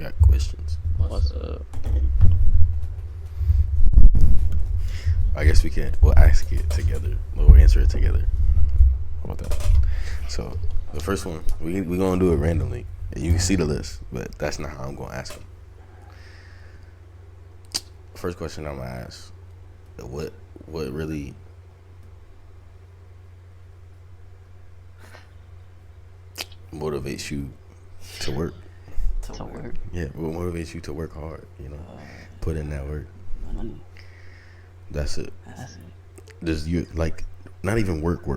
got questions. What's up? I guess we'll ask it together. We'll answer it together. How about that? So, the first one, we gonna do it randomly. You can see the list, but that's not how I'm gonna ask them. First question I'm gonna ask, what really motivates you to work? To work? Yeah, what motivates you to work hard, put in that work. Money. That's it. That's it. Does you like not even work?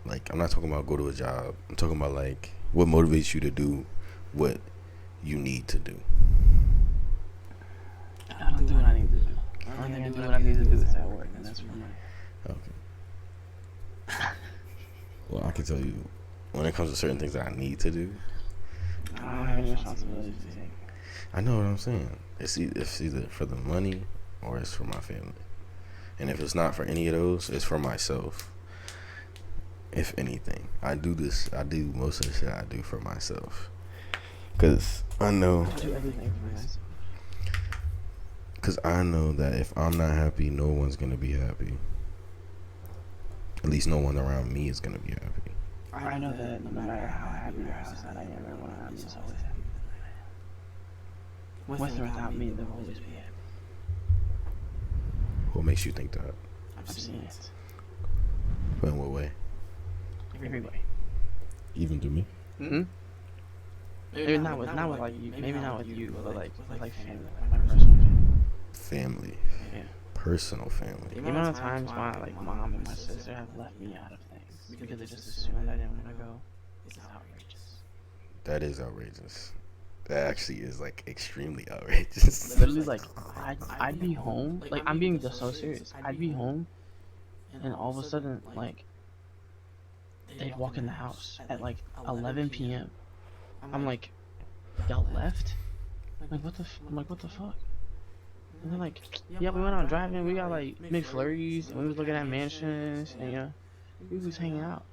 Like, I'm not talking about go to a job. I'm talking about like what motivates you to do what you need to do. I don't do what I need to do. I only do what I need to do is at work, and that's for money. Okay. Well, I can tell you, when it comes to certain things that I need to do, I don't have any responsibilities to take. I know what I'm saying. It's either for the money or it's for my family. And if it's not for any of those, it's for myself. If anything, I do most of the shit I do for myself. Because I know. I do everything for myself. Because I know that if I'm not happy, no one's going to be happy. At least no one around me is going to be happy. I know that no matter how happy or how sad I am, everyone around me is always happy. With or without me, they'll always be happy. What makes you think that? I've seen it. But in what way? Every way. Even to me? Mm-hmm. Maybe not with like you. Maybe not with you, but like with like family, like my personal family. Family. Yeah. Personal family. The amount of times my mom and my sister have left me out of things because they just assumed I didn't want to go is outrageous. That is outrageous. That actually is like extremely outrageous. Literally, like I'd be home. Like I'm being just so serious. I'd be home, and all of a sudden, like they'd walk in the house at like 11 p.m. I'm like, y'all left? I'm like, what the fuck? And they're like, yeah, we went out driving. We got like McFlurries, and we was looking at mansions, and we was hanging out.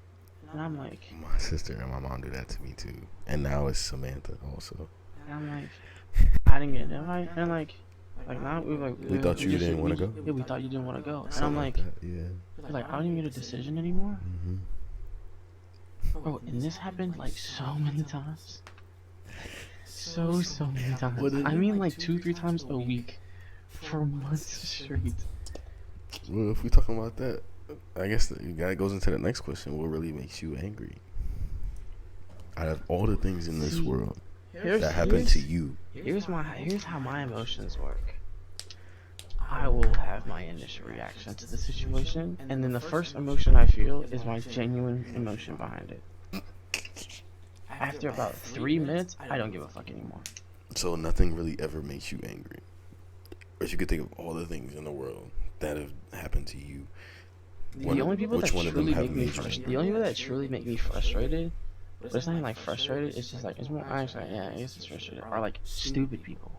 And I'm like, My sister and my mom do that to me too. And now it's Samantha also. and I'm like, I didn't get an invite. And like now we were like, We thought you didn't want to go? Yeah, we thought you didn't want to go. And I'm Something like, that, yeah. they're like, I don't even get a decision anymore. Mm-hmm. Bro, and this happened like so many times. So many times. I mean like 2-3 times a week for months straight. Well, if we talking about that, I guess that goes into the next question. What really makes you angry? Out of all the things in this world that happened to you. Here's how my emotions work. I will have my initial reaction to the situation, and then the first emotion I feel is my genuine emotion behind it. After about 3 minutes, I don't give a fuck anymore. So nothing really ever makes you angry. Or you could think of all the things in the world that have happened to you. The only people that truly make me frustrated, but it's not even like frustrated, it's just like, it's more actually, yeah, I guess it's frustrated, are like stupid people.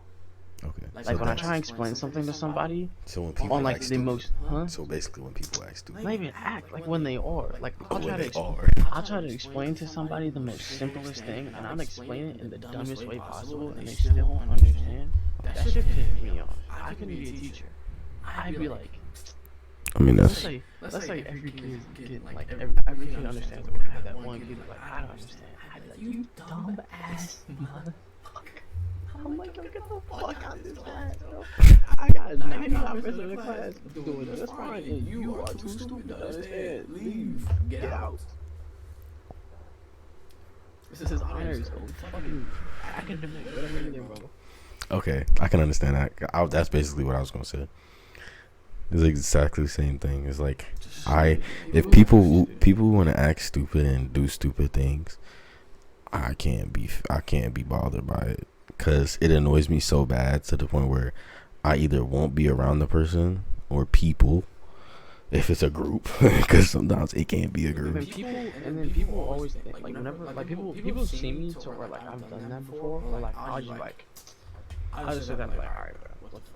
Okay. Like when I try and explain something to somebody, So when people on like act the stupid, most, So basically when people act stupid. not even act, like when they are. Like I'll try to explain to somebody the most simplest thing, and I'll explain it in the dumbest way possible, and they still don't understand. That shit pisses me off. I could be a teacher. I'd be like, I mean, let's that's... say every kid get like every kid understands or have that one kid like, I don't understand. I'd be like, you dumb ass motherfucker. I'm like, yo, get the fuck out of this class, bro. I got 99% of the class doing just fine, and you are too stupid to understand. Leave. Get out. This is honors, bro. Fucking academic, whatever you think, bro. Okay, I can understand that. That's basically what I was gonna say. It's exactly the same thing. It's like if people want to act stupid and do stupid things, I can't be bothered by it because it annoys me so bad to the point where I either won't be around the person or people if it's a group, because sometimes it can't be a group. And then people always think, like whenever like people see me to where like I've done that before, or like I'll just sit there and be like, alright, bro, what the fuck?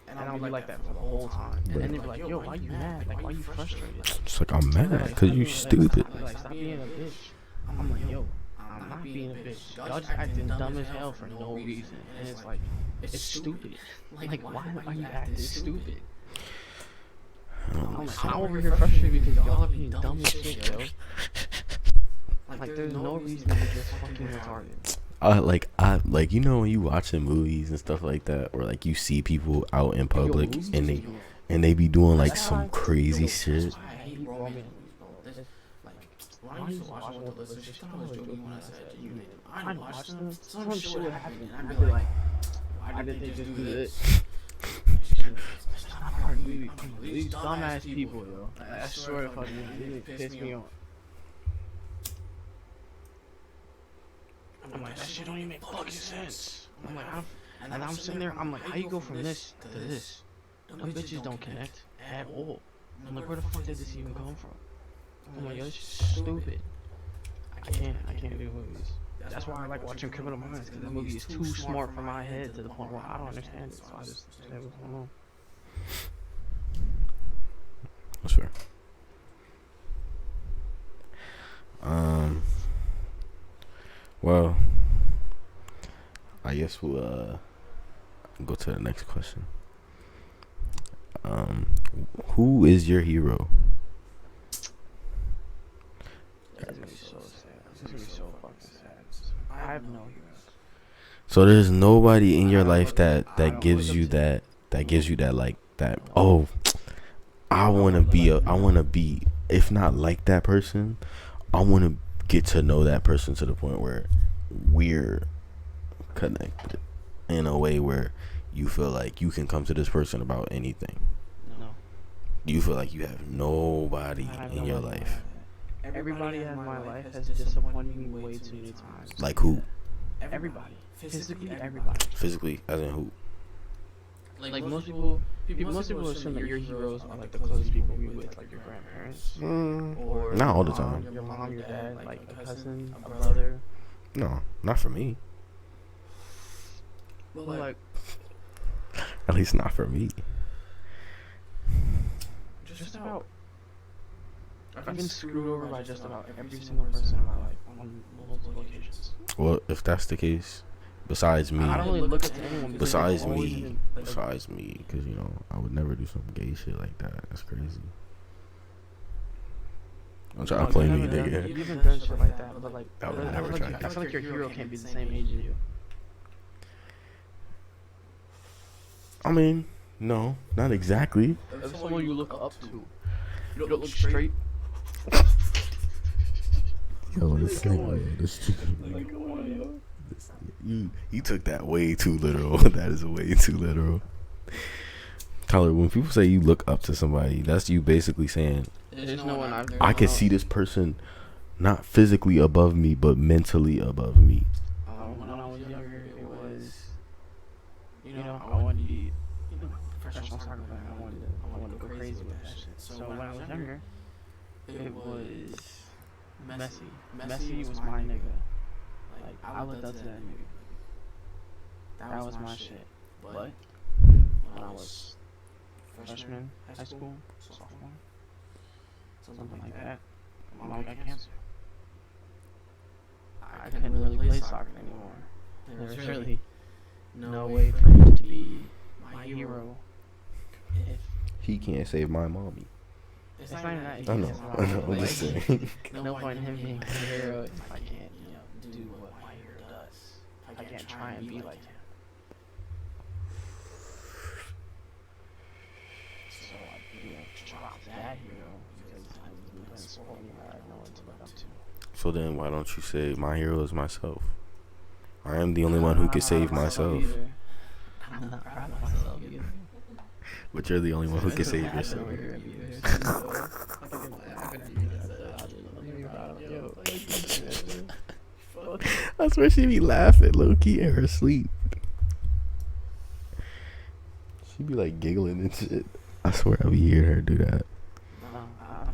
And I'll be like that for the whole time. And then they'll be like, yo, why you mad? Like, why you frustrated? It's like, I'm mad because you stupid. Like, stop being a bitch. I'm like, yo, I'm not being a bitch. Y'all just acting dumb as hell for no reason, and it's like, it's stupid. Like, why are you acting stupid? I'm over here frustrated because y'all are being dumb as shit, yo. Like, there's no reason to be this fucking retarded. Like you know when you watching movies and stuff like that, or like you see people out in public and they be doing like some crazy shit. I hate romance. Why do you watch one of those shit? I was joking when I said you made it. I'd watch them. Some shit would happen, and I'd be like, why did they just do this? It's not a part of the movie. These dumbass people, yo. I swear to fucking they piss me off. I'm like, that shit don't even make fucking sense. I'm like, I'm sitting there, I'm like, how you go from this to this? Them bitches don't connect at all. I'm like, where the fuck did this even come from? I'm like, yo, this shit's stupid. I can't do movies. That's why I like watching Criminal Minds, because the movie is too smart for my head to the point where I don't understand it, so I just say what's going on. That's fair. Well, I guess we'll go to the next question. Who is your hero? This is gonna be so sad. This is gonna be so fucking sad. I have no heroes. So there's nobody in your life that gives you that like that. Oh, I want to be if not like that person, I want to get to know that person to the point where we're connected in a way where you feel like you can come to this person about anything. No. You feel like you have nobody in your life. Everybody in my life has disappointed me way too many times. Like who? Everybody. Physically, everybody. Physically, as in who? Like most people assume that your heroes are like the closest people we with, like your grandparents. Or not all the time. Your mom, your dad, like a cousin, a brother. No, not for me. But like, at least not for me. Just about. I've been screwed over by just about every single person in my life on multiple occasions. Well, if that's the case, besides me, I don't really look up to anyone. Besides me, because you know I would never do some gay shit like that. That's crazy. I'm trying to play me, nigga. You haven't done shit like that, but like, I would never try. I feel like your hero can't be the same age as you. I mean, no, not exactly. If someone you look up to, you don't look straight. Yo, this you took that way too literal. That is way too literal. Tyler, when people say you look up to somebody, that's you basically saying, there's no one I can see this person not physically above me, but mentally above me. When I was younger, it was, I wanted to be a professional soccer player. I wanted to go crazy with that shit. So when I was younger, it was Messi. Messi was my nigga. Like, I looked up to that nigga. That was my shit. But when I was freshman, high school, sophomore, something like that, my mom got cancer. I couldn't really play soccer anymore. There was really no way for him to be my hero if he can't save my mommy. it's not even that. I know. I'm just saying. No point in him being a hero if I can't, do what my hero does. I can't try and be like him. So I dropped that hero because I'm playing sport and I have no one to look up to. So then why don't you say my hero is myself? I am the only one who can save myself. I'm not proud of myself either. But you're the only one who can save yourself. I swear she be laughing low key in her sleep. She be like giggling and shit. I swear I be hearing her do that.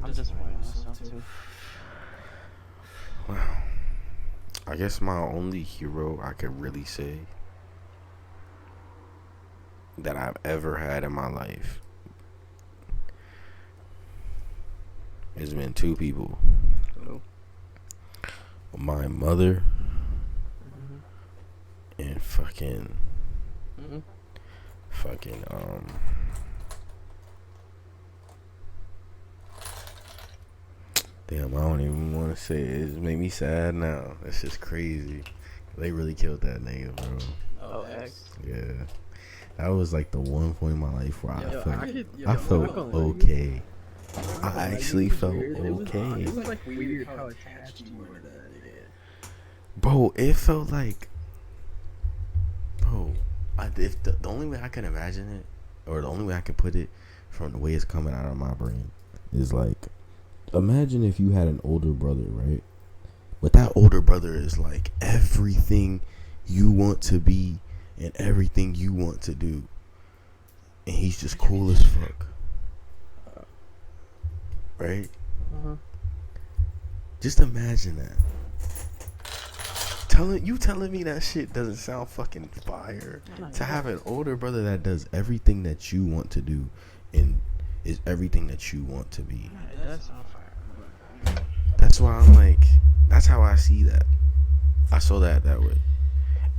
I'm disappointed in myself too. Wow. I guess my only hero I could really say that I've ever had in my life has been two people. My mother fucking Mm-hmm. fucking damn, I don't even want to say it. It made me sad now. That's just crazy. They really killed that nigga, bro. Oh, X. Yeah, that was like the one point in my life where I I felt could- okay. I actually felt okay, It was like weird how attached you were to that nigga. bro. It felt like, bro. If the only way I can imagine it, or the only way I can put it, from the way it's coming out of my brain, is like, imagine if you had an older brother, right? But that older brother is like everything you want to be and everything you want to do, and he's just cool as fuck, right? Uh-huh. Just imagine that. Telling me that shit doesn't sound fucking fire. To have an older brother that does everything that you want to do and is everything that you want to be. It does sound fire. That's why I'm like, that's how I see that. I saw that way.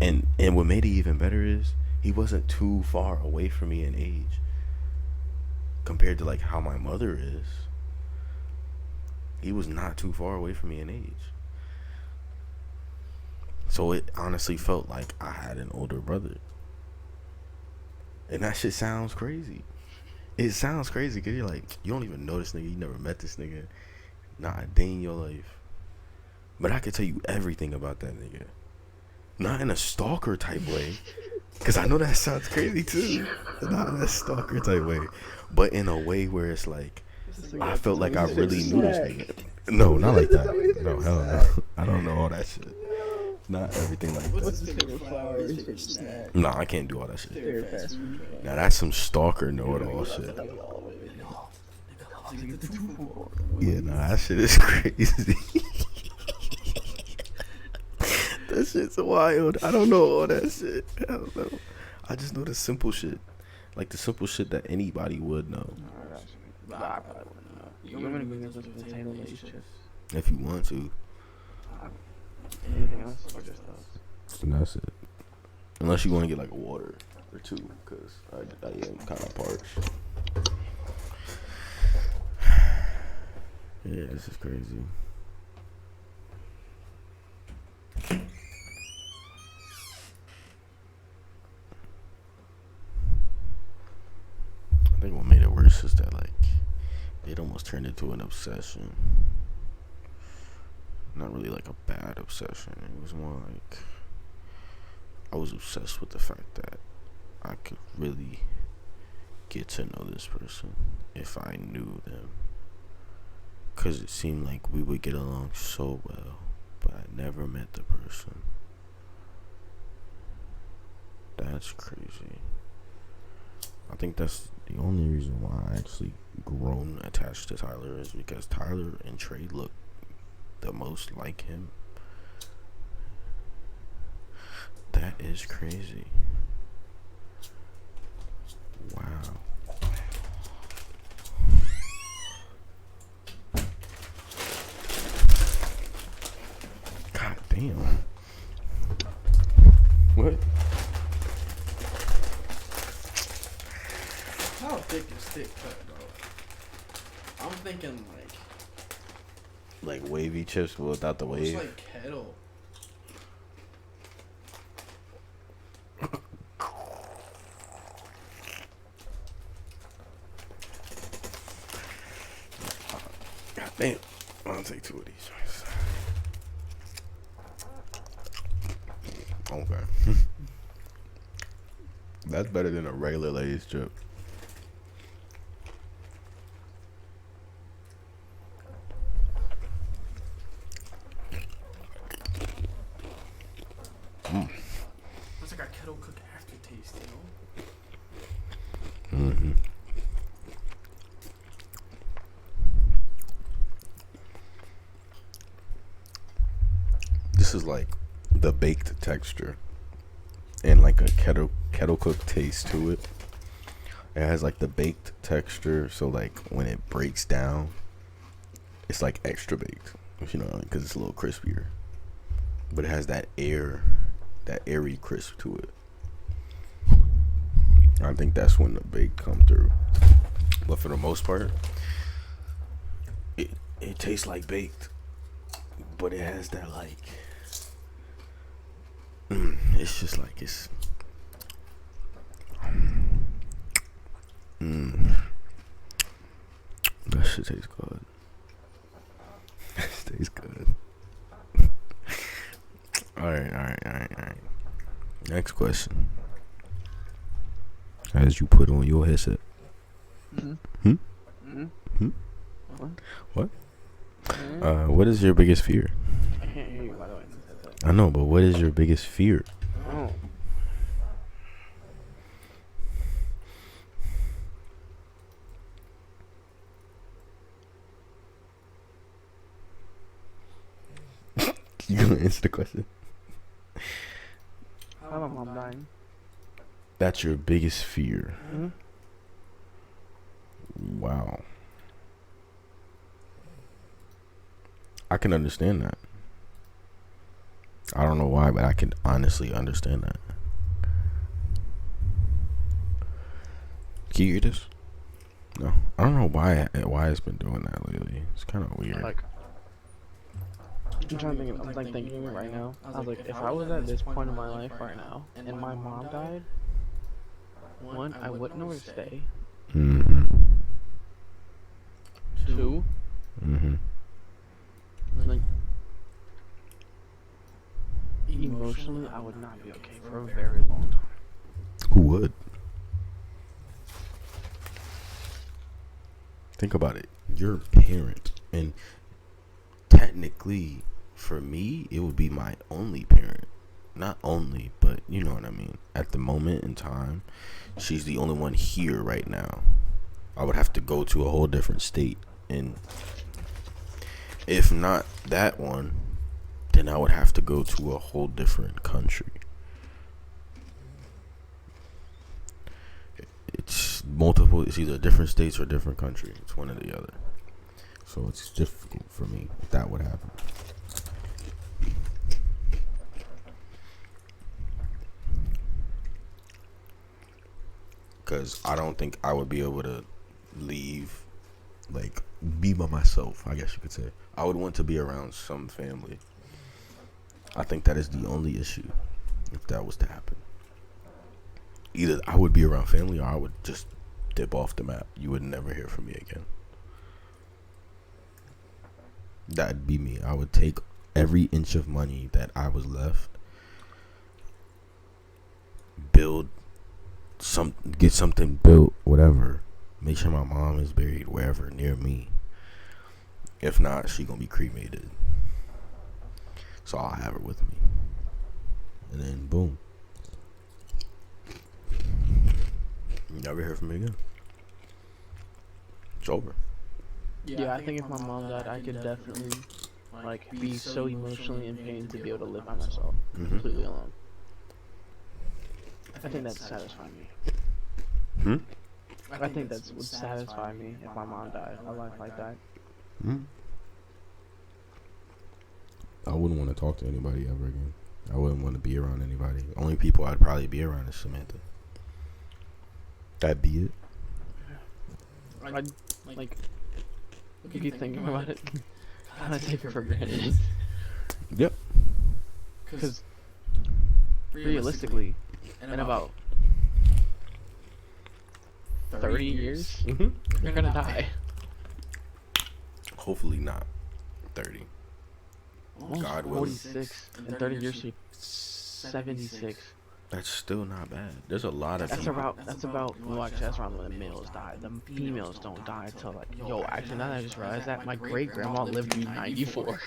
And what made it even better is he wasn't too far away from me in age compared to like how my mother is. He was not too far away from me in age. So it honestly felt like I had an older brother. And that shit sounds crazy. It sounds crazy because you're like, you don't even know this nigga. You never met this nigga. Not a day in your life. But I could tell you everything about that nigga. Not in a stalker type way. Because I know that sounds crazy too. Not in a stalker type way. But in a way where it's like, I felt like I really knew this nigga. No, not like that. No, hell no. I don't know all that shit. Not everything like What's that. his favorite flowers for snack? Nah, I can't do all that shit. Favorite fast food? Now that's some stalker know-it-all shit. Yeah, nah, that shit is crazy. That shit's wild. I don't know all that shit. I don't know. I just know the simple shit. Like the simple shit that anybody would know. I probably wouldn't know. You want me to bring up those potato lace chips? If you want to. Anything else or just those? And that's it. Unless you want to get like a water or two. Because I am kind of parched. Yeah, this is crazy. I think what made it worse is that like it almost turned into an obsession. Not really like a bad obsession. It was more like I was obsessed with the fact that I could really get to know this person if I knew them. Because it seemed like we would get along so well, but I never met the person. That's crazy. I think that's the only reason why I actually grown attached to Tyler is because Tyler and Trey look the most like him. That is crazy. Wow. God damn. What? How thick is thick cut, bro? I'm thinking Like wavy chips without the it's wave. like kettle. God damn. I'll take two of these. Okay. That's better than a regular Lay's chip. It's like a kettle cooked aftertaste, Mm-hmm. This is like the baked texture and like a kettle cooked taste to it. It has like the baked texture, so like when it breaks down, it's like extra baked, you know, because it's a little crispier. But it has that air that airy crisp to it. I think that's when the bake come through. But for the most part, it tastes like baked, but it has that like. It's just like it's. That shit tastes good. That shit tastes good. Alright. Next question. As you put on your headset. What? What is your biggest fear? I can't hear you, by the way. I know, but what is your biggest fear? Oh. You gonna answer the question? How my mom dying? That's your biggest fear. Mm-hmm. Wow. I can understand that. I don't know why, but I can honestly understand that. Can you hear this? No. I don't know why it's been doing that lately. It's kind of weird. Like, I'm trying to think. I'm like thinking it right now. I was like, if I was at this point in my life right now, and my mom died, one, I wouldn't know where to stay. Mm-hmm. Two, Mm-hmm. like, emotionally, I would not be okay for a very long time. Who would? Think about it. You're a parent, and technically, for me, it would be my only parent. Not only, but you know what I mean. At the moment in time, she's the only one here right now. I would have to go to a whole different state, and if not that one, then I would have to go to a whole different country. It's multiple. It's either different states or different country. It's one or the other. So it's difficult for me if that would happen. Because I don't think I would be able to leave, like, be by myself, I guess you could say. I would want to be around some family. I think that is the only issue if that was to happen. Either I would be around family or I would just dip off the map. You would never hear from me again. That'd be me. I would take every inch of money that I was left, get something built, whatever. Make sure my mom is buried wherever near me. If not, she gonna be cremated. So I'll have her with me. And then boom. You never hear from me again. It's over. Yeah, I think if my mom died, I could definitely, like, be so emotionally in pain to be able to live by myself, completely alone. I think that'd satisfy me. I think that would satisfy me if my mom died, a life like that. I wouldn't want to talk to anybody ever again. I wouldn't want to be around anybody. The only people I'd probably be around is Samantha. That'd be it. I'd, like, you keep thinking about it, kind of take it for granted. Yep. Because, realistically, in about 30 years, you're gonna die. Hopefully not 30. God willing. 46 in 30 years, so 76. That's still not bad. There's a lot of That's people. about, well, actually, that's around when the males die. The females don't die until, like, yo, actually, now that I just realized that, my great-grandma lived to be 94.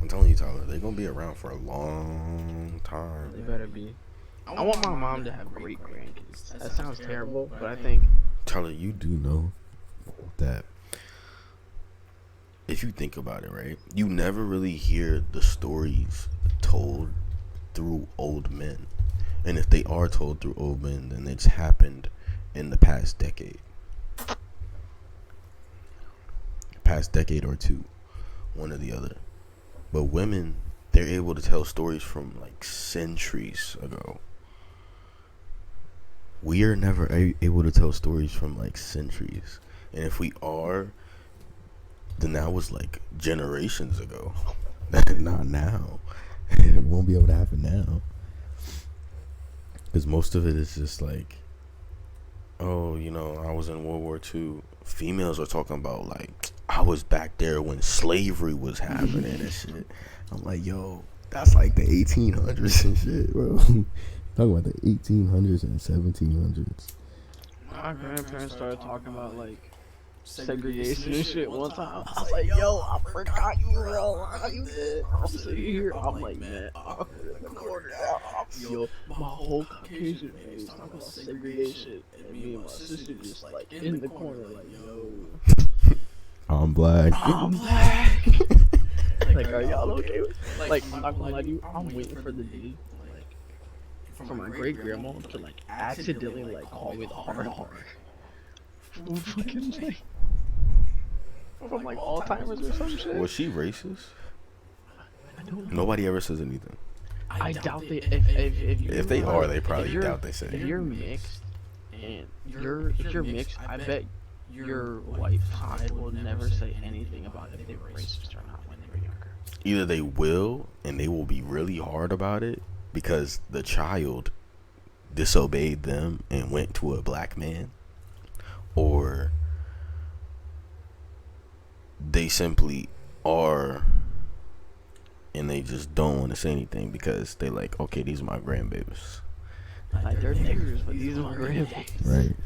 I'm telling you, Tyler, they're gonna be around for a long time. They better be. I want my mom to have great grandkids. That sounds terrible, but I think Tyler, you do know that if you think about it, right? You never really hear the stories told through old men. And if they are told through old men, then it's happened in the past decade. Past decade or two. One or the other. But women, they're able to tell stories from like centuries ago. We are never able to tell stories from like centuries, and if we are, then that was like generations ago. Not now. It won't be able to happen now, because most of it is just like, oh, you know, I was in World War II. Females are talking about like, I was back there when slavery was happening and shit. I'm like, yo, that's like the 1800s and shit, bro. Talking about the 1800s and 1700s. My grandparents started talking about like segregation and shit one time. I was like, yo, I forgot you were alive. I'm sitting here. I'm like, man, I'm in the corner now. Yo, my whole Caucasian family talking about segregation, and me and my sister just like in the corner, like, yo, I'm black. I'm black. Like, are y'all okay with? Like, I'm not gonna lie to you. I'm waiting for the day, like, for my great grandma to like accidentally like call me the hard R. Fucking like. From like Alzheimer's or some shit. Was she racist? I don't know. Nobody ever says anything. I doubt they. If they you are, they probably doubt they say If it. you're mixed, and if you're mixed, I bet your white side will never say anything about if they were racist or not when they were younger. Either they will, and they will be really hard about it because the child disobeyed them and went to a black man, or they simply are, and they just don't want to say anything because they like, okay, these are my grandbabies. Like, they're niggers, but these are my grandbabies. Right.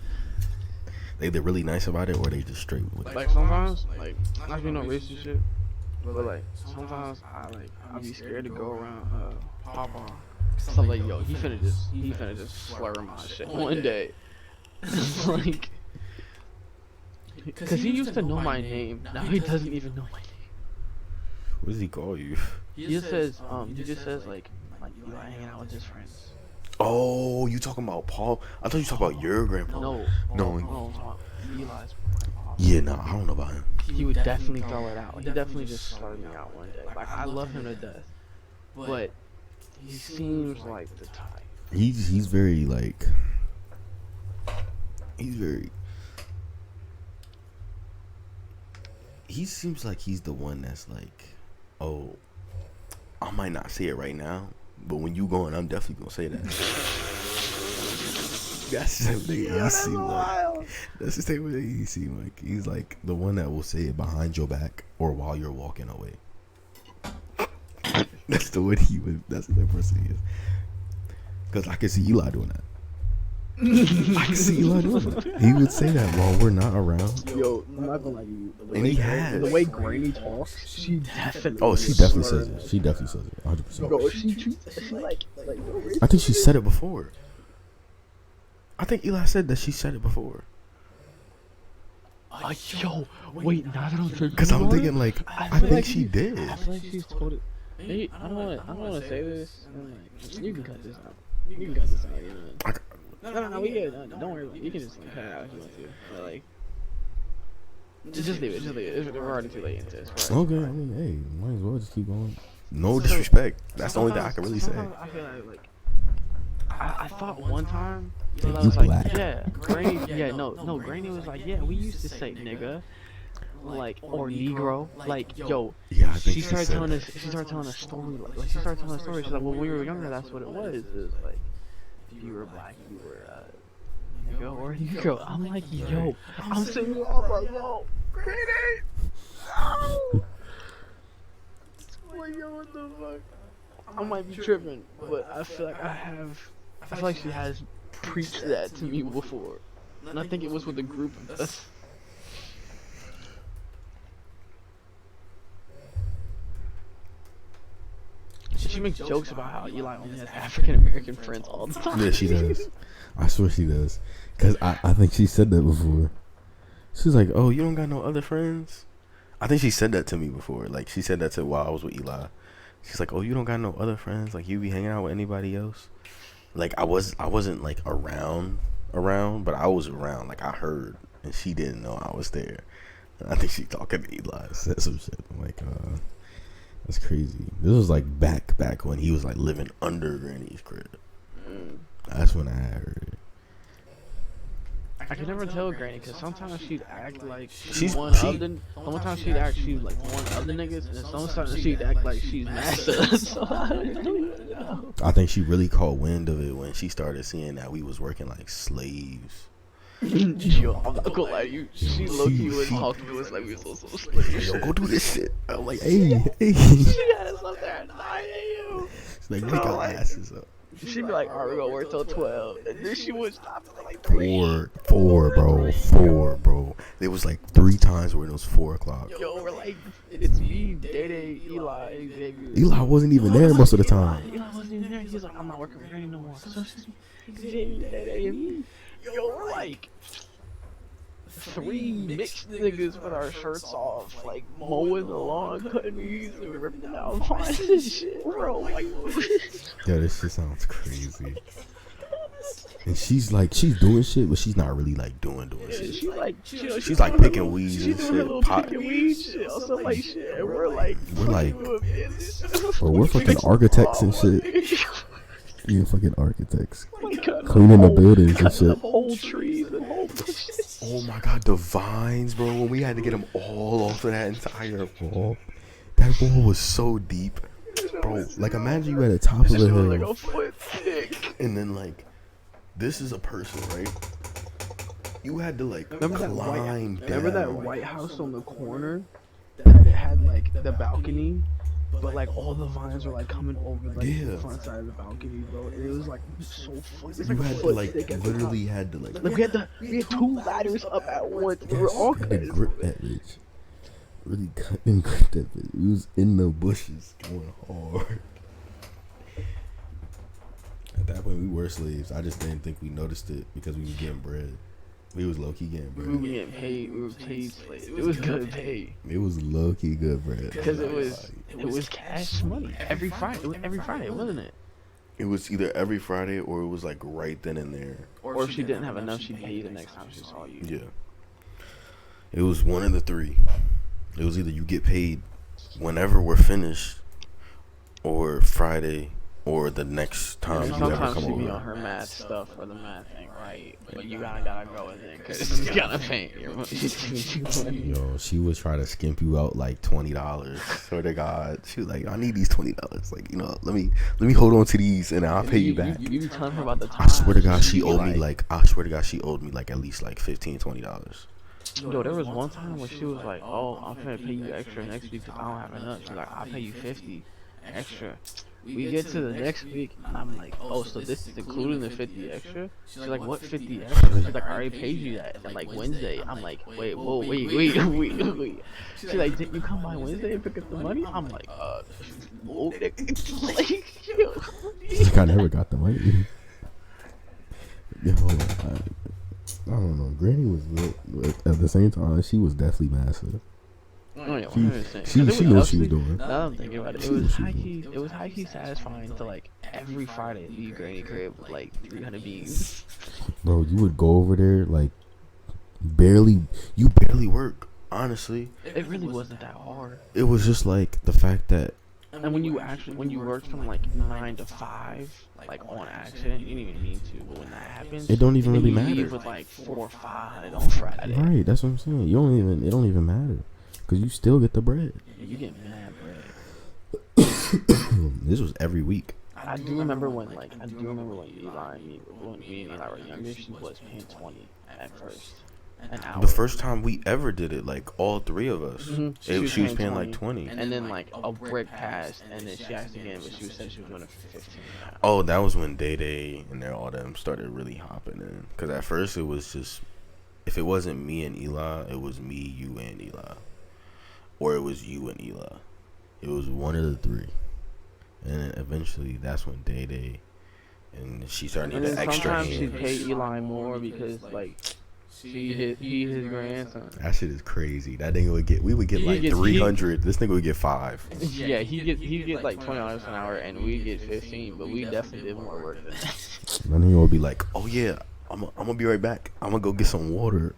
They're really nice about it, or they just straight with it. Like sometimes, like, not being no racist shit, but like sometimes I be scared to go around Papa. So I'm like, yo, he finna just slur my shit one day. Like, cause he used to know my name. Now he doesn't even know my name. What does he call you? He just says like Eli hanging out with his friends. Oh, you talking about Paul? I thought you talking about your grandpa. No, No. Eli's. Yeah, no, I don't know about him. He would definitely throw it out. He definitely just slurred me out one day. Like, I love him to death, but he seems like the type. He's very like, he seems like he's the one that's like, oh, I might not say it right now, but when you going, I'm definitely gonna say that. That's the thing he seem like. That's the same way he seem like. He's like the one that will say it behind your back or while you're walking away. That's the way he would. That's the person he is. Cause I can see Eli doing that. I can see Eli doing that. He would say that while we're not around. Yo, I'm not gonna lie to you. And he has. The way Granny talks, she definitely. Oh, she definitely says it. She definitely says it. 100%. Bro, she like. I think she said it before. I think Eli said that she said it before. Yo, wait, now that I'm thinking. Cause I'm about thinking it, like, I I feel think like she did. I feel like she's told it. Maybe, I don't wanna say this. And like, you can cut this out. You can cut this out. You know? No, we good. No, don't worry. You can just like, cut it out if you want to. But like, just leave it. Just leave it. We're already too late into this. Okay, I mean, hey, might as well just keep going. No disrespect. That's the only thing I can really say. I feel like I thought one time, I You was like, black. yeah, Granny, Granny was like, yeah, we used to say nigga, like, or negro, like, yo. Yeah, I think She started telling us a story, like she started telling a story. She's like, well, when we were younger, that's what it was. It was like, if you were black, you were nigga or negro. I'm like, yo, I'm sitting there, I'm like, yo, Granny, no. Like, yo, what the fuck? I might be tripping, but I feel like she has preached that to me before. And I think it was with a group of us. She makes jokes about how Eli only has African American friends all the time. Yeah, she does. I swear she does. Cause I think she said that before. She's like, oh, you don't got no other friends? I think she said that to me before. Like, she said that to while I was with Eli. She's like, oh, you don't got no other friends? Like, you be hanging out with anybody else? Like, I wasn't like around, but I was around. Like, I heard, and she didn't know I was there. And I think she talking to Eli, said some shit. I'm like, That's crazy. This was like back when he was like living under Granny's crib. That's when I heard it. I could never tell Granny because sometimes she'd act like She's- sometimes she'd act she's like one of the niggas, and sometimes she'd act like she's master. So I don't even know. I think she really caught wind of it when she started seeing that we was working like slaves. Yo, I'm not gonna lie to you. She low-key was talking to us like we was also slaves. Yo, go do this shit. I'm like, hey. She had us up there at 9 a.m. It's like, wake our asses up. She'd be like, alright, we're gonna work till 12. And then she would stop at like 3. Four, bro. There was like 3 times where it was 4 o'clock. Yo, we're like, it's me, Day, Eli, Xavier. Eli wasn't even there most of the time. Eli wasn't even there. He was like, I'm not working with Granny no more. So it's just me, Xavier, Day, and me. Yo, we're like 3 mixed niggas with our shirts off, like mowing the lawn, cutting weeds, and ripping down vines and shit, bro. Like, Yo, this shit sounds crazy. And she's doing shit, but she's not really like doing shit. she like, She's like picking weeds she's and doing a little shit. picking weed shit, also like shit. And we're like, Bro, we're fucking architects and shit. Yeah, fucking architects. Cleaning Cleaning the buildings and shit. whole trees and whole bushes. Oh my god, the vines, bro. When we had to get them all off of that entire wall. That wall was so deep. Bro, like imagine you at the top of the It was like hill. a foot thick. And then like, this is a person, right? You had to like Remember that climb white? down. Remember that White House on the corner that it had like the balcony, but like all the vines were like coming over like Yeah. the front side of the balcony, bro. And it was like so funny. You had to like, literally had to like we had 2 ladders up at once. We were all had to cutting. grip that bitch. Really cut and grip that bitch. We was in the bushes going hard. At that point, we were slaves. I just didn't think we noticed it because we was getting bread. We was low key getting We were bread. getting paid. We were paid slaves. It was good pay It was low key good bread. because it was cash money every Friday. It was every Friday, wasn't it? It was either every Friday or it was like right then and there. Or if she didn't have enough, she'd pay you the next time she saw you. Yeah. It was one of the 3. It was either you get paid whenever we're finished, or Friday, or the next time And you ever sometimes come she be over. on her math stuff or the math thing, right? But you gotta go with it because you gotta pay your money. Yo, she was trying to skimp you out like $20. Swear to God, she was like, "I need these $20. Like, let me hold on to these, and I'll pay you back." You be telling her about the time. I swear to God, she be owed me like at least like $15, $20. Yo, there was one time where she was like, "Oh, I'm gonna pay you extra next week because I don't have enough." She's like, "I'll pay you 50 extra." We get to the next week, and I'm like, "Oh, so this is including the 50 extra?" She's like, "What 50 extra?" She's like, "I already paid you that." And like Wednesday, I'm like, "Wait, whoa, wait." She's like, "Did you come by Wednesday and pick up the money?" I'm like, "No, nigga." Like, yo. Like, I never got the money. Yo, I don't know. Granny was lit, but at the same time, she was definitely massive. Oh, yeah, She knew what she was doing. Now that I'm thinking about it, it was high key satisfying to like every Friday leave Granny crib with like 300 beans. Bro, you would go over there like barely work. Honestly, It really wasn't that hard. it was just like the fact that And when you worked from like 9 to 5, like on accident, you didn't even mean to, but when that happens, it don't even then really you leave matter. with like 4 or 5 on Friday. Right, that's what I'm saying. It don't even matter because you still get the bread. You get mad bread. This was every week. I do remember when Eli and me, when me and Eli were younger, she was paying 20 at first. An hour. The first time we ever did it, like all 3 of us, Mhm. she was paying like 20. And then like a break passed, and then she asked again, but she said she was doing it for 15. Oh, that was when Day and all them started really hopping in. Because at first it was just, if it wasn't me and Eli, it was me, you, and Eli. Or it was you and Eli. It was one of the 3. And then eventually that's when Day and she started And needing then the extra sometimes she'd hands. pay Eli more because like he his grandson. That shit is crazy. That nigga we would get He like gets- 300. This nigga would get 5. Yeah, he get like $20 an hour, and we get 15, but we definitely did more work than that. My nigga would be like, "Oh yeah, I'm gonna be right back. I'm gonna go get some water,"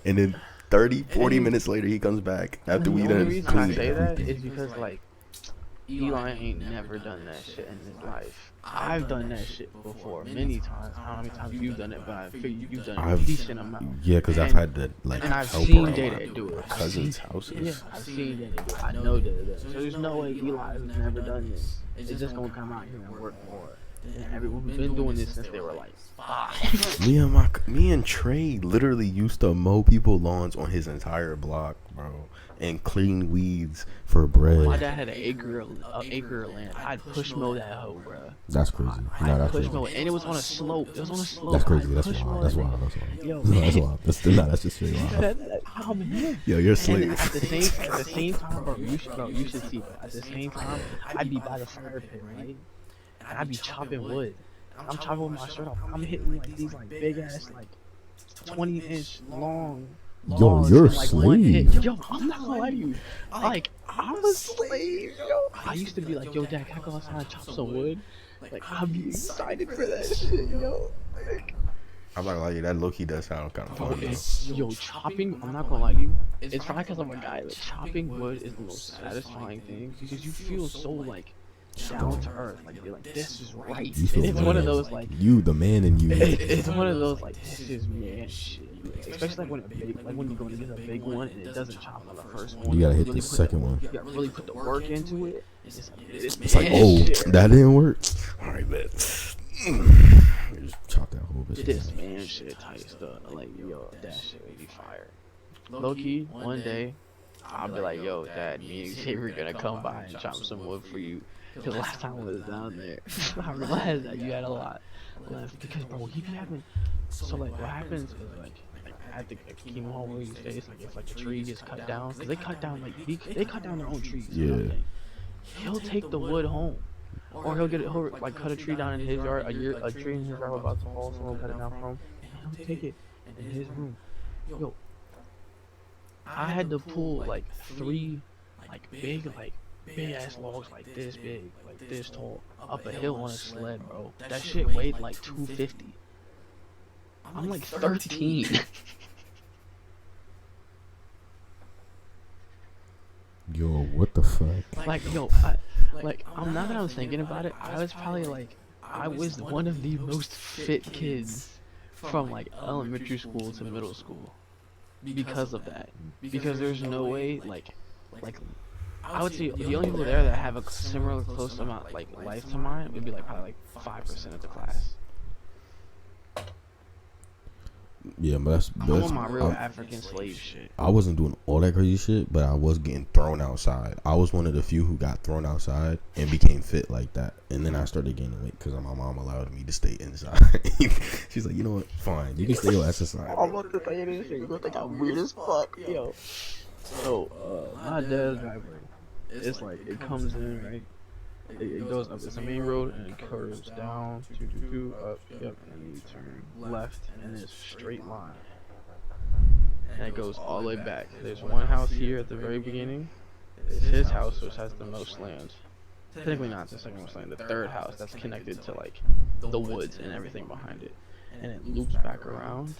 and then 30, 40 minutes later he comes back after we The only done reason I cleaned say that everything. is because like Eli ain't never done that shit in his life. I've done that shit before many times. I don't know how many times you've done it, but I figure you've done a decent amount. Yeah, because I've had to like And I've help seen around Dada do it. cousins' houses. Yeah, I've seen Dada do it. I know Dada does. So there's no way Eli has never done this. It's just gonna come out here and work more. And everyone's been doing this since they were like 5. Me and Trey literally used to mow people lawns on his entire block, bro, and clean weeds for bread. My dad had an acre of land. I'd push mow that hoe, bro. That's crazy. I'd That's push crazy. mow it, and it was on a slope. It was on a slope. That's crazy. I'd That's push wild. mow That's that wild. thing. That's wild. Yo, No, that's man. wild. That's just straight wild. Yo, you're a And slave. at the same time, bro, you should see, bro. At the same time, I'd be by the fire pit, right? And I'd be chopping wood. I'm chopping with my shirt off. I'm hitting like these like big ass like 20-inch long. Yo, logs you're a in, like, one hit. slave. Yo, I'm not gonna lie to you. Like, I'm a slave, yo. I used to be like, yo, Dad, can I go outside and chop some wood? Like, I'd be excited for that shit, yo. Like, I'm not gonna lie to you, that low-key does sound kind of bro, fun, though. yo, chopping, I'm not gonna lie to you. It's probably because I'm a guy. Like, chopping wood is the most satisfying thing because you feel so, like, down to earth. Like, you're like, this is right. You feel It's one of those, like, you, the man in you. it's one of those, like, this is man shit. Especially like when you go to get a big one and it doesn't chop on the first one. You gotta hit really the put second one. You gotta really put the work into it. It's like, man oh, shit. that didn't work. All right, bet. Just chop that whole bitch. This man shit type stuff. Like, yo, that shit would be fire. Low key, one day, I'll be like, yo, Dad, me and Xavier gonna come by and chop some wood for you. Because last time I was down there, I realized that you had a lot left. Because, bro, he be having. So, like, what happens is, like at the chemo home where he stays, like, if, like, a tree gets cut down, because they cut down, like, they cut down their own trees. You know what I'm saying? He'll take the wood home. Or he'll like cut a tree down in his yard, a tree in his yard about to fall, someone will cut it down for him, and he'll take it in his room. Yo, I had to pull like 3 like big ass logs like this big, like this tall, up a hill on a sled, bro. That shit weighed like 250. I'm like 13. Yo, what the fuck? Like, yo, I'm now that I'm thinking about it, I was probably like, I was one of the most fit kids from like elementary school to middle school because of that. Because there's no way, like, I would say the only people there that have a similar close amount like life to mine would be like probably like 5% of the class. Yeah, but I'm on my real African slave shit. I wasn't doing all that crazy shit, but I was getting thrown outside. I was one of the few who got thrown outside and became fit like that. And then I started gaining weight because my mom allowed me to stay inside. She's like, you know what? Fine, you can stay your ass inside. I'm about to say this shit. You gonna think I'm weird as fuck, yo. So, my dad's driveway, it's like it comes in right. It goes up. It's a main road and it curves down, up, yep, and you turn left, and it's a straight line. And it goes all the way back. There's one house here at the very beginning. It's his house, which has the most land. Technically not the second most land. The third house that's connected to like the woods and everything behind it, and it loops back around.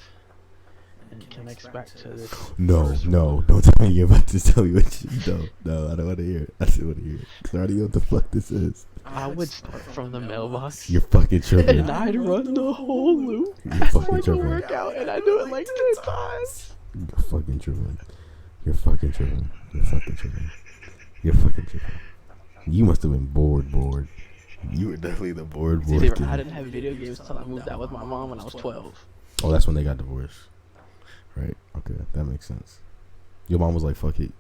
And it connects back to this. No, don't tell me you're about to tell me what you No, I don't want to hear it. I just want to hear it. Because I already know what the fuck this is. I would start from the mailbox. You're fucking tripping. And I'd run the whole loop. You're That's fucking like a tripping. workout, and I do it like 10 times. You're fucking tripping. You're fucking tripping. You're fucking tripping. You're fucking tripping. You must have been bored. You were definitely the bored See, kid. I didn't have video games until I moved out with my mom when I was 12. Oh, that's when they got divorced. Right. Okay, that makes sense. Your mom was like, "Fuck it."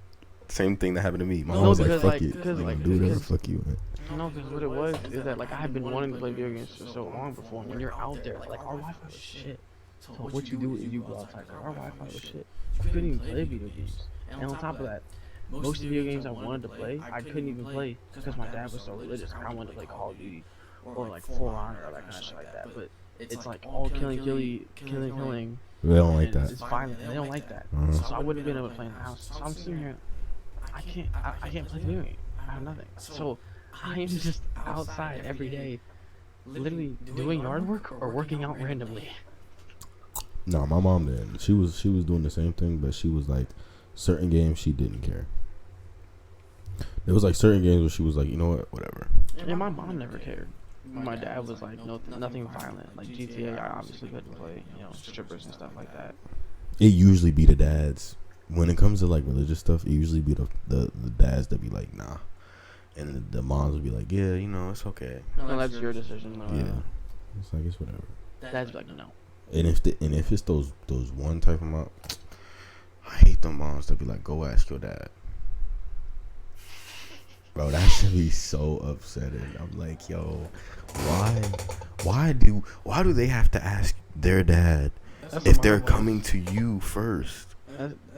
Same thing that happened to me. My mom No, was like, because, "Fuck like, it." because, Like, like, do whatever the because- fuck you want. No, because what it was is that like I had been wanting to play video games for so long before. And when you're out there, like our Wi-Fi was shit. So what you do is you go outside. Our Wi-Fi was shit. You couldn't even play video games. And on top of that, most of the video games I wanted to play, I couldn't even play because my dad was so religious. I wanted to play Call of Duty or like For Honor or that kind of shit like that. But it's like all killing. They don't like that. It's violent. And they don't like that. So I wouldn't have been able to play in the house. So I'm sitting here. I can't play video game. I have nothing. So I am just outside every day, literally doing yard work or working out randomly. No, my mom didn't. She was doing the same thing, but she was like, certain games she didn't care. There was like certain games where she was like, you know what, whatever. Yeah, my mom never cared. My dad was like, no, nothing violent. Like GTA, I obviously couldn't play, strippers and stuff like that. It usually be the dads when it comes to like religious stuff. It usually be the dads that be like, nah, and the moms would be like, yeah, it's okay. No, that's your decision. No, Yeah, it's like it's whatever. Dad's like, no. And if it's those one type of mom, I hate them moms that be like, go ask your dad. Bro, that should be so upsetting. I'm like, yo, why do they have to ask their dad if they're coming to you first?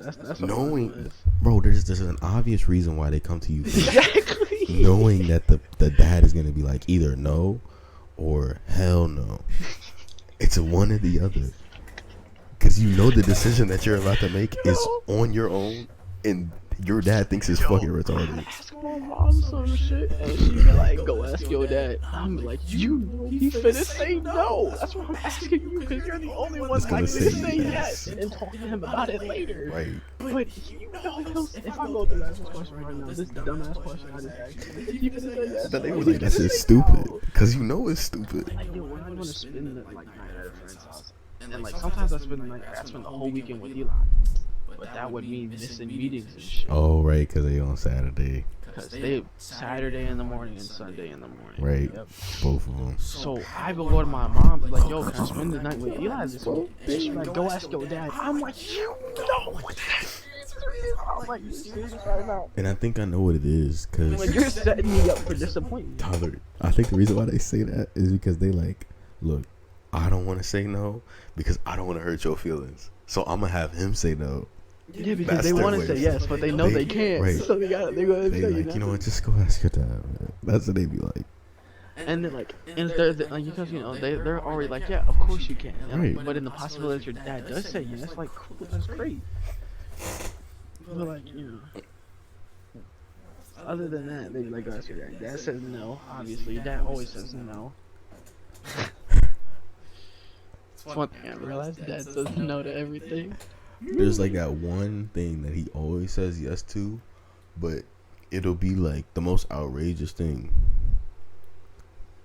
That's knowing, bro, there's an obvious reason why they come to you first. Exactly. Knowing that the dad is gonna be like either no or hell no. It's a one or the other. Because the decision that you're about to make is on your own, and your dad thinks it's fucking retarded. Ask my mom some shit, and she be like, go ask your dad. I'm like, he finna say no. That's why I'm asking you, because you're the only one likely to say yes and talk to him about it later. Right. But if I go to the last question right now, this dumbass question I just asked you finna say yes? But they were like, that's just stupid. Because it's stupid. Like, yo, we're not gonna spend the night at a friend's house. And like, sometimes I spend the whole weekend with Eli. But that would mean missing meetings and shit. Oh, right, because they on Saturday. Because they Saturday in the morning and Sunday in the morning. Right, Yep. both of them. So I will go to my mom, be like, yo, can I spend the night with Eli this week? And she's like, go ask your dad. I'm like, I'm like, you serious right now? And I think I know what it is, because Like, you're setting me up for disappointment. Tyler, I think the reason why they say that is because they like, look, I don't want to say no because I don't want to hurt your feelings. So I'm going to have him say no. Yeah, because That's they their want to way. say yes, but they know they can't. Right. So they're going to They say like, you know what, just go ask your dad, man. That's what they be like. And then and because they're already like, yeah, of course you can. Right. But in the possibility that your dad does say yes, like, cool, that's great. But like, other than that, they be like, go ask your dad. Dad says no, obviously. Your dad always says no. It's one thing I realized, dad says no to everything. There's like that one thing that he always says yes to, but it'll be like the most outrageous thing.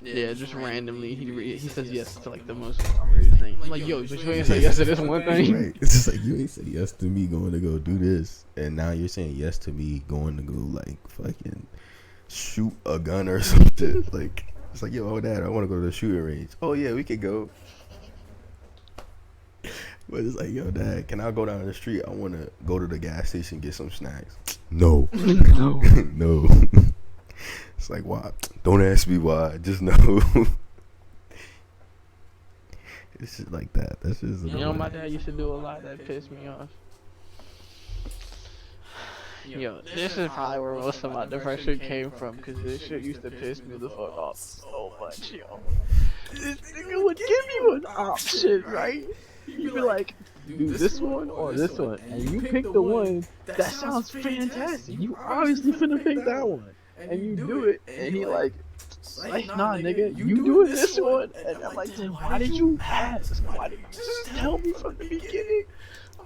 Yeah, just randomly he says yes to like the most outrageous thing. I'm like, yo, but you ain't say yes to this one thing. Right. It's just like, you ain't say yes to me going to go do this, and now you're saying yes to me going to go like fucking shoot a gun or something. Like, it's like, yo, dad, I want to go to the shooting range. Oh yeah, we could go. But it's like, yo, dad, can I go down the street? I want to go to the gas station, get some snacks. No. No. No. It's like, why? Don't ask me why. Just know. It's just like that. That's just My dad used to do a lot that pissed me off. Yo, this is probably where most of my depression came from, because this shit used to piss me the fuck off so much, yo. This nigga would give you an option, right? You'd be like, do this one or this one, and you pick the one that sounds fantastic. You obviously finna pick that one, and you do it, and he like, nah, nigga, you doing this one, and I'm like, then why did you ask? Why did you just tell me from the beginning?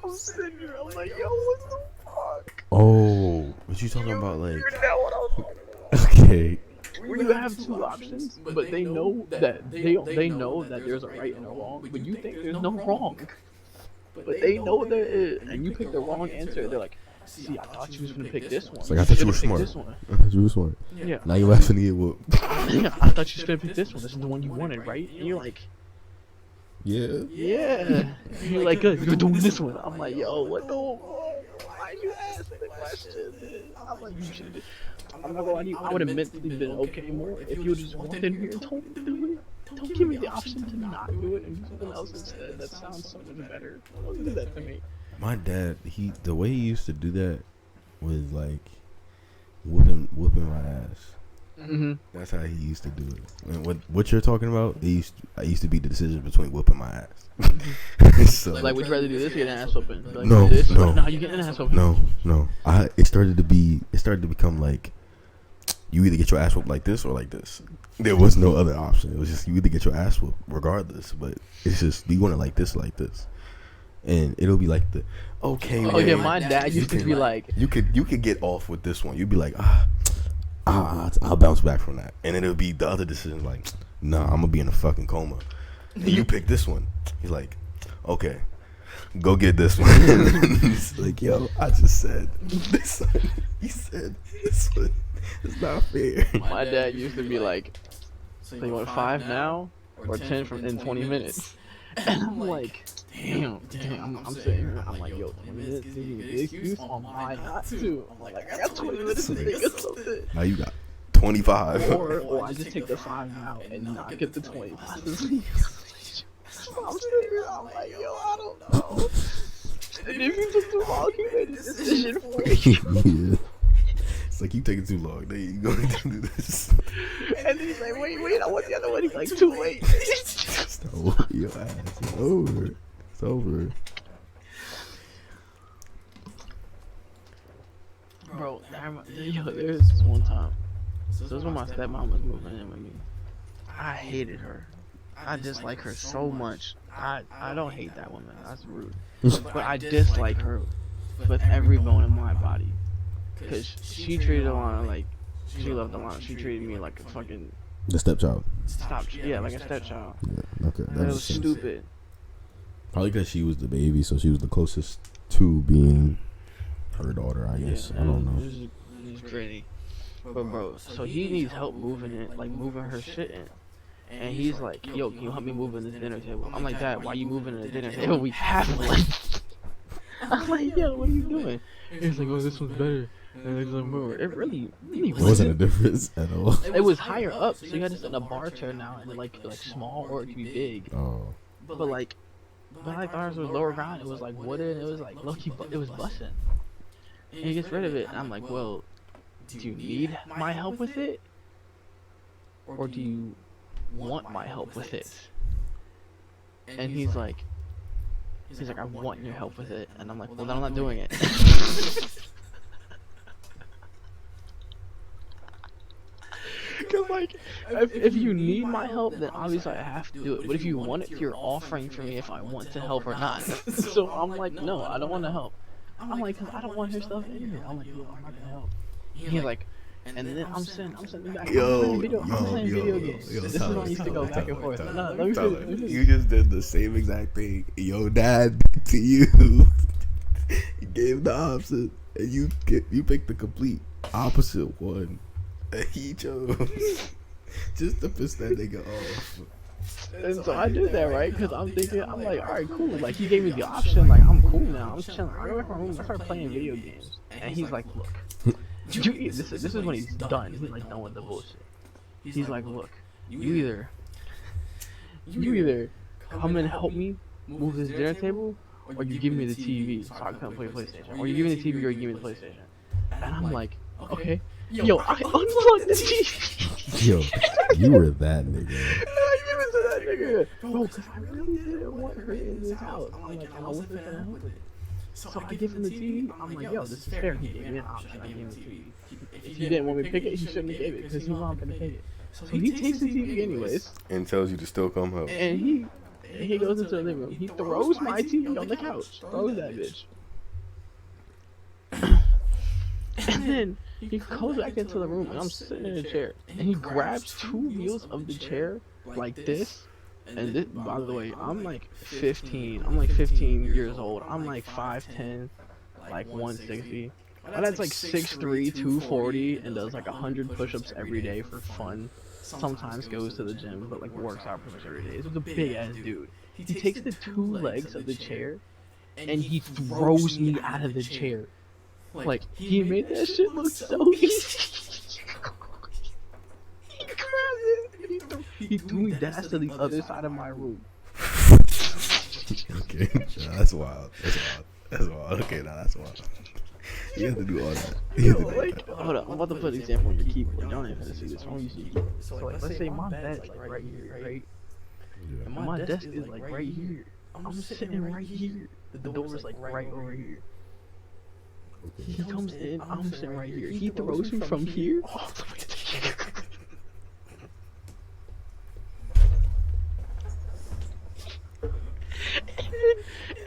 I'm sitting here, I'm like, yo, what the fuck? Oh, what you talking about? Like, Figured out what I was talking okay. Where you have two options, but they know that they know that there's a right and a wrong, but you think there's no wrong. But they know there is, and you pick the wrong answer. They're like, see, I thought you was gonna pick this one. It's like, I thought you were should've smart. picked this one. I thought you were smart. Yeah. Now you're laughing to get whooped. Yeah, I thought you was gonna pick this one. This is the one you wanted, right? And you're like, Yeah. yeah. And you're like, good, you're doing this one. I'm like, yo, what the? Why'd you ask the question? I'm like, you should. I'm not gonna lie to you. I would have mentally been okay more if you just walked in here and told me to do it. Don't give me the option to not do it and do something else instead. That sounds so much better. Don't do that to me. My dad, the way he used to do that was like whooping my ass. Mm-hmm. That's how he used to do it. And what you're talking about, I used to be the decision between whooping my ass. So, Like, would you rather do this or get an ass whooping? Like, No, this, no. No, you get an ass whooping. no. It started to become like, you either get your ass whooped like this or like this. There was no other option. It was just, you either get your ass whooped regardless. But it's just, do you want it like this or like this? And it'll be like the, okay, Oh man, yeah, my dad used to be like, you could get off with this one. You'd be like, I'll bounce back from that. And then it'll be the other decision like, nah, I'm gonna be in a fucking coma. And you pick this one. He's like, okay, go get this one. He's like, yo, I just said this one. He said this one. It's not fair. My dad used to be like, so you want 5 now or 10 in 20 minutes? And I'm like, damn, I'm sitting here, I'm like, yo, 20 minutes, this is an excuse on my not to. I'm like, I got 20 minutes to think of something. Now you got 25. Or I just take the 5 now and not get the 25. I'm sitting here, I'm like, yo, I don't know. And if you took too long, you made a decision for me. Yeah. It's like, you taking too long. There you go. Do this. And he's like, wait, I want the other one. He's like, too late. So, your ass is over. It's over. Bro, there's one time. So this was when my stepmom was moving in with me. I hated her. I dislike her so much. I don't hate that woman. That's rude. But I dislike her with every bone in my body. Because she treated Alana like, she loved Alana. She treated me like a fucking... The stepchild. Yeah, like a stepchild. Yeah, okay. That was stupid. Probably because she was the baby, so she was the closest to being her daughter, I guess. I don't know. It was gritty. But bro, so he needs help moving it, like moving her shit in. And he's like, yo, can you help me move in this dinner table? I'm like, Dad, why you moving in the dinner table? We have one. I'm like, yo, what are you doing? He's like, oh, this one's better. And it's like, bro, it really wasn't a difference at all. It was higher up, so you had to sit in a bar chair now, and like small or it could be big. Oh. But like ours was lower ground. It was like wooden. It was like low key. It was busting. And he gets rid of it, and I'm like, well, do you need my help with it, or do you want my help with it? And he's like, I want your help with it, and I'm like, well, then I'm not doing it. Cause like, if you need my help, then obviously I have to do it. But if you want it, you're offering for me if I want to help or not. So I'm like, no, I don't want to help. I'm like, cause I don't want her stuff in here. I'm like, yo, I'm not gonna help. He's like, and then I'm sending back. I'm playing video games. This is when I used to go back and forth. No, let me finish. You just did the same exact thing. Your dad to you. He gave the opposite, and you picked the complete opposite one. And he chose just to piss that nigga off. And so I did that, right? Because I'm thinking, I'm like, all right, cool. Like, he gave me the option. Like, I'm cool now. I'm chilling. I go back to my room. I start playing video games. And he's like, look. This is when he's done. He's like done with the bullshit. He's like, look. You either come and help me move this dinner table, or you give me the TV so I can come play PlayStation. Or you give me the TV, or you give me the PlayStation. And I'm like, okay. Yo, I unplugged the TV. Yo, you were that nigga. I give it to that nigga. Bro, because I really didn't want her in this house. I'm like, and I wasn't gonna help with it. So I give him the TV. I'm like, yo, this is fair. He gave me an option. I gave him the TV. If he didn't want me to pick it, he shouldn't have gave it because he knew I'm gonna pick it. So he takes the TV anyways. And tells you to still come help. And he goes into the living room. He throws my TV on the couch. Throws that bitch. And then he goes back into the room, and I'm sitting in a chair, and he grabs 2 wheels of the chair like this. And this, by the way, I'm like 15. I'm like 15 years old. I'm like 5'10", like 160. And that's like 6'3", 240, and does like 100 push-ups every day for fun. Sometimes goes to the gym, but like works out pretty much every day. This is a big ass dude. He takes the 2 legs of the chair, and he throws me out of the chair. Like, he made that shit look so easy. He grabbed it. He threw me dead to the other side of my room. Okay, that's wild. That's wild. Okay, now that's wild. You have to do all that. Hold up, I'm about to put an example on your keyboard. Y'all ain't gonna see this. I'm used to keyboard. So like, let's say my bed's like right here, right? Yeah. And my desk is like right here. I'm sitting right here. The door is like right over here. Okay. He comes in, I'm sitting right here. He throws me from here all the way to here.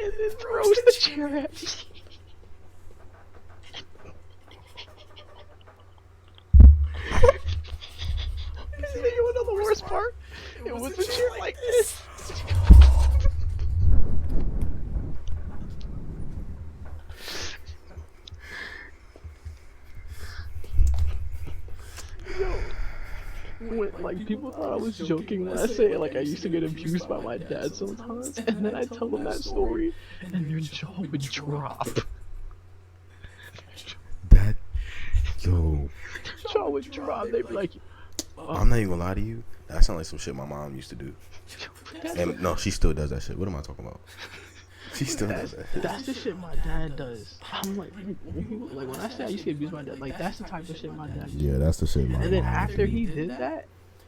and then throws the chair at me. part? It was a chair like this. When, like, people thought I was joking when I say, like, I used to get abused by my dad sometimes, and then I tell them that story, and their jaw would drop. That, yo, Their jaw would drop. They'd be like, I'm not even gonna lie to you. That sounds like some shit my mom used to do. And no, she still does that shit. What am I talking about? She still does that. That's the shit my dad does. I'm like when I say I used to get abused by my dad, like, that's the type of shit my dad does. Yeah, that's the shit my mom. And then used to after do. he did that,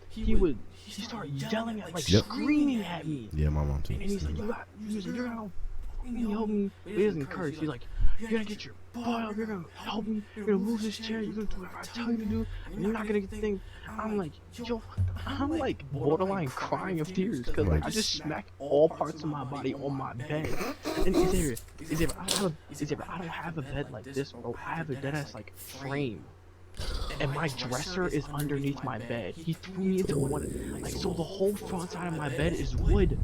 he started yelling at, like, screaming at me. Yeah, my mom too. And he's like, you're gonna help me. But he doesn't curse. He's like, you're gonna get your butt up. You're gonna help me. You're gonna move this chair. You're gonna do whatever I tell you to do. And you're not gonna get the thing. I'm like, yo, I'm like borderline crying of tears because, like, I just smacked all parts of my body on my bed. And Xavier, I don't have a bed like this, bro. I have a dead ass, like, frame. And my dresser is underneath my bed. He threw me into one, like, so the whole front side of my bed is wood.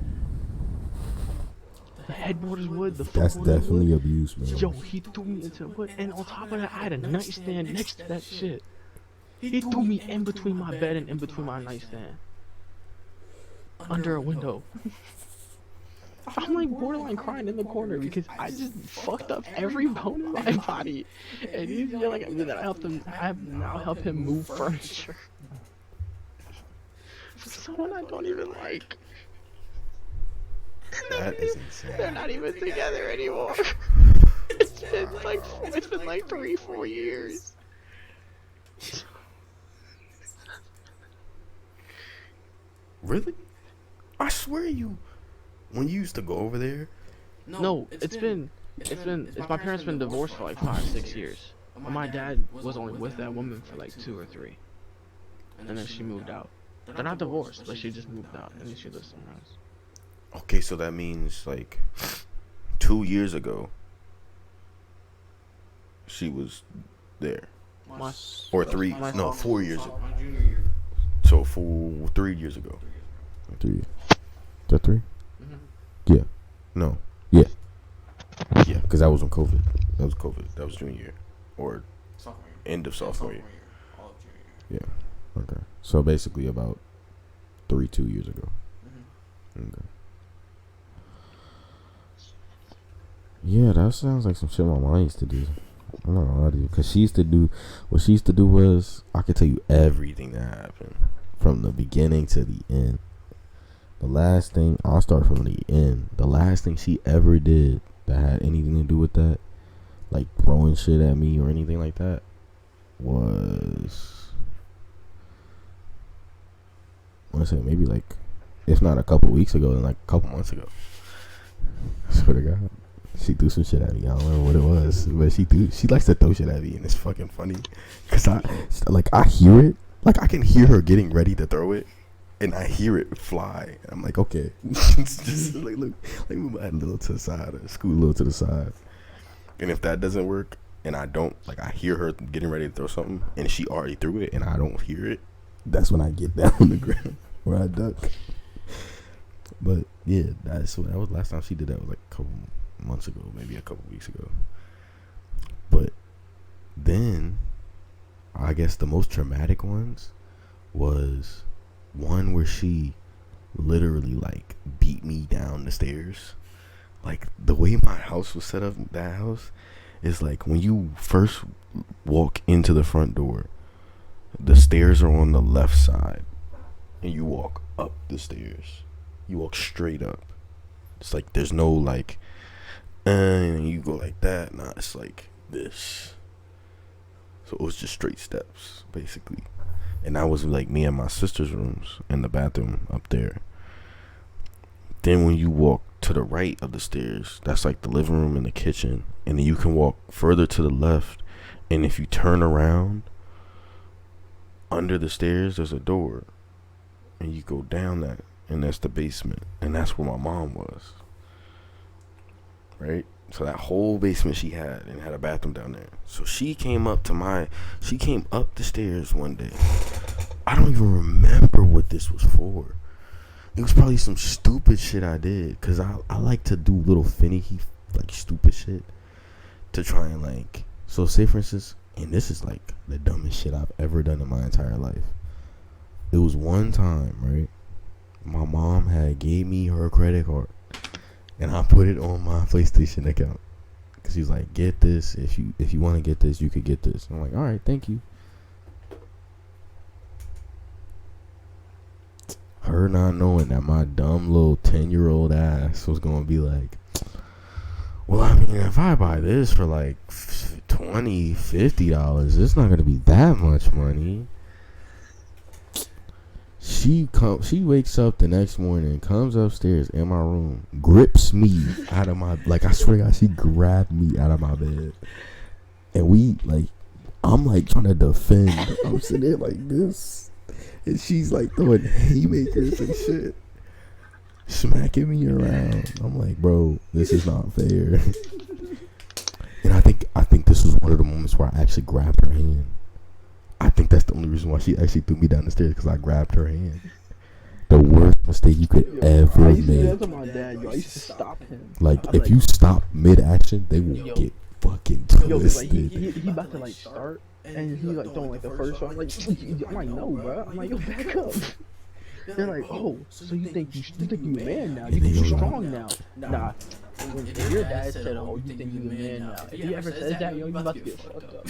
The headboard is wood. The That's footboard is definitely wood. abuse, man. Yo, he threw me into wood, and on top of that, I had a nightstand next to that shit. He threw me in between my bed and in between my nightstand, under a window. I'm like borderline crying in the corner because I just fucked up every bone in my body, and he's yelling at me that I have now helped him move furniture. For someone I don't even like. That is insane. They're not even together anymore. It's been like 3-4 years. Really? I swear when you used to go over there. No, it's my parents been divorced for like 5-6 years. My dad was only with that woman for like 2 or 3, and then she moved out. They're not divorced, but she just moved out and then she lives somewhere else. Okay, so that means like 2 years ago, she was there, My, or My- 4 years ago. My junior year. So 3 years ago. 3. Is that 3? Mhm. Yeah. No. Yeah. Yeah, because that was on COVID. That was COVID. That was junior year, or Sophomore year. end of sophomore year. All of junior year. Yeah. Okay. So basically about 2 years ago. Mhm. Okay. Yeah, that sounds like some shit my mom used to do. I'm not gonna lie to you, cause what she used to do was, I could tell you everything that happened from the beginning to the end. I'll start from the end. The last thing she ever did that had anything to do with that, like throwing shit at me or anything like that, was, I want to say maybe like, if not a couple weeks ago, then like a couple months ago. I swear to God. She threw some shit at me. I don't remember what it was, but she likes to throw shit at me, and it's fucking funny, cause I hear it, like I can hear her getting ready to throw it, and I hear it fly. And I'm like, okay, just like look, like move my head a little to the side, or scoot a little to the side, and if that doesn't work, and I don't, like I hear her getting ready to throw something, and she already threw it, and I don't hear it, that's when I get down on the ground where I duck. But yeah, that was last time she did that, was like a couple months ago, maybe a couple weeks ago. But then I guess the most traumatic ones was one where she literally like beat me down the stairs. Like the way my house was set up, that house is like when you first walk into the front door, the stairs are on the left side, and you walk up the stairs. You walk straight up. It's like there's no like, and you go like that. Nah, it's like this. So it was just straight steps, basically. And that was like me and my sister's rooms and the bathroom up there. Then when you walk to the right of the stairs, that's like the living room and the kitchen. And then you can walk further to the left. And if you turn around, under the stairs, there's a door. And you go down that. And that's the basement. And that's where my mom was. Right? So that whole basement she had, and had a bathroom down there. So she came up the stairs one day. I don't even remember what this was for. It was probably some stupid shit I did, cause I like to do little finicky, like, stupid shit to try and, like, so say for instance, and this is like the dumbest shit I've ever done in my entire life. It was one time, right? My mom had gave me her credit card, and I put it on my PlayStation account. Cause she was like, "Get this if you want to get this, you could get this." I'm like, "All right, thank you." Her not knowing that my dumb little 10-year-old ass was gonna be like, well, I mean, if I buy this for like $20, $50, it's not gonna be that much money. She wakes up the next morning, comes upstairs in my room, grips me out of my, like, I swear to God, she grabbed me out of my bed, and I'm like trying to defend. I'm sitting there like this, and she's like throwing haymakers and shit, smacking me around. I'm like, bro, this is not fair. And I think this was one of the moments where I actually grabbed her hand. I think that's the only reason why she actually threw me down the stairs, because I grabbed her hand. The worst mistake you could ever I used to do make. that to my dad, yo. I used to stop him. Like, if you stop mid-action, they will get fucking Yo, cause like twisted. he about to like start, and he's like throwing like the first one. I'm like, no, bro. I'm like, yo, back up. They're like, oh, so you think you a man now? You think you're strong now? Nah. If your dad said, oh, you think you a man now? If he ever says that, yo, you about to get fucked up.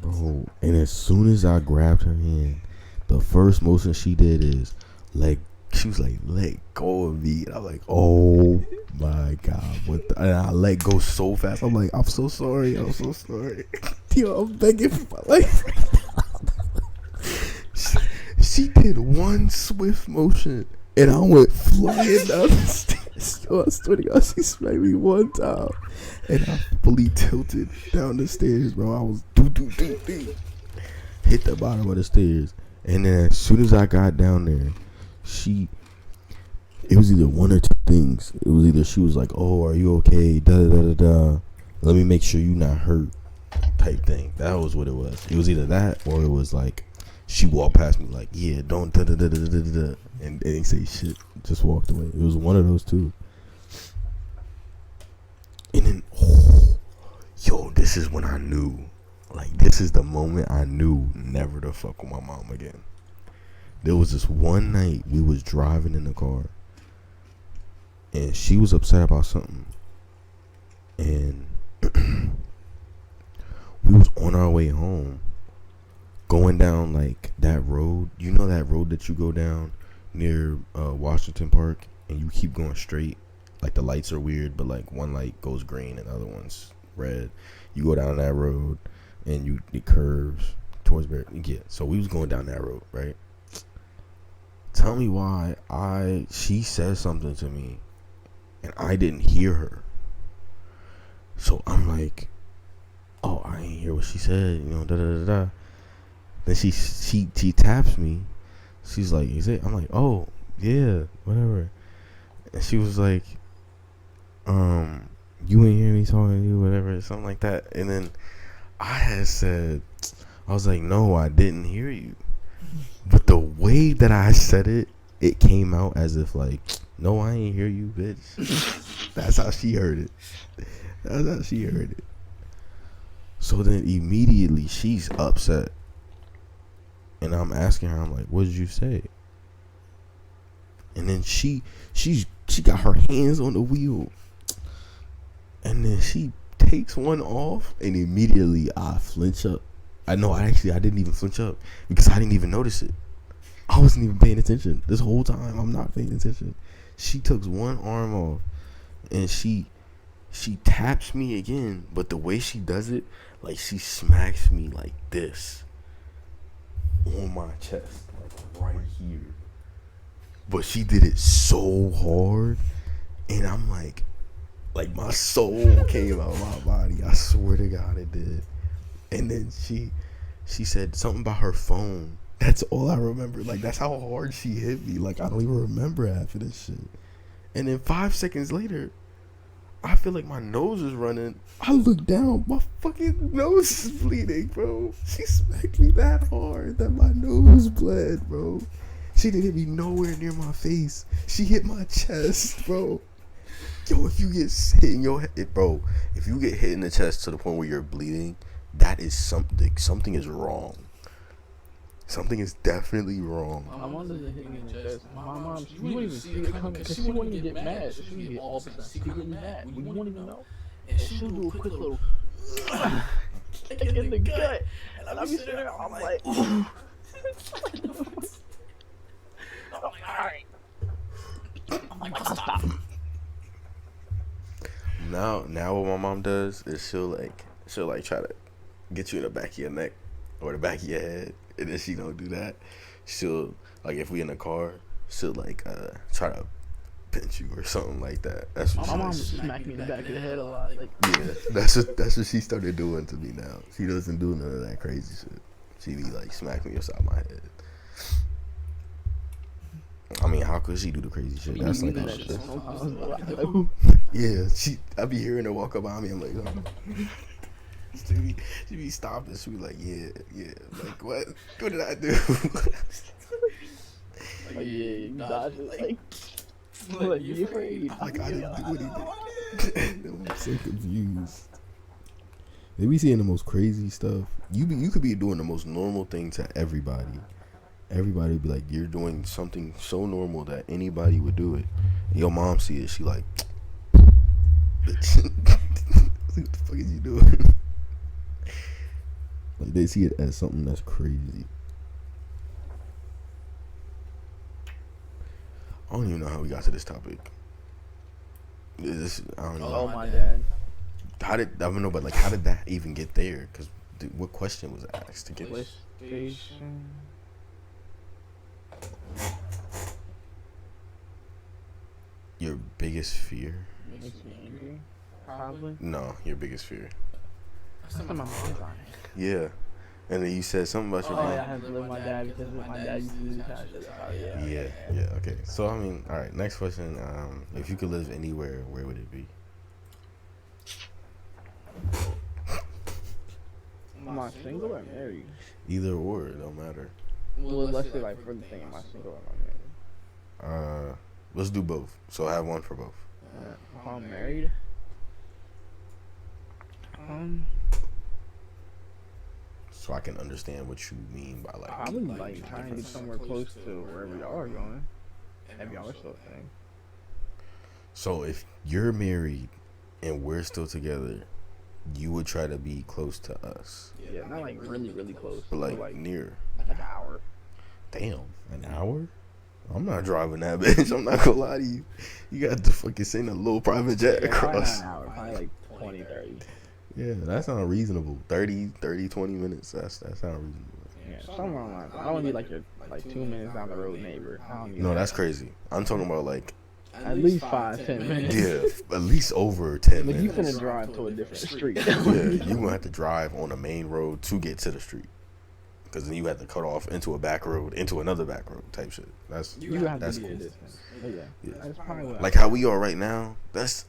Bro, and as soon as I grabbed her hand, the first motion she did is she was like, let go of me. And I'm like, oh my God, and I let go so fast. I'm like, I'm so sorry. Yo, I'm begging for my life right now. She did one swift motion, and I went flying down the stairs. So I swear to God, she smacked me one time, and I fully tilted down the stairs, bro. I was hit the bottom of the stairs, and then as soon as I got down there, it was either one or two things. It was either she was like, "Oh, are you okay? Da da da da. Let me make sure you not hurt," type thing. That was what it was. It was either that, or it was like she walked past me like, "Yeah, don't da da da da da da," and didn't say shit. Just walked away. It was one of those two. And then, this is when I knew. Like, this is the moment I knew never to fuck with my mom again. There was this one night we was driving in the car, and she was upset about something, and we was on our way home, going down like that road. You know that road that you go down near Washington Park, and you keep going straight. Like, the lights are weird, but like one light goes green and the other one's red. You go down that road, and it curves towards Bear. Yeah, so we was going down that road, right? Tell me why she said something to me, and I didn't hear her. So I'm like, oh, I ain't hear what she said, da da da da. Then she taps me. She's like, is it? I'm like, oh yeah, whatever. And she was like, you ain't hear me talking to you, whatever, something like that. And then I had said, I was like, no, I didn't hear you. But the way that I said it, it came out as if like, no, I ain't hear you, bitch. That's how she heard it. That's how she heard it. So then immediately she's upset. And I'm asking her, I'm like, what did you say? And then she got her hands on the wheel. And then she takes one off, and immediately I flinch up. I didn't even flinch up because I didn't even notice it. I wasn't even paying attention. This whole time I'm not paying attention. She took one arm off, and she taps me again, but the way she does it, like, she smacks me like this on my chest, like right here. But she did it so hard, and I'm like my soul came out of my body. I swear to God it did. And then she said something about her phone. That's all I remember. Like, that's how hard she hit me. Like, I don't even remember half of this shit. And then 5 seconds later, I feel like my nose is running. I look down, my fucking nose is bleeding, bro. She smacked me that hard that my nose bled, bro. She didn't hit me nowhere near my face. She hit my chest, bro. Yo, if you get hit in your head, bro, if you get hit in the chest to the point where you're bleeding, that is something. Something is wrong. Something is definitely wrong. My mom doesn't hit me in the chest. My mom, she wouldn't even see it coming because she wouldn't even get mad. She would get all of a sudden secretly mad. We won't even know. And she'll do a quick little kick in the gut. And I'll be sitting there, I'm like, I'm like, alright. I'm like, stop. Now what my mom does is she'll like try to get you in the back of your neck or the back of your head, and then she don't do that. She'll, like, if we in the car, she'll like try to pinch you or something like that. That's what My mom she smacked me in the back of the head a lot. Like, yeah, that's what she started doing to me now. She doesn't do none of that crazy shit. She be like smack me upside my head. I mean, how could she do the crazy shit? That's like that shit. yeah, I be hearing her walk up behind me. I'm like, oh. She be stopping. She be like, yeah. Like, what? What did I do? Like, yeah, you dodged it. Like, you afraid? Like, I didn't do anything. I'm so confused. They be seeing the most crazy stuff. You could be doing the most normal thing to everybody. Everybody would be like, you're doing something so normal that anybody would do it. And your mom see it, she like, bitch, what the fuck is you doing? Like, they see it as something that's crazy. I don't even know how we got to this topic. I don't know. Oh, my dad. I don't know, but like, how did that even get there? Because what question was asked to get? PlayStation. Your biggest fear? Makes me angry. Probably. No, your biggest fear. I said my mom's dying. Yeah. And then you said something about your Oh, mom. yeah, I have to live with my dad because my dad used to do that shit. Oh, yeah. Yeah, okay. So, I mean, all right, next question. If you could live anywhere, where would it be? Am I single or married? Either or, it don't matter. Well, let's say, like, for the thing, am I single or am I married? Let's do both. So, I have one for both. If I'm married, So I can understand what you mean by, like, I would, like, try and get somewhere close to wherever y'all are going. If y'all are still a thing. So, if you're married and we're still together, you would try to be close to us. Yeah, not, like, really, really close. But, like near. Like an hour. Damn, an hour? I'm not driving that bitch. I'm not gonna lie to you. You got to fucking send a little private jet across. Probably not an hour. Probably, like, 20, 30. Yeah, that sounds reasonable. 30, 20 minutes. That sounds reasonable. Yeah, something along that. I don't want to be like your 2 minutes down the road neighbor. I don't need No, that. that's crazy. I'm talking about like At least 5-10 minutes. yeah, at least over 10 Like, you minutes. finna drive to a different street. Yeah, you gonna have to drive on a main road to get to the street, because then you have to cut off into a back road, into another back road type shit. That's You have that's to be cool. a distance. But yeah, Yeah. that's probably what Like how we are right now. That's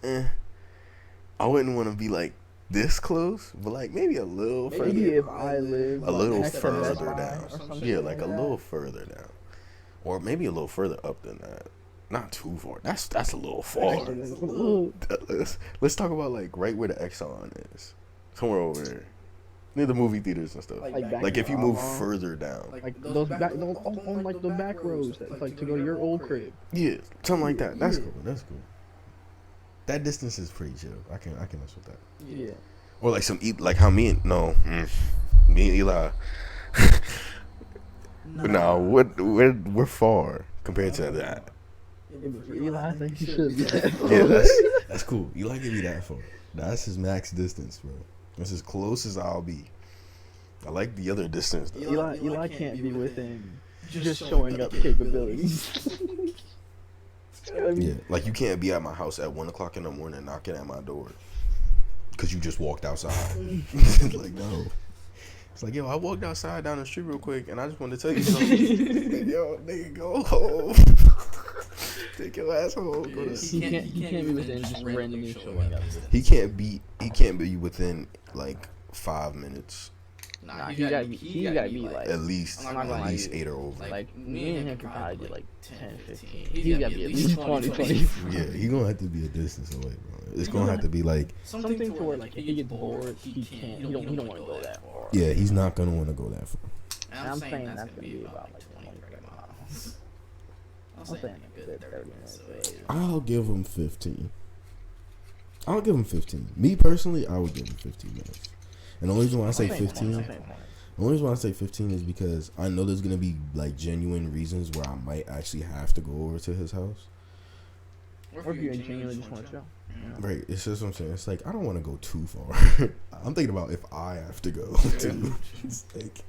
I wouldn't want to be like this close, but like maybe a little maybe further. if I live A like, little next to Best further Buy down. or some Yeah, shit like a that. little further down, or maybe a little further up than that. Not too far. That's a little far. Actually, it's a little- Let's talk about like right where the Exxon is, somewhere over there, near the movie theaters and stuff. Like, back Like if you move along- further down, like those back, on like the back roads, that, like to go to your old crib. yeah, something like that. That's Yeah. cool. That's cool. That distance is pretty chill. I can mess with that. Yeah. Or like like how me and Eli. No, we're far compared to that. Yeah, but for Eli, I think he should be that. Yeah, that's cool. Eli can be that far. That's his max distance, bro. That's as close as I'll be. I like the other distance though. Eli can't be within just showing up capabilities. I mean, Yeah, like you can't be at my house at 1 o'clock in the morning knocking at my door because you just walked outside. Like no, it's like yo, I walked outside down the street real quick and I just wanted to tell you something. Like, yo, nigga, go home. Take your ass home. Go to He sleep. can't be within just randomly showing up. He can't be within like 5 minutes. Nah, he gotta be like At least I'm not gonna lie to you. 8 or over. like me and him could probably do like 10, 15. He's gotta be at least 20, 20. Yeah, he gonna have to be a distance away, bro. It's gonna have to be like, Something to where like if he gets bored, he can't. He don't want to go that far. yeah, he's not gonna want to go that far. And I'm saying that's gonna be about like 20, 30 miles. I'm saying a good 30 minutes away. I'll give him 15. I'll give him 15. Me personally, I would give him 15 minutes. And the only reason why I say 15, the only reason why I say 15 is because I know there's gonna be like genuine reasons where I might actually have to go over to his house. Or if you genuinely just want to chill. Right, it's just what I'm saying. It's like I don't want to go too far. I'm thinking about if I have to go too. It's like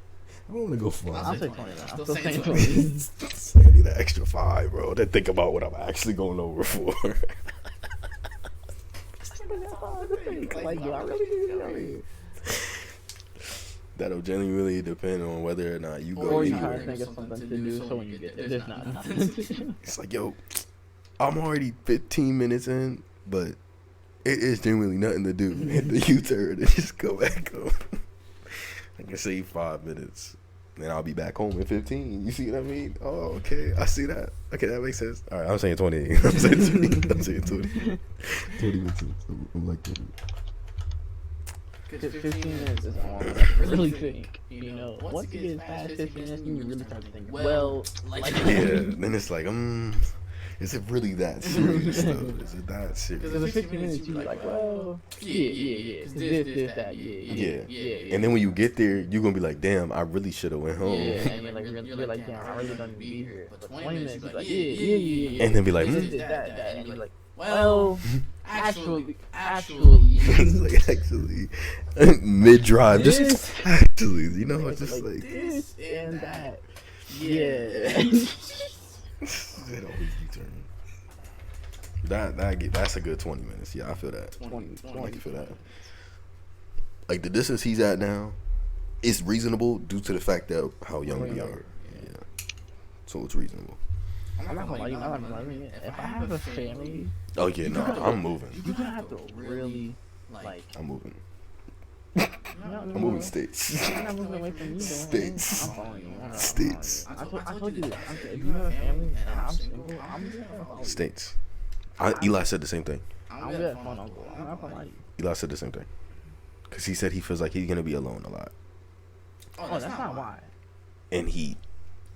I don't want to go far. I'll say 20. I'm still saying 20. I need an extra 5, bro. Then think about what I'm actually going over for. Like, do I really? That'll genuinely depend on whether or not you go. Or you anywhere. try to think of something to do so when you get there, there's not nothing to do. It's like, yo, I'm already 15 minutes in, but it is genuinely nothing to do. Hit the U-turn and just go back home. I can save 5 minutes. Then I'll be back home in 15. You see what I mean? Oh, okay. I see that. Okay, that makes sense. All right, I'm saying 20. I'm saying 20. I'm saying 20. 20 minutes. I'm like 20. 15 minutes is all I really think. You know, once you get past 15 minutes, you really start to think, well, like, Yeah, then it's like, is it really that serious though? Is it that serious? because in the 15 minutes, you're like, well, yeah. This, that, yeah. And then when you get there, you're gonna be like, damn, I really should have went home. Yeah, and you're like, damn, I really don't need to be here. But 20 minutes, you're like, yeah. And then be like, this, that, and you're like, well, actually, like actually, mid drive, just actually, you know, it's just like this and that. Yeah. it always U-turn. That's a good 20 minutes. Yeah, I feel that. 20. I can feel that. Like the distance he's at now is reasonable due to the fact that how young we are. Yeah. So it's reasonable. I'm not gonna lie, if I have a family, Oh yeah, no, I'm moving. you're gonna have to really, like, I'm moving. I'm I'm moving states. You're not moving away from me, though. States. I'm following you. States. I told you this. If you have a family and I'm single, I'm good. States. Eli said the same thing. I'm good at fun uncle. I'm not gonna lie to you. Eli said the same thing. Cause he said he feels like he's gonna be alone a lot, Oh, that's not why. and he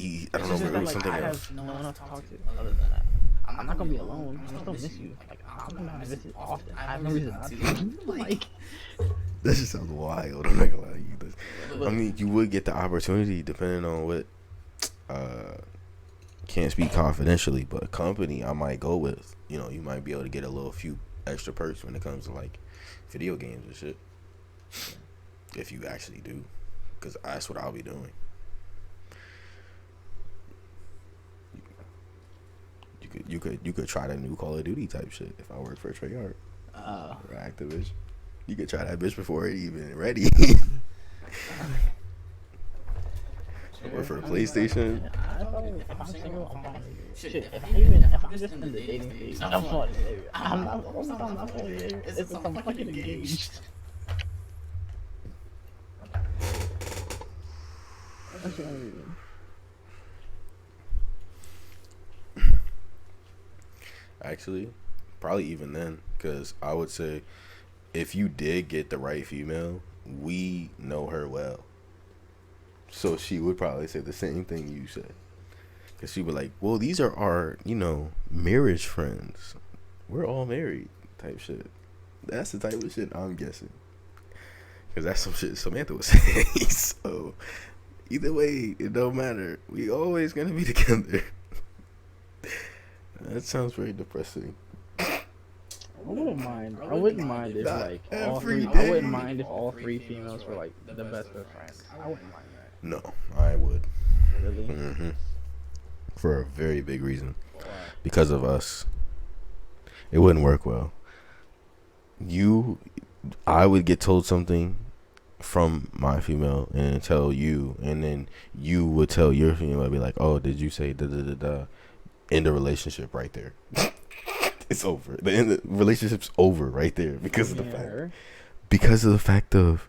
I don't know, it was something I else. have no one else to talk to other than that. I'm not gonna be alone. I'm still miss you. Like, I'm gonna visit often. I have no reason not to. Like, That just sounds wild. I'm not gonna lie to you. I mean, you would get the opportunity depending on what. Can't speak confidentially, but company I might go with. You know, you might be able to get a little few extra perks when it comes to like video games and shit. If you actually do, because that's what I'll be doing. You could try the new Call of Duty type shit if I work for Treyarch or Activision. You could try that bitch before it even ready. I work for a PlayStation. if I'm single, I'm fine. Shit, if I'm just in the dating phase, I'm fine. I'm not if I'm fucking engaged. That's the only reason. Actually, probably even then, because I would say if you did get the right female, we know her well. So she would probably say the same thing you said. Because she would like, well, these are our, marriage friends. We're all married type shit. That's the type of shit I'm guessing. Because that's some shit Samantha was saying. So either way, it don't matter. We always going to be together. That sounds very depressing. I wouldn't mind if like all three. Every day. I wouldn't mind if all three females were like the best of friends. I wouldn't mind that. No, I would. Really? Hmm. For a very big reason. Because of us. It wouldn't work well. I would get told something from my female and tell you, and then you would tell your female. I'd be like, oh, did you say da da da da? end the relationship right there. It's over. The relationship's over right there because of the fact. Because of the fact of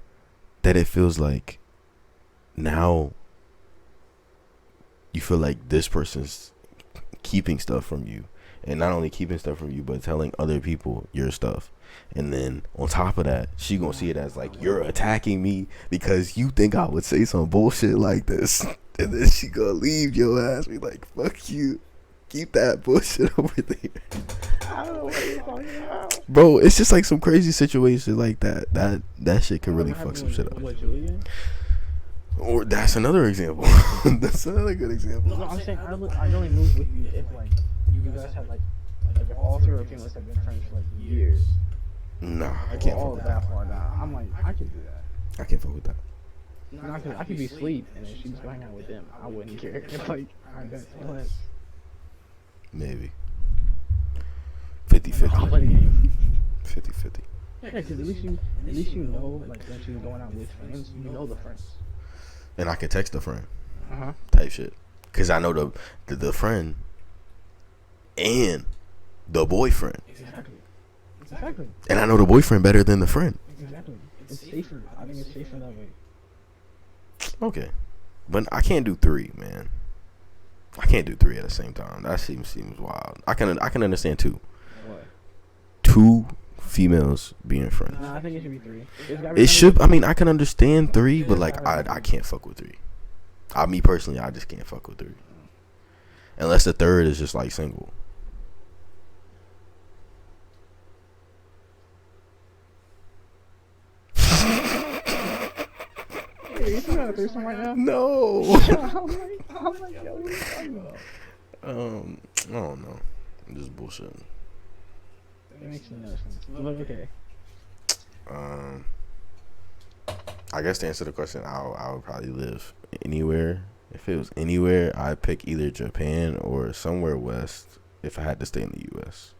that, it feels like now you feel like this person's keeping stuff from you, and not only keeping stuff from you, but telling other people your stuff. And then on top of that, she gonna see it as like you're attacking me because you think I would say some bullshit like this, and then she gonna leave your ass. Be like, fuck you, keep that bullshit over there. I don't know what you're talking about. Bro, it's just like some crazy situation like that. That shit can really fuck some shit up. What, Julia? Or that's another example. That's another good example. No, I'm saying I'd only move with you if like you guys had like all three of your females have been friends for like years. Nah, I Like, can't all fuck with that that. far down. I'm like, I could do that. I can't fuck with that. No, I could be asleep and then she was going out with them. I wouldn't care. It's like, I bet. But Maybe. I'll play the 50-50. game. 50-50. Yeah, because at least you know, like when she's going out with friends, you know the friends. And I can text a friend Uh-huh. type shit. Because I know the friend and the boyfriend. Exactly. And I know the boyfriend better than the friend. Exactly. It's safer. I think it's safer that way. Okay. But I can't do 3, man. I can't do 3 at the same time. That seems wild. I can understand 2. What? 2 females being friends. No, I think it should be 3. It should. I mean, I can understand 3, but like I can't fuck with 3. Me personally, I just can't fuck with 3. Unless the third is just like single. Hey, you got a threesome right now? No. I'm like, yo, what are you talking about? I don't know. I'm just bullshitting. It makes no sense. But okay. I guess to answer the question, I would probably live anywhere. If it was anywhere, I'd pick either Japan or somewhere west if I had to stay in the U.S.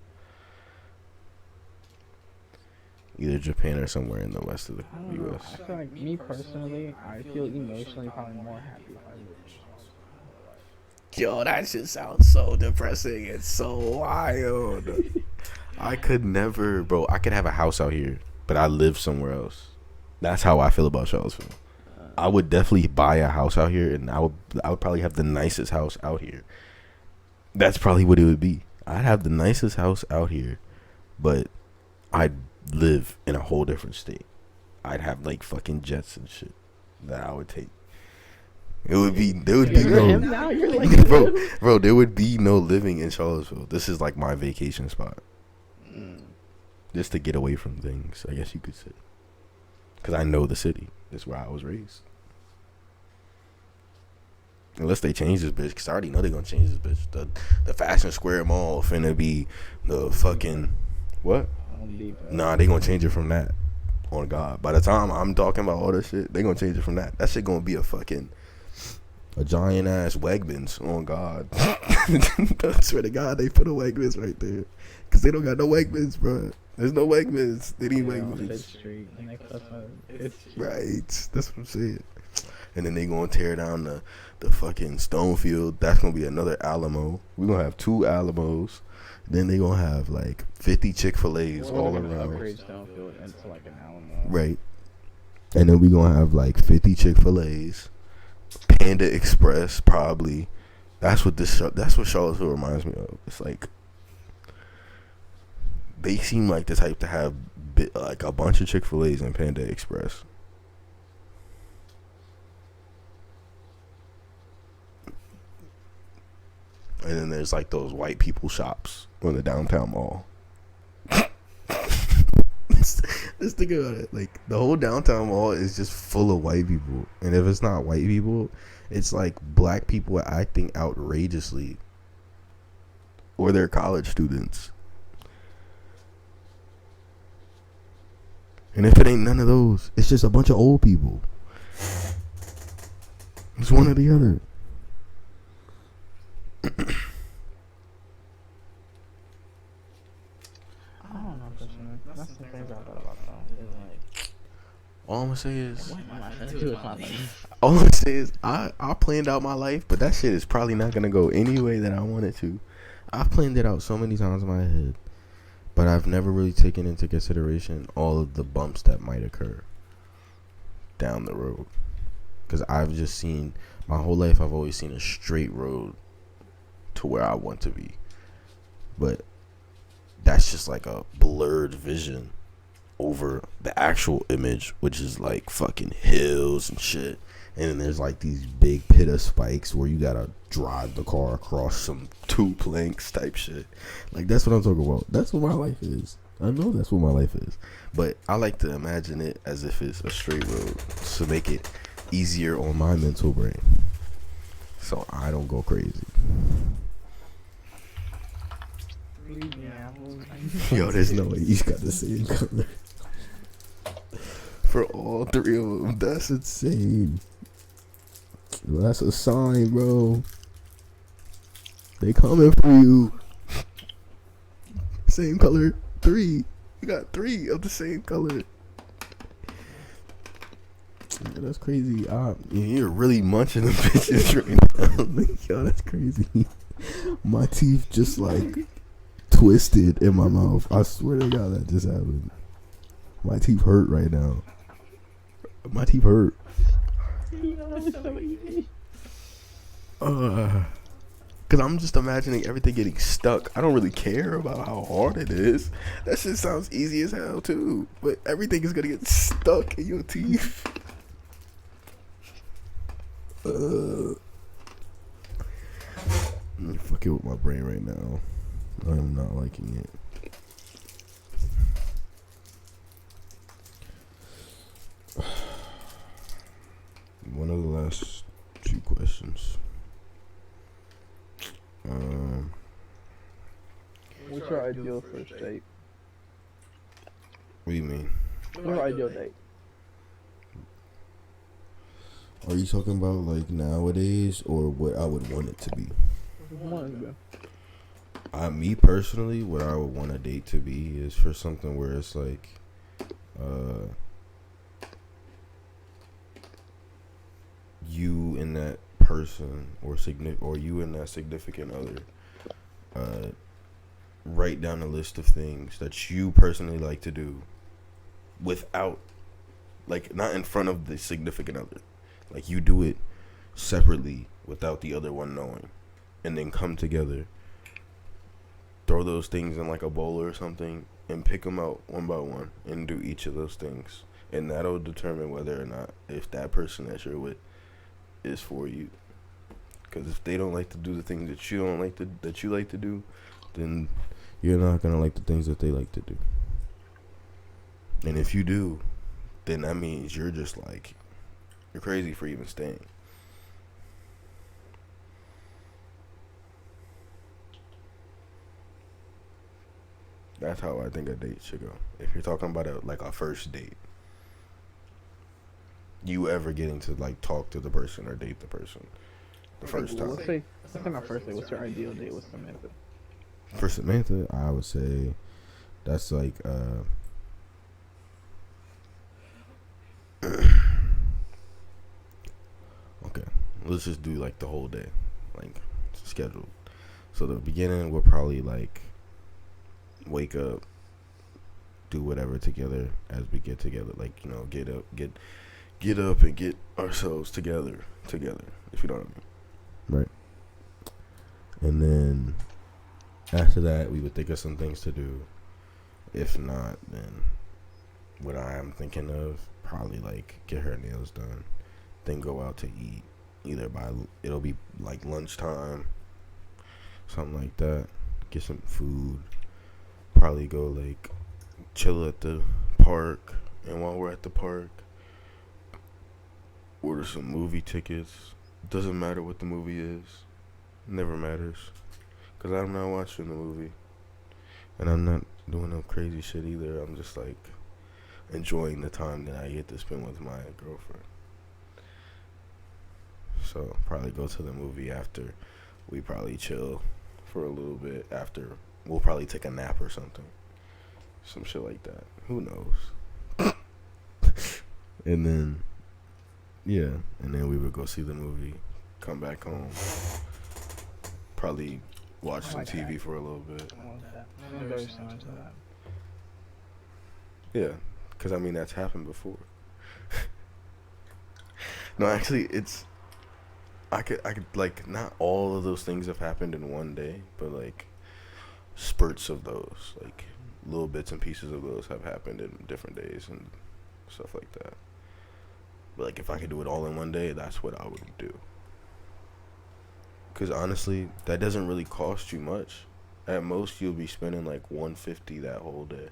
Either Japan or somewhere in the west of the I don't know. U.S. I feel like me personally, I feel emotionally probably more happy if I live. Yo, that shit sounds so depressing. It's so wild. I could never, bro. I could have a house out here, but I live somewhere else. That's how I feel about Charlottesville. I would definitely buy a house out here, and I would probably have the nicest house out here. That's probably what it would be. I'd have the nicest house out here, but I'd live in a whole different state. I'd have like fucking jets and shit that I would take. There would be no bro, there would be no living in Charlottesville. This is like my vacation spot. Just to get away from things, I guess you could say. Cause I know the city. That's where I was raised. Unless they change this bitch, cause I already know they're gonna change this bitch. The Fashion Square Mall finna be the fucking what? Nah, they gonna change it from that. On God. By the time I'm talking about all this shit, they gonna change it from that. That shit gonna be a giant ass Wegmans. On God. I swear to God, they put a Wegmans right there. Cause they don't got no Wegmans, bro. There's no Wegmans. They need Wegmans. Right. That's what I'm saying. And then they gonna tear down the fucking Stonefield. That's gonna be another Alamo. We gonna have 2 Alamos. Then they gonna have like 50 Chick-fil-A's all around. Upgrade Stonefield into like an Alamo. Right. And then we gonna have like 50 Chick-fil-A's. Panda Express probably. That's what Charlottesville reminds me of. It's like they seem like the type to have like a bunch of Chick-fil-A's and Panda Express. And then there's like those white people shops on the downtown mall. Just think about it. Like the whole downtown mall is just full of white people. And if it's not white people, it's like black people acting outrageously. Or they're college students. And if it ain't none of those, it's just a bunch of old people. It's one or the other. I don't know, personally. That's the thing I thought about though. Is like, All I'm gonna say is, what am I gonna do with my life? all I'm gonna say is, I planned out my life, but that shit is probably not gonna go any way that I want it to. I've planned it out so many times in my head, but I've never really taken into consideration all of the bumps that might occur down the road. Because I've just seen, my whole life, I've always seen a straight road to where I want to be. But that's just like a blurred vision over the actual image, which is like fucking hills and shit. And then there's like these big pit of spikes where you gotta drive the car across some two planks type shit. Like, that's what I'm talking about. That's what my life is. I know that's what my life is. But I like to imagine it as if it's a straight road to make it easier on my mental brain, so I don't go crazy. Yo, there's no way he's got the same color for all three of them. That's insane. Well, that's a sign, bro. They coming for you. Same color, 3. You got 3 of the same color. Yeah, that's crazy. You're really munching the bitches right now. Yo, that's crazy. My teeth just like twisted in my mouth. I swear to God, that just happened. My teeth hurt right now. My teeth hurt. Cause I'm just imagining everything getting stuck. I don't really care about how hard it is. That shit sounds easy as hell too. But everything is gonna get stuck in your teeth. I'm fucking with my brain right now. I'm not liking it. One of the last 2 questions. What's your ideal first date? What do you mean? What's your ideal date? Are you talking about like nowadays or what I would want it to be? Me personally, what I would want a date to be is for something where it's like, you and that person or you and that significant other, write down a list of things that you personally like to do, without, like, not in front of the significant other. Like, you do it separately without the other one knowing, and then come together, throw those things in like a bowl or something, and pick them out one by one and do each of those things, and that'll determine whether or not, if that person that you're with is for you. Because if they don't like to do the things that you don't like to that you like to do, then you're not gonna like the things that they like to do. And if you do, then that means you're just like, you're crazy for even staying. That's how I think a date should go. If you're talking about a first date, you ever getting to like talk to the person or date the person the first time. Let's say not first date. What's your ideal date with Samantha? For Samantha, I would say that's like okay, let's just do like the whole day, like scheduled. So the beginning, we'll probably like wake up, do whatever together as we get together, like, you know, get up and get ourselves together, if you know what I mean. Right. And then after that, we would think of some things to do. If not, then what I am thinking of, probably like get her nails done, then go out to eat, it'll be like lunchtime, something like that. Get some food, probably go like chill at the park, and while we're at the park, order some movie tickets. Doesn't matter what the movie is, never matters, because I'm not watching the movie, and I'm not doing no crazy shit either. I'm just like enjoying the time that I get to spend with my girlfriend. So probably go to the movie after. We probably chill for a little bit after. We'll probably take a nap or something, some shit like that. Who knows? And then we would go see the movie, come back home, probably watch I some like TV that. for a little bit. I want that. I'm very similar to that. Yeah, because I mean that's happened before. No, actually, I could like not all of those things have happened in one day, but like spurts of those, like little bits and pieces of those have happened in different days and stuff like that. But like if I could do it all in one day, that's what I would do. Cause honestly, that doesn't really cost you much. At most, you'll be spending like 150 that whole day.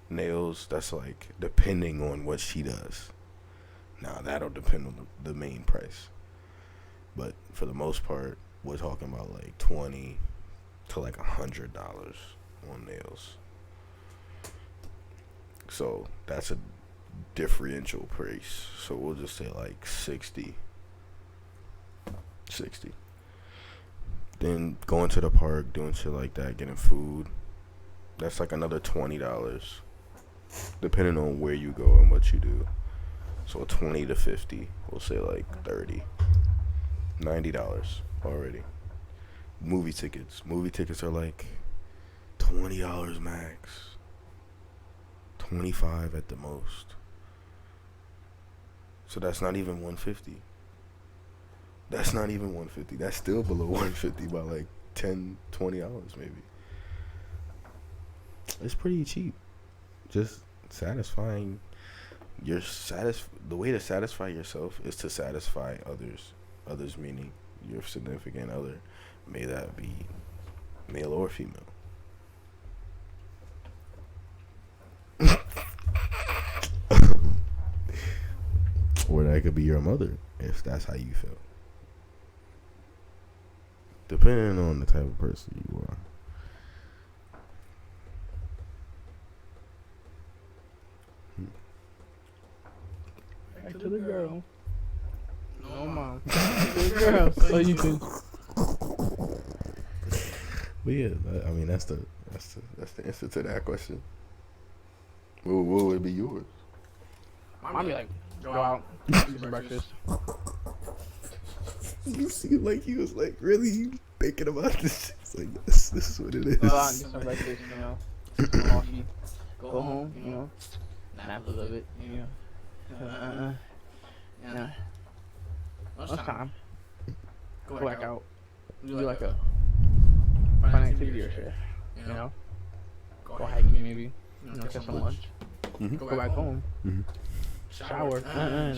Nails, that's like depending on what she does. Now that'll depend on the main price. But for the most part, we're talking about like $20 to like $100 on nails. So that's a differential price. So we'll just say like 60. Then going to the park, doing shit like that, getting food. That's like another $20, depending on where you go and what you do. So 20 to 50, we'll say like 30, $90 already. Movie tickets are like $20 max, 25 at the most. So that's not even 150. That's not even 150. That's still below 150 by like $10, $20 maybe. It's pretty cheap. Just satisfying the way to satisfy yourself is to satisfy others. Others meaning your significant other, may that be male or female. Or that could be your mother, if that's how you feel. Depending on the type of person you are. Back to the girl. No, mom. Back to the girl. So you can. But yeah, I mean that's the answer to that question. What would be yours? I'd be like, go out, get some breakfast. You seem like he was like really thinking about this. It's like this is what it is. Go out and get some breakfast, you know. Some coffee. Go home, you know. Nap a little bit, you know. Yeah. Lunchtime. Go back out. Do like a fun activity or shit. You know. Go hiking maybe. You know, get some lunch. Mm-hmm. Go back home. Mm-hmm. Shower.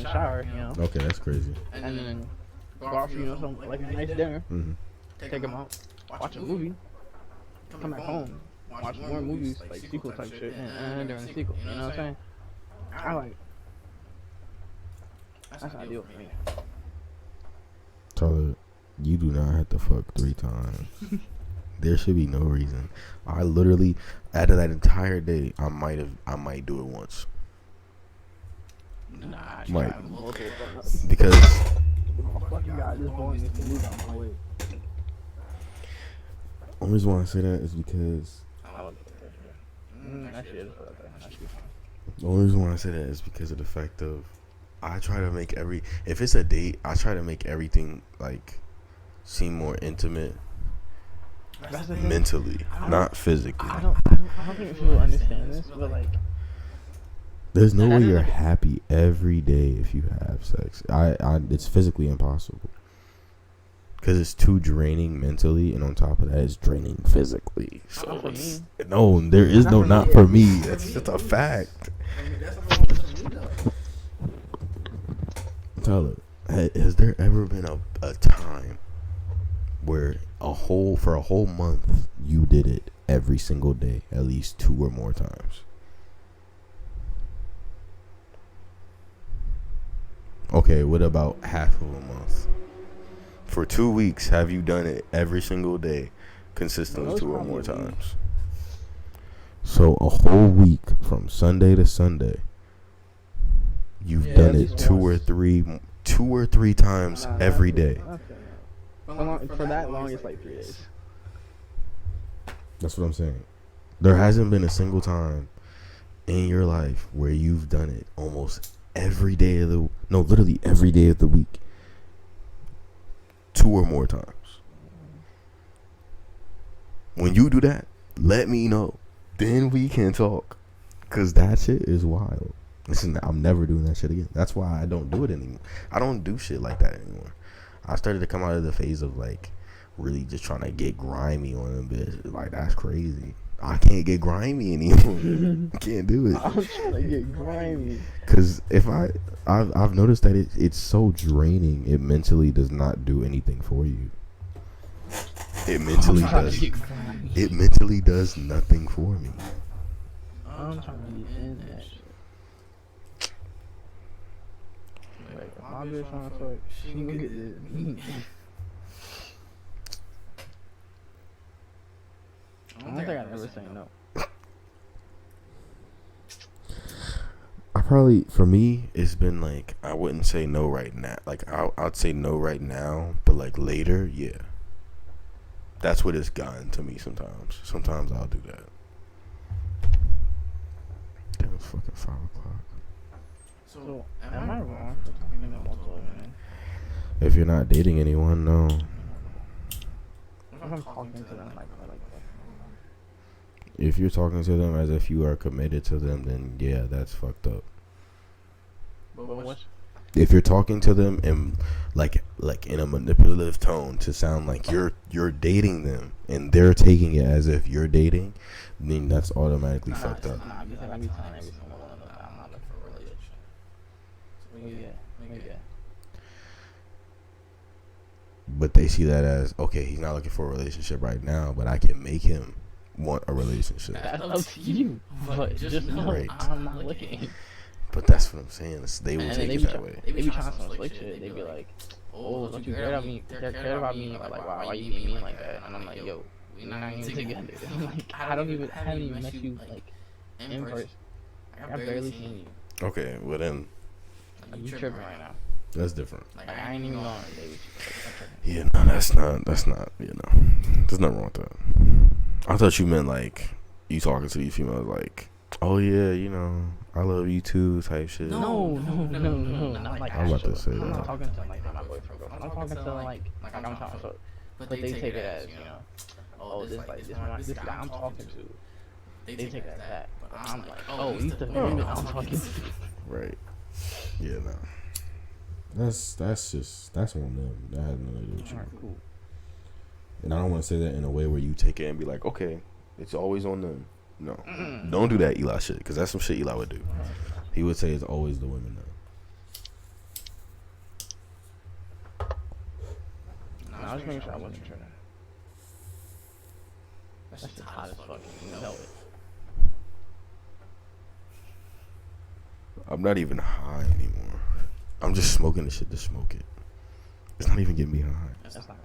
Shower, you know. Okay, that's crazy. And then go out for, you know, some like a nice dinner. Mm-hmm. Take them out. Watch a movie. Come back home. Watch more movies, like sequel type shit. And during the sequel. You know what I'm saying? I like. That's ideal for me. Tyler, you do not have to fuck 3 times. There should be no reason. I literally, out of that entire day, I might do it once. Nah, Might. Because Because only reason why I say that is because that shit is that should be fine. the only reason why I say that is because of the fact of I try to make if it's a date, I try to make everything like seem more intimate That's the thing. mentally, not physically. I don't think people understand this, but like, There's no that way is you're like- happy every day if you have sex. It's physically impossible. Because it's too draining mentally, and on top of that, it's draining physically. So Not for it's, me. no, there is no not for me. That's just a fact. Tyler, has there ever been a time where for a whole month you did it every single day, at least 2 or more times? Okay, what about half of a month? For 2 weeks, have you done it every single day, consistently 2 or more times? So a whole week from Sunday to Sunday, you've done it 2 or 3 times every day. For that long, it's like 3 days. That's what I'm saying. There hasn't been a single time in your life where you've done it almost every day literally every day of the week. 2 or more times. When you do that, let me know. Then we can talk. Cause that shit is wild. Listen, I'm never doing that shit again. That's why I don't do it anymore. I don't do shit like that anymore. I started to come out of the phase of like really just trying to get grimy on them bitch. Like that's crazy. I can't get grimy anymore. I can't do it. I'm trying to get grimy. Cause if I've noticed that it's so draining. It mentally does not do anything for you. It mentally does. It mentally does nothing for me. I'm trying to be in that shit. Like, if my bitch trying to fuck, she gonna get this. I don't think I'd ever say no. I probably, for me, it's been like I wouldn't say no right now. Like I'd say no right now, but like later, yeah. That's what it's gotten to me sometimes. Sometimes I'll do that. Damn, it's fucking 5 o'clock. So, am I wrong for talking about multiple women? If you're not dating anyone, no. If I'm talking to them like If you're talking to them as if you are committed to them, then yeah, that's fucked up. but what's If you're talking to them in like in a manipulative tone to sound like you're dating them and they're taking it as if you're dating, then that's automatically fucked up. Nah, because I be telling every single one of them that I'm not looking for a relationship. So yeah. But they see that as okay, he's not looking for a relationship right now, but I can make him want a relationship. That's up to you. But just know Right. I'm not looking. But that's what I'm saying. They will And take they it be that way. They be trying some slick shit. They be like, oh, don't you care about me? Care about me? Like, why you being mean like that? And I'm like, yo, we're not even together. Like, I haven't even met you like in person. Like, I barely seen you. Okay, well then Like, you tripping right now. that's different. Like, I ain't even going on a date with you. Like, I'm tripping. Yeah, no, that's not. You know, there's nothing wrong with that. I thought you meant like you talking to these females like, oh yeah, you know, I love you too type shit. No, not like I'm about to say I'm that. not talking to them like they're my boyfriend, girlfriend. I'm talking to them like I'm trying to fuck. But they take it as, you know, oh, this guy I'm talking to. They take it as that. But I'm like, oh, he's the man that I'm talking to. Right. Yeah, no. That's on them. That has nothing to do with you. Alright, cool. And I don't want to say that in a way where you take it and be like, okay, it's always on them. No, don't do that Eli shit, because that's some shit Eli would do. He would say it's always the women though. No, I was making sure I wasn't tripping. That's just hot as fuck. You know it. I'm not even high anymore. I'm just smoking the shit to smoke it. It's not even getting me high. That's not wrong.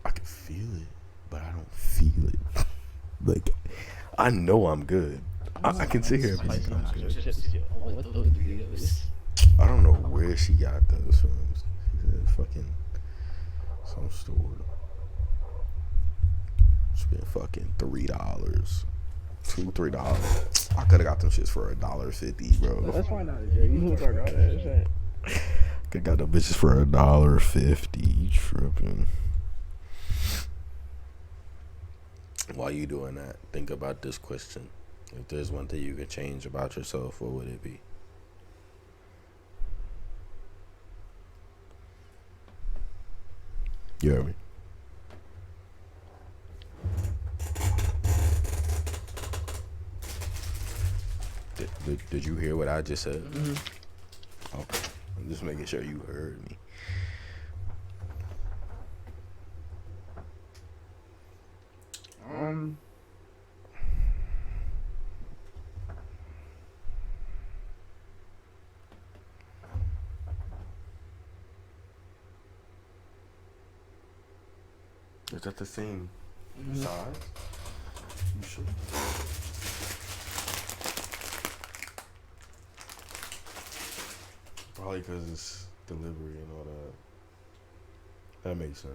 I can feel it, but I don't feel it. Like, I know I'm good. I can sit here and be like, I'm good. I don't know where she got those from. She said fucking some store. Spent fucking $3, $2-3. I could have got them shits for $1.50, bro. That's why not, Jay. You know talk about that shit. Could got them bitches for $1.50. You tripping? While you doing that, think about this question. If there's one thing you could change about yourself, what would it be? You heard me? Did you hear what I just said? Mm-hmm. Okay. I'm just making sure you heard me. Is that the same size? You sure? Probably because it's delivery and all that. That makes sense.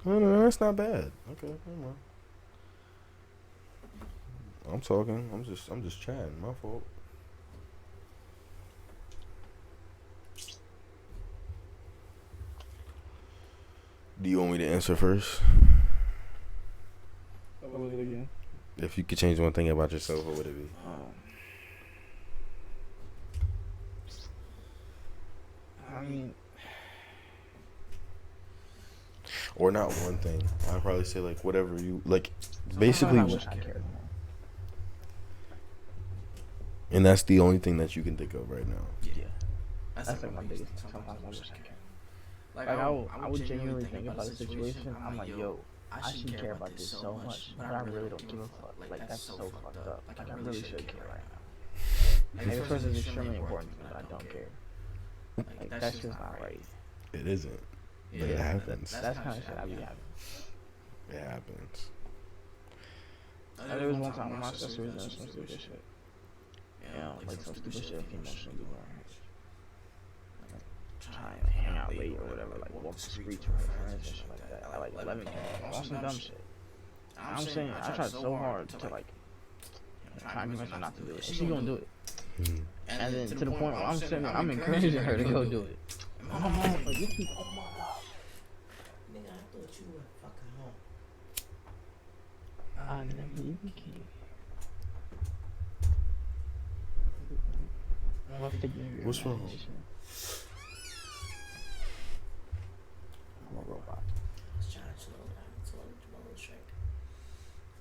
No, that's not bad. Okay, never mind. I'm talking. I'm just chatting. My fault. Do you want me to answer first? What was it again? If you could change one thing about yourself, what would it be? I mean, Or not one thing. I'd probably say like whatever you like. Basically, I wish I cared more. and that's the only thing that you can think of right now. Yeah. That's like my biggest. Sometimes I wish I cared. Like I would genuinely think about the situation. I'm like, yo, I shouldn't care about this so much, but I really don't give a fuck. Like that's so fucked up. Like I really should care right now. Like this person's extremely important to me, but I don't care. Like that's just not right. It isn't. But it happens. That's kind of shit I be having. It happens. There was one time when my sister was doing some stupid shit. You know, like some stupid shit that came emotionally do her. Like, trying to hang out late or whatever, like walk the streets with her friends and shit like that. I like 11 p.m. All some dumb shit. I'm saying I tried so hard to like try and convince her not to do it, and she gonna do it. Mm-hmm. And then to the point where I'm sitting there, I'm encouraging her to go do it. My mom like, you keep, oh my god. Nigga, I thought you were fucking home. I never even came. What's wrong? I'm a robot. I was trying to slow down to a little trick.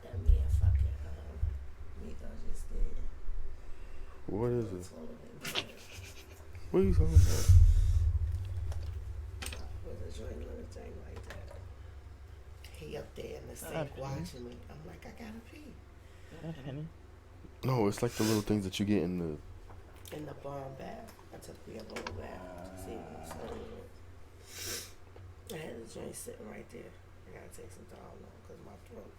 That me and fucking Miko just did. What is it? Slow down. What are you talking about? With a joint little thing like that. He up there in the sink watching me. I'm like, I gotta pee. Penny? No, it's like the little things that you get in the. In the bomb bath. I took me a little bath to see so I had the joint sitting right there. I gotta take some Tylenol because my throat.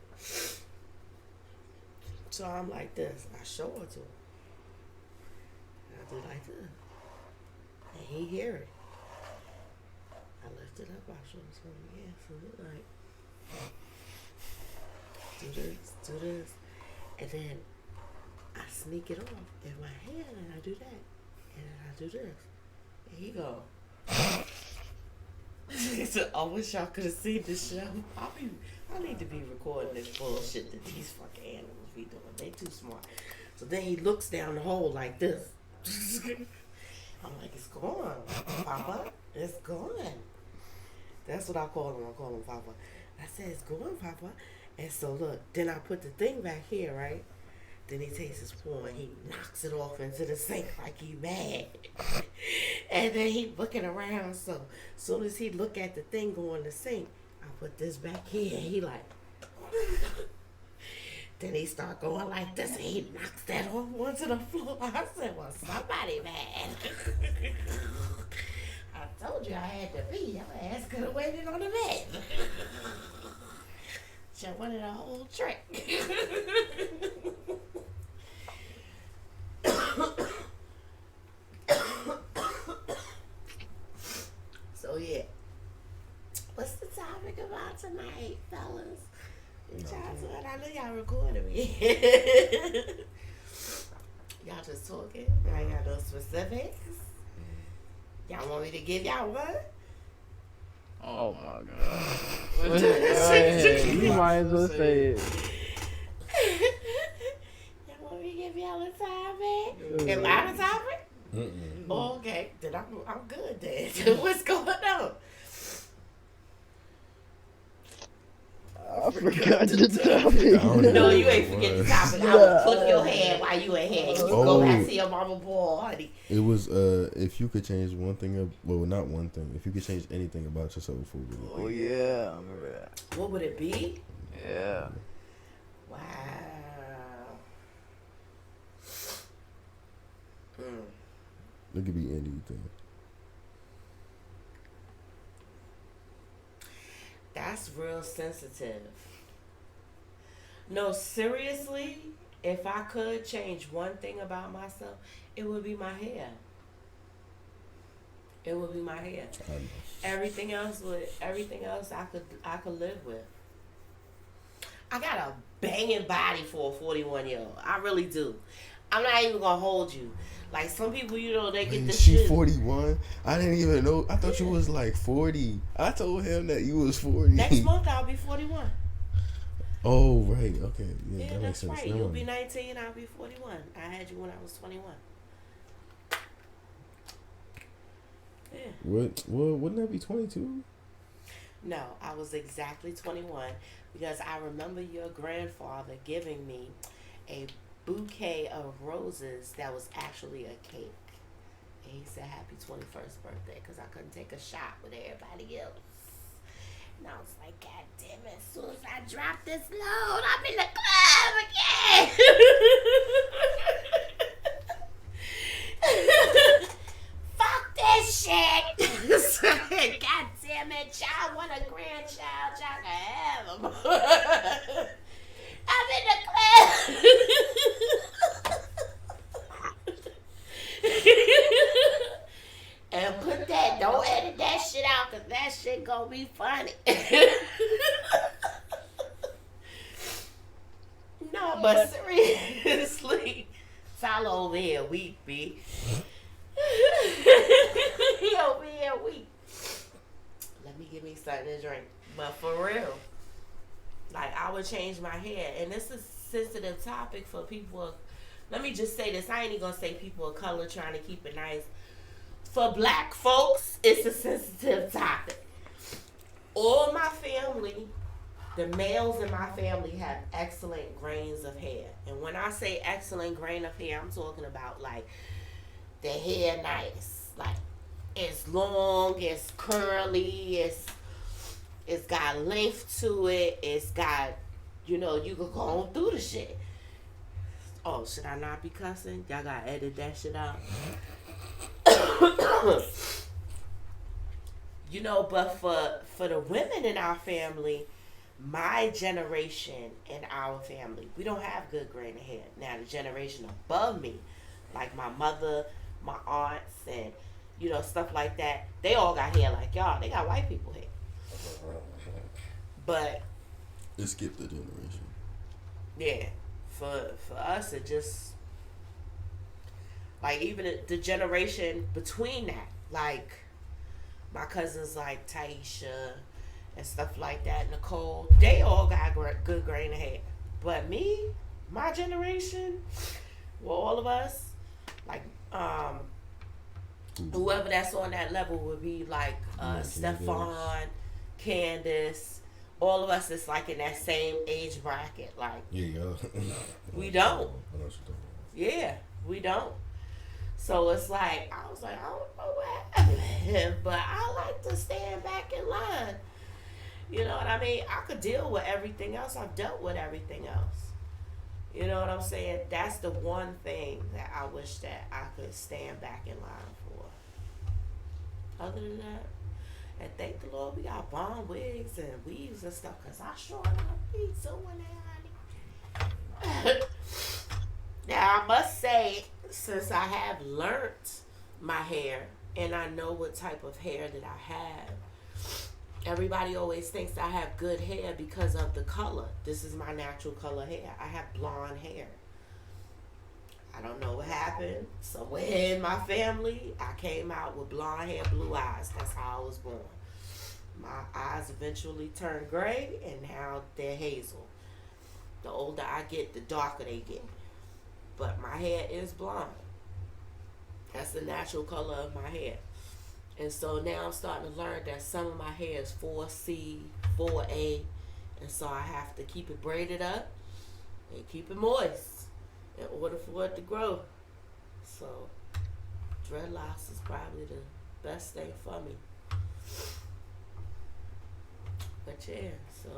So I'm like this. I show it to him. And I do like this. And he hear it. I lift it up. I show it to him. Yeah, so look like. Do this. And then I sneak it off in my hand and I do that. And then I do this. And he go. So I wish y'all could have seen this shit. I need to be recording this bullshit that these fucking animals be doing. They too smart. So then he looks down the hole like this. I'm like, it's gone, Papa. It's gone. That's what I call him. I call him Papa. I said, it's gone, Papa. And so look, then I put the thing back here, right? Then he takes his paw and he knocks it off into the sink like he mad. And then he looking around. So soon as he look at the thing go in the sink, I put this back here and he like. Then he start going like this and he knocks that off onto the floor. I said, well, somebody mad. I told you I had to pee. Your ass could have waited on the bed. She wanted a whole trick. So yeah, what's the topic about tonight, fellas? I know y'all recording me. Y'all just talking. I ain't got no specifics. Y'all want me to give y'all one? Oh my god. Go ahead. You might as well say it. Y'all want me to give y'all a topic? Am I the topic? Oh, okay, then I'm good then. What's going on? I forgot the topic. No, you ain't forget the topic. I would flip your hand while you in here. You go back to your mama ball, honey. It was if you could change one thing, well, not one thing. If you could change anything about yourself, what would it be? Oh yeah, I remember that. What would it be? Yeah. Wow. It could be anything. That's real sensitive. No, seriously, if I could change one thing about myself, it would be my hair. It would be my hair. Everything else I could live with. I got a banging body for a 41-year-old. I really do. I'm not even gonna hold you. Like some people, you know, they get Wait, this she shit. 41? I didn't even know. I thought you was like 40. I told him that you was 40. Next month I'll be 41. Oh, right. Okay. Yeah, Yeah, that makes that's sense. right. Never You'll mind. be 19. I'll be 41. I had you when I was 21. Yeah. Wouldn't that be 22? No, I was exactly 21 because I remember your grandfather giving me a bouquet of roses that was actually a cake. And he said, happy 21st birthday, because I couldn't take a shot with everybody else. And I was like, God damn it, as soon as I drop this load, I'm in the club again. Fuck this shit. God damn it, y'all want a grandchild, y'all can have him. I'm in the club. And put that, don't edit that shit out, because that shit gonna be funny. No, but seriously, Tyler over here weak, B. He over here weak. Let me give me something to drink. But for real, like, I would change my hair. And this is a sensitive topic for people. Let me just say this. I ain't even gonna say people of color trying to keep it nice. For black folks, it's a sensitive topic. All my family, the males in my family, have excellent grains of hair. And when I say excellent grain of hair, I'm talking about like the hair nice. Like it's long, it's curly, it's got length to it, it's got, you know, you can go on through the shit. Oh, should I not be cussing? Y'all gotta edit that shit out. You know, but for the women in our family, my generation and our family, we don't have good grain of hair. Now the generation above me, like my mother, my aunts, and you know, stuff like that, they all got hair like y'all. They got white people hair. But It skipped the generation. yeah, for us, it just like even the generation between that, like my cousins like Taisha and stuff like that, Nicole, they all got good grain of hair. But me, my generation, well, all of us, like whoever that's on that level would be like Stefan, Candace. All of us is like in that same age bracket. Like Yeah. we don't. I know what you're talking about. Yeah, we don't. So it's like, I was like, I don't know what happened, but I like to stand back in line. You know what I mean? I could deal with everything else. I've dealt with everything else. You know what I'm saying? That's the one thing that I wish that I could stand back in line for. Other than that, and thank the Lord we got bomb wigs and weaves and stuff, because I sure enough need someone that honey. Now, I must say, since I have learnt my hair and I know what type of hair that I have, everybody always thinks I have good hair because of the color. This is my natural color hair. I have blonde hair. I don't know what happened. Somewhere in my family, I came out with blonde hair, blue eyes. That's how I was born. My eyes eventually turned gray, and now they're hazel. The older I get, the darker they get. But my hair is blonde. That's the natural color of my hair. And so now I'm starting to learn that some of my hair is 4C, 4A. And so I have to keep it braided up and keep it moist in order for it to grow. So dreadlocks is probably the best thing for me. But yeah, so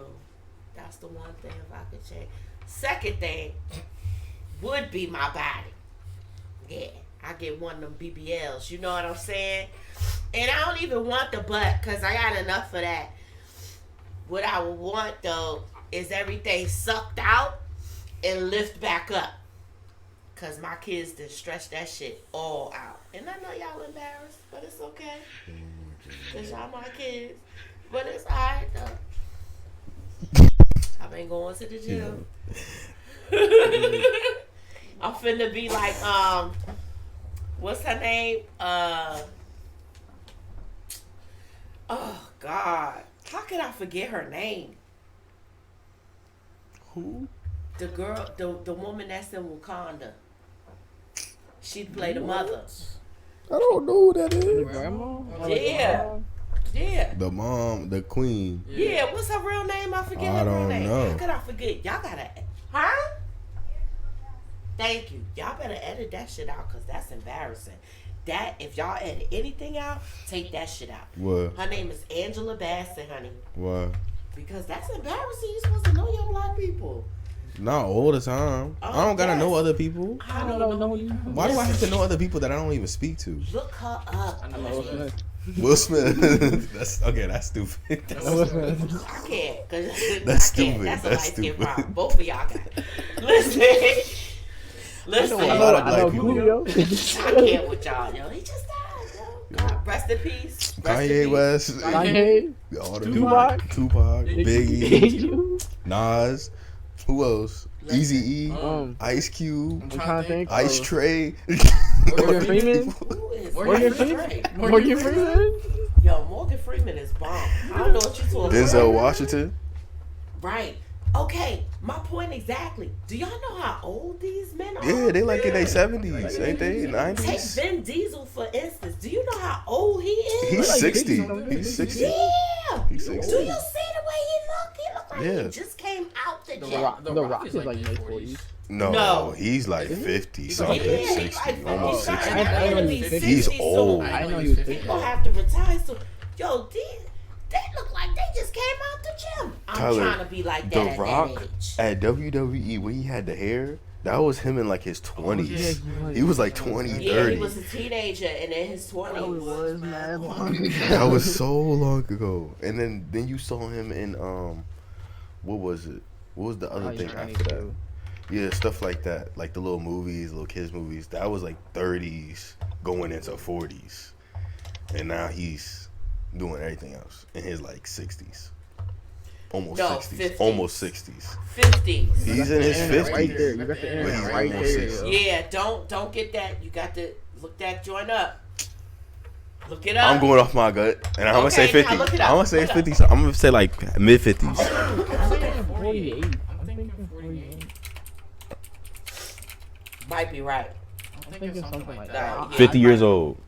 that's the one thing if I could change. Second thing would be my body. Yeah, I get one of them BBLs, you know what I'm saying? And I don't even want the butt, because I got enough of that. What I would want, though, is everything sucked out and lift back up. Because my kids did stretch that shit all out. And I know y'all embarrassed, but it's okay. Because y'all my kids. But it's alright, though. I've been going to the gym. I'm finna be like, what's her name? Oh God, how could I forget her name? Who? The girl, the woman that's in Wakanda. She played the mother. I don't know who that The is. grandma? Yeah. Yeah. The mom, the queen. Yeah, what's her real name? I forget I her real don't name. know. How could I forget? Y'all gotta, huh? Thank you. Y'all better edit that shit out because that's embarrassing. That, if y'all edit anything out, take that shit out. What? Her name is Angela Bassett, honey. What? Because that's embarrassing. You're supposed to know your black people. Not all the time. I don't gotta yes. know other people. I don't know. Why do I have to know other people that I don't even speak to? Look her up. I know Will Smith. Will Smith. That's okay. That's stupid. Will Smith. I can't. Cause That's I can't. stupid. That's a That's light skin stupid. problem. Both of y'all got it. Listen. Listen. I know a lot of I know black people. Coolio. I can't with y'all, yo. He just died, yo. God, rest in peace. Rest in Kanye peace. West. Kanye. All the Tupac. Tupac. Biggie. You. Nas. Who else? Easy E. Ice Cube. I'm trying to think. Ice Tray. Morgan Freeman. Who is Morgan Ice Freeman. Tray? Morgan Freeman. Yo, Morgan Freeman is bomb. I don't know what you're talking Denzel about. Washington. Right. Okay, my point exactly. Do y'all know how old these men are? Yeah, they like in their 70s, ain't they? Take 90s. Vin Diesel for instance. Do you know how old he is? He's like 60. 50. He's 60. Yeah. He's Do 60. you see the way he look? He look like Yeah. he just came out the The gym. Rock. The Rock is like mid 40s. No, No. he's like 50 something, Yeah, he's 60, like almost 50 60. something. I know He'll he's be 50. He's 60 soon. old. I know he was 50. People have to retire soon. Yo, they look like they just came out the gym. I'm Tyler, trying to be like The that at Rock that age. at WWE when he had the hair, that was him in like his 20s. He was like 20, Yeah, 30. he was a teenager and in his 20s. Oh, it was mad long. That was so long ago. And then you saw him in what was it? What was the other thing after that? Yeah, stuff like that. Like the little movies, little kids movies. That was like 30s going into 40s. And now he's doing everything else in his like 60s. Almost No, 60s. 50s. Almost 60s. 50s. He's in his 50s. Right there. You got the But internet he's right almost there. 60. yo. Yeah, don't get that. You got to look that joint up. Look it up. I'm going off my gut, and I'm gonna say Okay, now 50. look it I'm up. gonna say Look it 50. So I'm gonna say like mid 50s. I'm thinking 48. I'm thinking 48. Might be right. I'm thinking something like Nah, that. yeah, 50 I years might- old.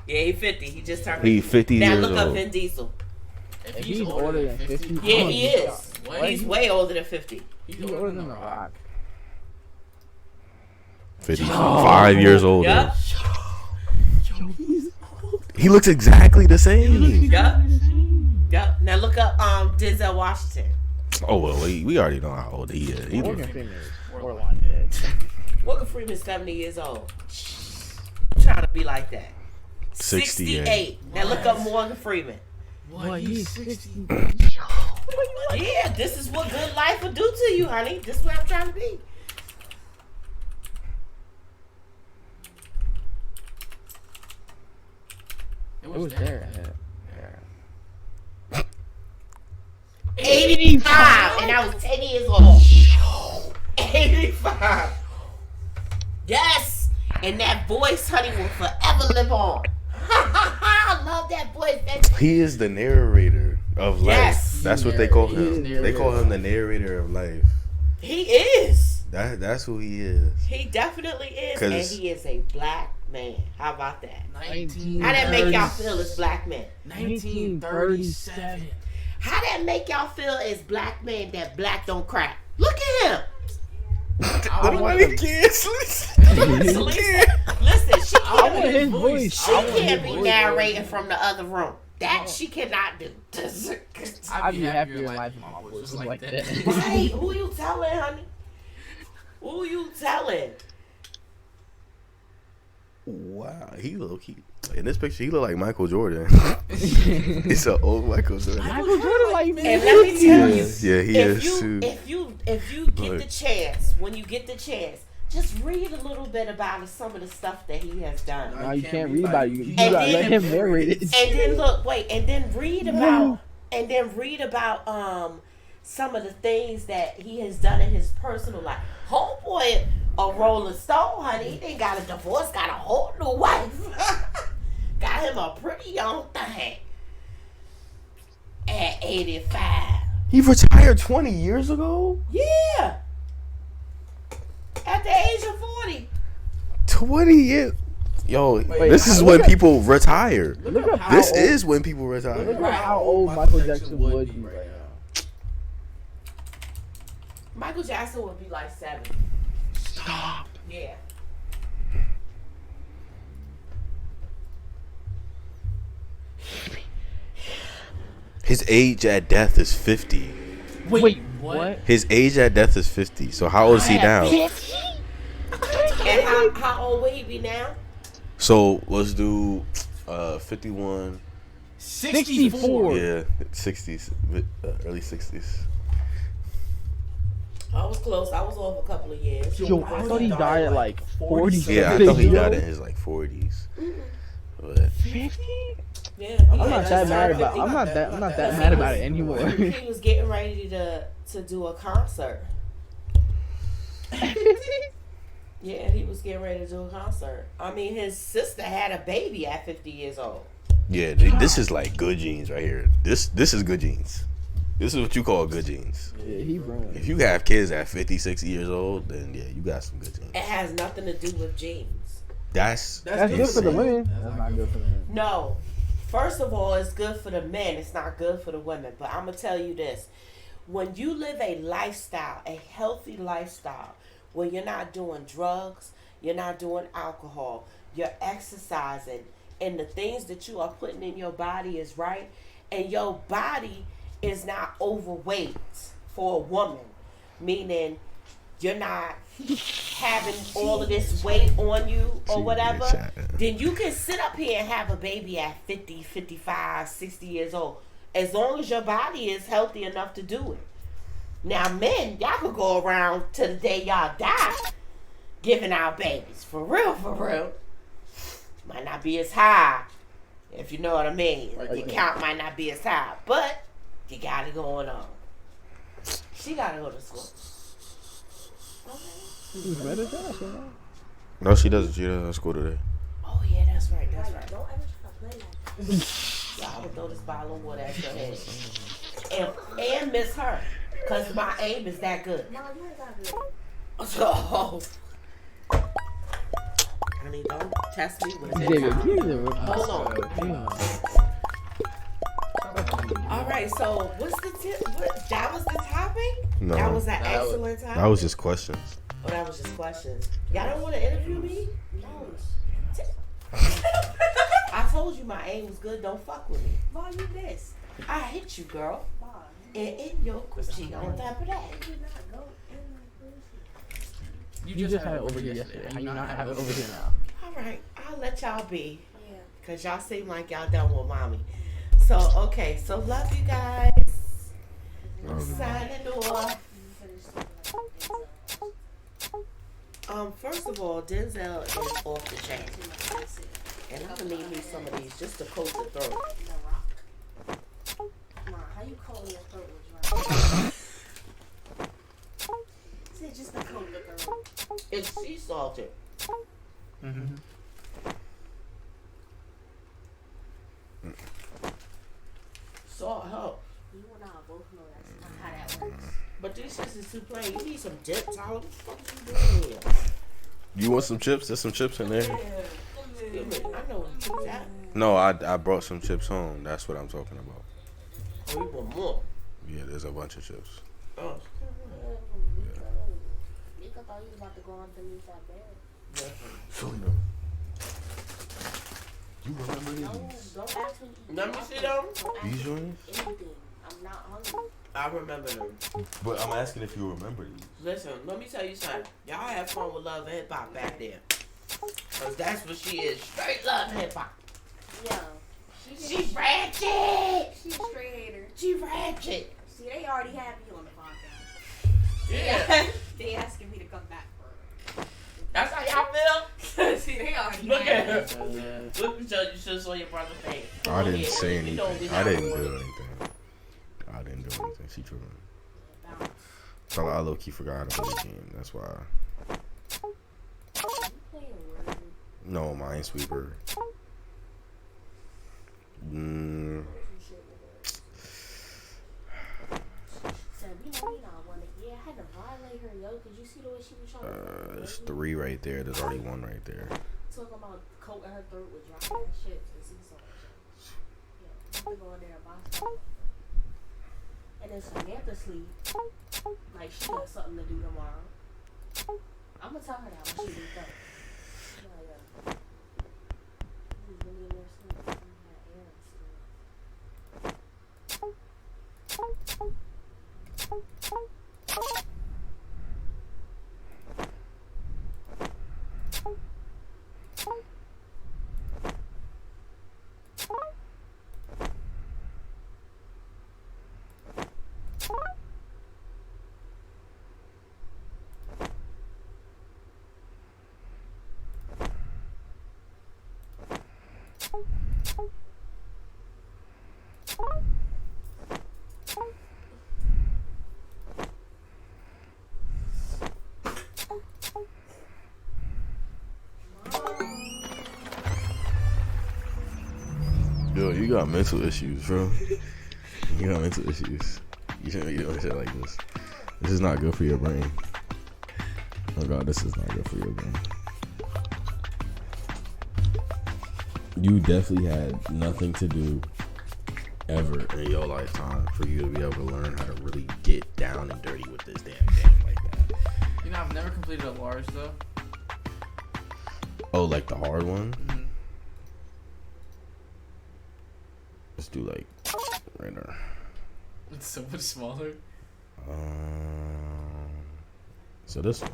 Yeah, he 50. He just turned. He 50 Now years look up old. Vin Diesel. If he's older than 50, Yeah, he is. What? He's way older than 50. He's older than The Rock. 55 years old. Yup. He looks exactly the same. Yup. Yup. Now look up Denzel Washington. Oh well, we already know how old he is. He Morgan look- Freeman is borderline dead. Morgan Freeman's 70 years old. I'm trying to be like that. 68. Now look up Morgan Freeman. What? He's 60. Yeah, this is what good life will do to you, honey. This is where I'm trying to be. It was there. 85, and I was 10 years old. 85. Yes, and that voice, honey, will forever live on. I love that voice. He is the narrator of life. Yes. That's what they call He him. is They call him the narrator of life. He is. That's who he is. He definitely is, 'Cause- and he is a black man. How about that? 19. How that make y'all feel as black men? 1937. How that make y'all feel as black men that black don't crack? Look at him. I want him. Listen, she I can't, want his voice. she can't be narrating from the other room. That she cannot do. I'd be happier in life if my voice was like that. Right? Who you telling, honey? Who you telling? Wow, he look in this picture. He look like Michael Jordan. It's an old Michael Jordan. Michael Jordan like And let me tell you, Yeah, he if is too. you get Look. the chance, when you get the chance, just read a little bit about some of the stuff that he has done. No, you can't read about it. You And gotta let then- him narrate it. And then look, wait, and then read about some of the things that he has done in his personal life. Homeboy a Rolling Stone, honey. He didn't got a divorce, got a whole new wife. Got him a pretty young thing. At 85. He retired 20 years ago? Yeah. At the age of 40. 20 years. Yo, Wait, this is look when people retire. Look at how This old, is when people Look retire. at how old Michael Jackson would be right now. Michael Jackson would be like 70. Stop. Yeah. His age at death is 50. Wait, what? His age at death is 50. So how old is he now? And how old would he be now? So let's do 51. 64. Yeah, 60s, early 60s. I was close. I was off a couple of years. Yo, I thought he died at like 40. Yeah, I thought he died in his like 40s. But 50? Yeah, I'm not that mad about. I'm not that mad about it anymore. He was getting ready to do a concert. Yeah, he was getting ready to do a concert. I mean, his sister had a baby at 50 years old. yeah, this is like good genes right here. This is good genes. This is what you call good genes. Yeah, he grown. If you have kids at 56 years old, then yeah, you got some good genes. It has nothing to do with genes. That's That's good for the women. That's not good for the men. No. First of all, it's good for the men. It's not good for the women. But I'm going to tell you this. When you live a lifestyle, a healthy lifestyle, where you're not doing drugs, you're not doing alcohol, you're exercising, and the things that you are putting in your body is right, and your body is not overweight for a woman, meaning you're not having all of this weight on you or whatever, then you can sit up here and have a baby at 50, 55, 60 years old, as long as your body is healthy enough to do it. Now, men, y'all could go around to the day y'all die giving out babies. For real, for real. Might not be as high, if you know what I mean. Your count might not be as high, but you got it going on. She got to go to school. He's better than us, you know? no, she doesn't. She doesn't school today. Oh, yeah, that's right, that's right. Don't ever try to play like that. Y'all would throw this bottle of water at your head. And miss her, because my aim is that good. No, you ain't got good. So, honey, don't test me with it. David, give me the Hold on. Damn. All right, so what's the tip? That was the topic? No. That was an excellent topic? That was just questions. Oh, that was just questions. Y'all don't want to interview me? I told you my aim was good. Don't fuck with me. Why you this? I hit you, girl. Why? And in your coochie on top of that. You did not go in my pussy. You just had it over here yesterday. How you not have it over here now? All right, I'll let y'all be. Yeah. Because y'all seem like y'all done with mommy. So, okay. So, love you guys. I'm signing off. First of all, Denzel is off the chain. And I'm going to need me some of these just to coat the throat. The Rock. Come on, how you cold your throat was right? Said just to coat the throat. It's sea salted. Mm-hmm. Salt helps. You and I both know that's not how that works. But this shit is too plain. You need some dip, Tyler. What the fuck you doing here? You want some chips? There's some chips in there. Excuse me, I know what you got. No, I brought some chips home. That's what I'm talking about. Oh, you want more? Yeah, there's a bunch of chips. Oh. Nico thought he was about to go underneath that bed. So you remember No, these? don't ask me. Let me see them. Don't ask These me joints? anything. I'm not hungry. I remember them. But I'm asking if you remember these. Listen, let me tell you something. Y'all have fun with Love and Hip Hop back there. Cause that's what she is. Straight Love and Hip Hop. Yeah. She ratchet. She's a straight hater. She ratchet. See, they already have me on the podcast. Yeah. They asking me to come back for it. That's how y'all feel? See, they already Look have at her. Yeah. Look at you should have saw your brother's face. I didn't say We know we anything. I not didn't do recording. anything. I didn't do anything. She tripping. Bounce. So I low key forgot about the game. That's why. No, Minesweeper. Mm, Said, you know, I wanted. Yeah, I had to violate her, yo. Cause you see the way she was trying to. there's 3 right there. There's already 1 right there. Talking about coating her throat with dry ass chips and sea salt. Yeah, I'm gonna go in there and buy stuff. And then Samantha sleep. Like she got something to do tomorrow. I'm gonna tell her that when she wakes up. Like, he's really in there sleeping. I'm gonna air and sleep. Yo, you got mental issues, bro. You got mental issues. You shouldn't be doing shit like this. This is not good for your brain. Oh god, this is not good for your brain. You definitely had nothing to do ever in your lifetime for you to be able to learn how to really get down and dirty with this damn game like that. You know, I've never completed a large though. Oh, like the hard one? Mm-hmm. Let's do like right there. It's so much smaller. So this one.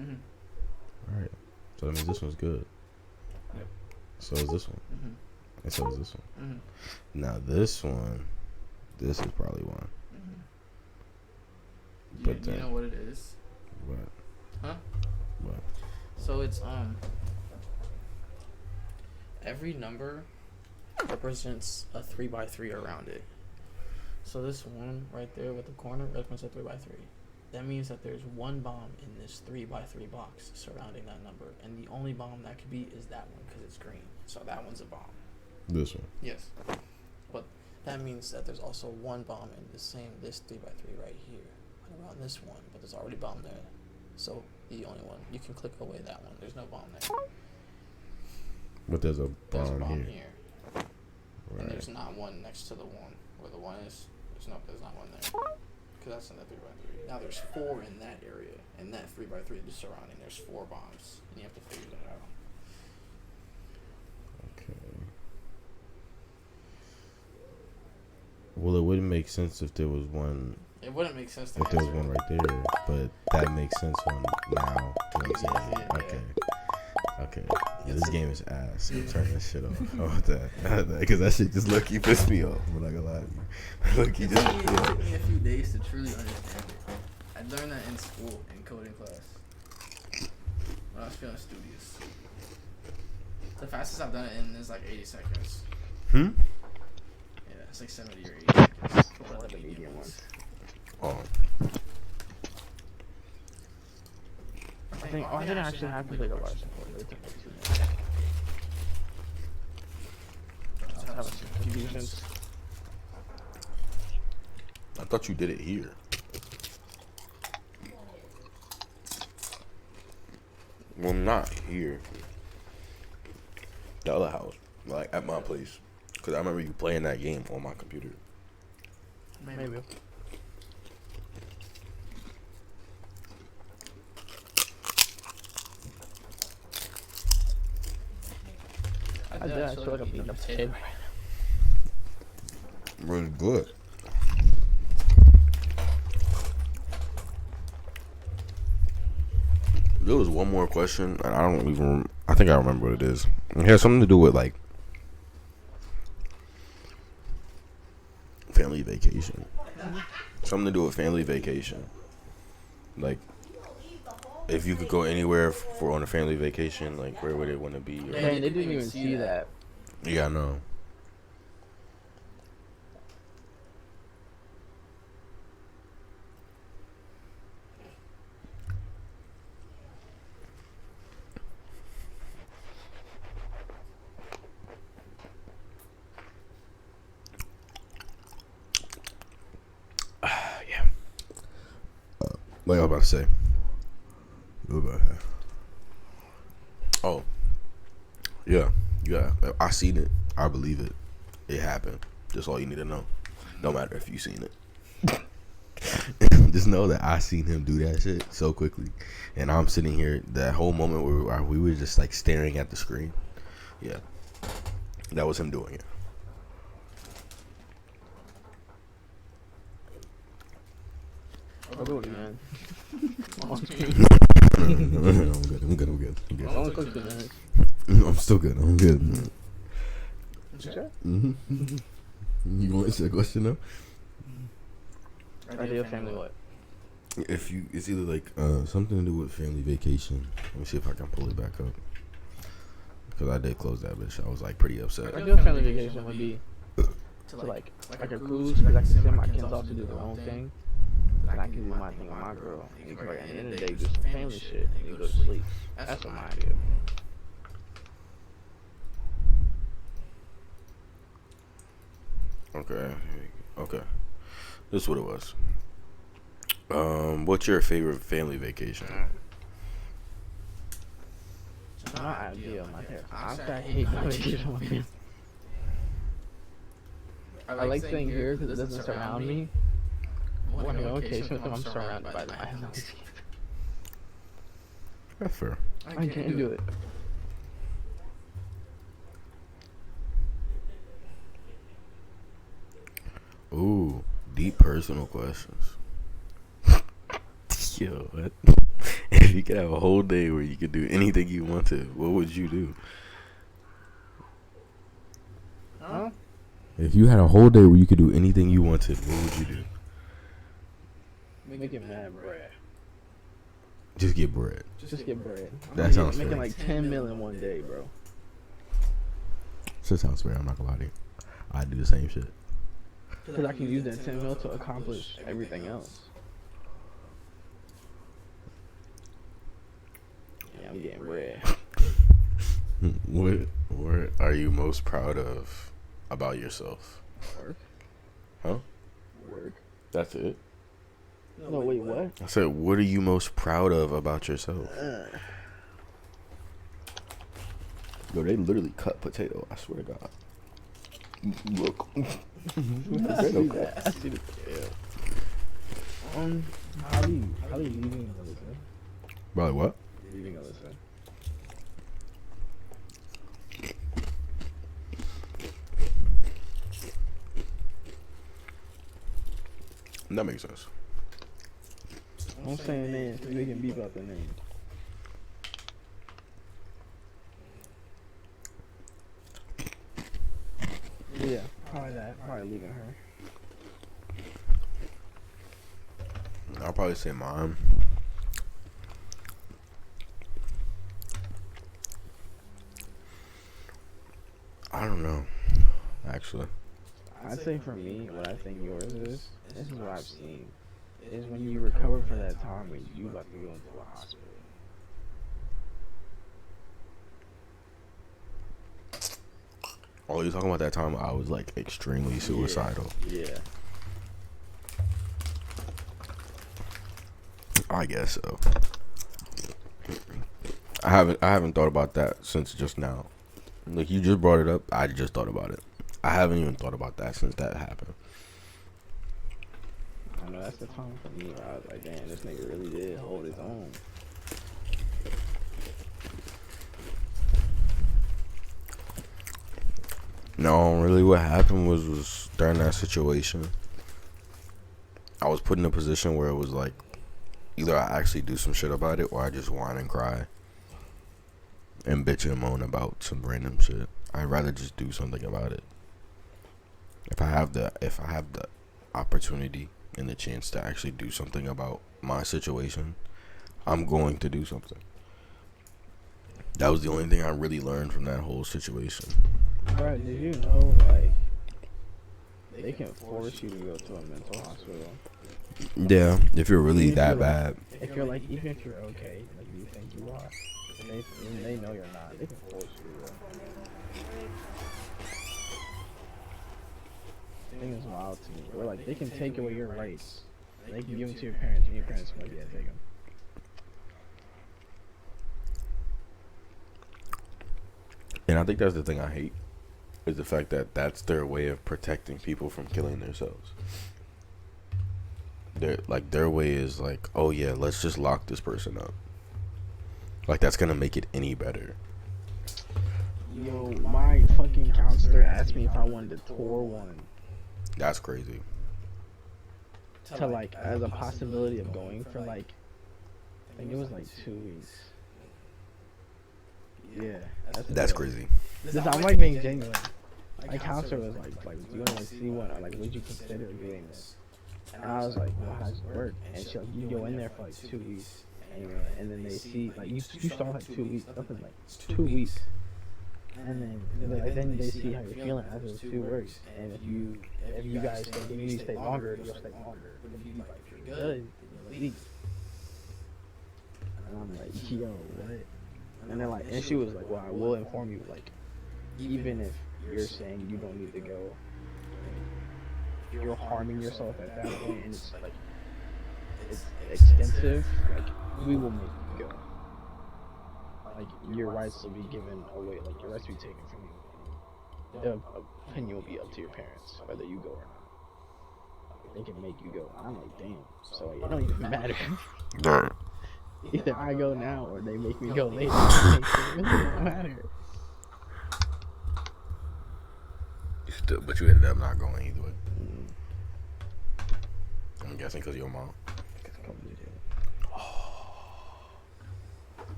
Mm-hmm. Alright. So that means this one's good. Yep. So is this one. Mm-hmm. And so is this one. Mm-hmm. Now this one, this is probably one. Mm-hmm. But You then, know what it is? what? Huh? What? So it's every number represents a 3x3 around it. So this one right there with the corner represents a 3x3. That means that there's one bomb in this 3x3 box surrounding that number, and the only bomb that could be is that one because it's green. So that one's a bomb. This one. Yes. But that means that there's also one bomb in this 3x3 right here, and around this one, but there's already a bomb there. So the only one you can click away that one. There's no bomb there. But there's a There's a bomb bomb here. here. And Right. there's not one next to the one where the one is. There's not one there. Because that's in the 3x3. Now there's 4 in that area. And that 3x3 is surrounding. There's 4 bombs. And you have to figure that out. Okay. Well, it wouldn't make sense if there was one. It wouldn't make sense to If there was answer. one right there, but that makes sense on now. You know what I'm saying? Yeah. Okay. Okay. Yeah, this game is ass. I'm turning this shit off. How about that? Because that shit just low-key pissed me off. I'm not gonna lie to you. Low-key It just. took me a few days to truly understand it. I learned that in school, in coding class. When I was feeling studious. The fastest I've done it in is like 80 seconds. Hmm? Yeah, it's like 70 or 80 seconds. What are the medium ones? Oh. I didn't actually have to take a license for it. It took me 2 minutes. I was having some confusions. I thought you did it here. Well, not here. The other house, like at my place, because I remember you playing that game on my computer. Maybe. I did. I feel like I'm beating up the kid. Really good. There was one more question, and I don't even. I think I remember what it is. It has something to do with like family vacation. Something to do with family vacation. Like, if you could go anywhere for on a family vacation, like where would it want to be? Or, Man, they didn't even see that. yeah, I know. Like I was about to say. What about that? Oh, yeah. I seen it. I believe it. It happened. That's all you need to know. No matter if you seen it. Just know that I seen him do that shit so quickly, and I'm sitting here. That whole moment where we were just like staring at the screen. Yeah, that was him doing it. I'll do it again. On screen. I'm good. Only took 2 minutes. I'm still good. I'm good. Sure. You want to answer the question though? Ideal family what? If you, it's either like something to do with family vacation. Let me see if I can pull it back up. Because I did close that bitch. I was like pretty upset. Ideal family vacation would be to like a cruise, because I can send my kids off to do their own thing, and I can do my thing with my girl. And you can, at the end of the day, do some family shit, and you go to sleep. That's what my idea. Okay. This is what it was. What's your favorite family vacation? Not ideal, my hair. I hate my vacation with my family. I like staying here because it doesn't surround me. When I go on vacation with them, I'm surrounded by them. I have no escape. That's fair. I can't do it. Ooh, deep personal questions. Yo, what? If you could have a whole day where you could do anything you wanted, what would you do? Huh? If you had a whole day where you could do anything you wanted, what would you do? Make it mad bread. Just get bread. Just get bread. That sounds making fair. like 10 million one day, bro. That sounds fair. I'm not gonna lie to you. I'd do the same shit. Because I can use that 10 mil to accomplish everything else. Yeah, I'm getting bread. What are you most proud of about yourself? Work. Huh? Work. That's it? No, wait, what? I said, what are you most proud of about yourself? Yo, they literally cut potato. I swear to God. Look. I see that. I see the how are you leaving Alyssa? Probably what? Leaving Alyssa. That makes sense. Don't say names because we can beep out the name. Yeah, probably that. Probably leaving her. I'll probably say mine. I don't know, actually. I'd say for me, what I think yours is, this is what I've seen, is when you recover from that time when you about to go into a hospital. Oh, you talking about that time I was like extremely suicidal? Yeah. I guess so. I haven't thought about that since just now. Like, you just brought it up, I just thought about it. I haven't even thought about that since that happened. I know that's the time for me where I was like, damn, this nigga really did hold his own. No, really what happened was during that situation, I was put in a position where it was like, either I actually do some shit about it or I just whine and cry and bitch and moan about some random shit. I'd rather just do something about it. If I have the opportunity and the chance to actually do something about my situation, I'm going to do something. That was the only thing I really learned from that whole situation. Bro, did you know, like, they can force you to go to a mental hospital? Yeah, if you're really Even if that you're bad. If you're like, even if you're okay, like you think you are, and they know you're not, they can force you to go. I think it's wild to me. We're like, they can take away your rights they can give them to your parents, and your parents might be able to take them. And I think that's the thing I hate, is the fact that that's their way of protecting people from killing themselves. Their way is like, oh yeah, let's just lock this person up. Like that's gonna make it any better. Yo, my fucking counselor asked me if I wanted to tour one. That's crazy. To like, as a possibility of going for like, I think it was like 2 weeks. Yeah, That's crazy. I'm like being genuine. My counselor was like, do you want to see one? Or like, would you consider doing this? And I was like, well, how does it work? And she like, you go in there for like 2 weeks, and then they see like you start like 2 weeks, something like 2 weeks, and then they see how you're feeling after those 2 weeks. And if you guys think you need to stay longer, you'll stay longer. But if you like you're good, then you'll leave. And I'm like, yo, what? And they're like, and she was like, well, I will inform you, like, even if you're saying you don't need to go, you're harming yourself at that point, and it's like, it's extensive, like, we will make you go. Like, your rights will be given away, like, your rights will be taken from you. The opinion will be up to your parents, whether you go or not. They can make you go. And I'm like, damn. So like, it don't even matter. Right. Either I go now or they make me go later. It doesn't matter. But you ended up not going either way. I'm guessing because your mom.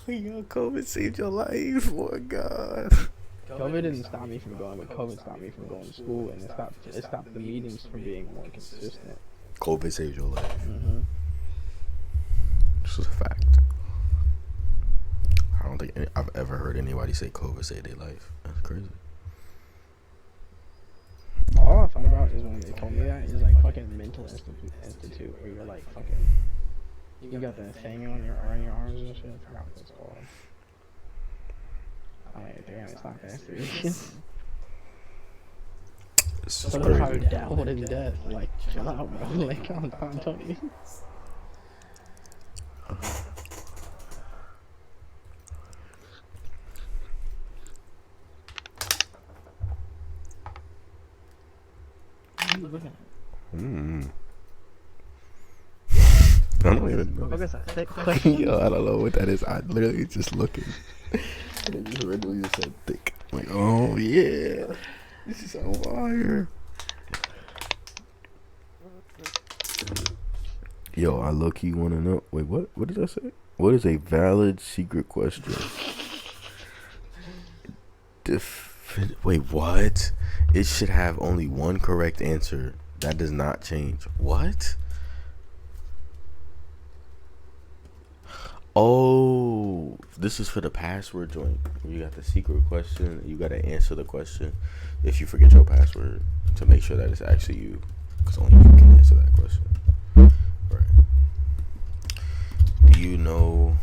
Yo, COVID saved your life. Oh my God. COVID didn't stop me from going, but COVID stopped me from going to school, and it stopped the meetings from being more consistent. COVID saved your life. Mm-hmm. This is a fact. I don't think I've ever heard anybody say COVID saved their life. That's crazy. All I thought about is when they told me that is like fucking mental institute where you're like fucking, you got that thing on your arms and shit. I forgot what it's called. Like, damn, it's not that serious. This is So crazy. what is death? Like, chill out, bro. Like, calm down, Tony. What are you looking at? I don't even know. Look, it's a thick question. Yo, I don't know what that is. I literally just looking. And it just randomly just said thick. I'm like, oh yeah, this is on fire. Yo, I low key wanna know. Wait, what? What did I say? What is a valid secret question? Wait, what? It should have only one correct answer. That does not change. What? Oh, this is for the password joint. You got the secret question. You got to answer the question if you forget your password to make sure that it's actually you, because only you can answer that question. Right. Do you know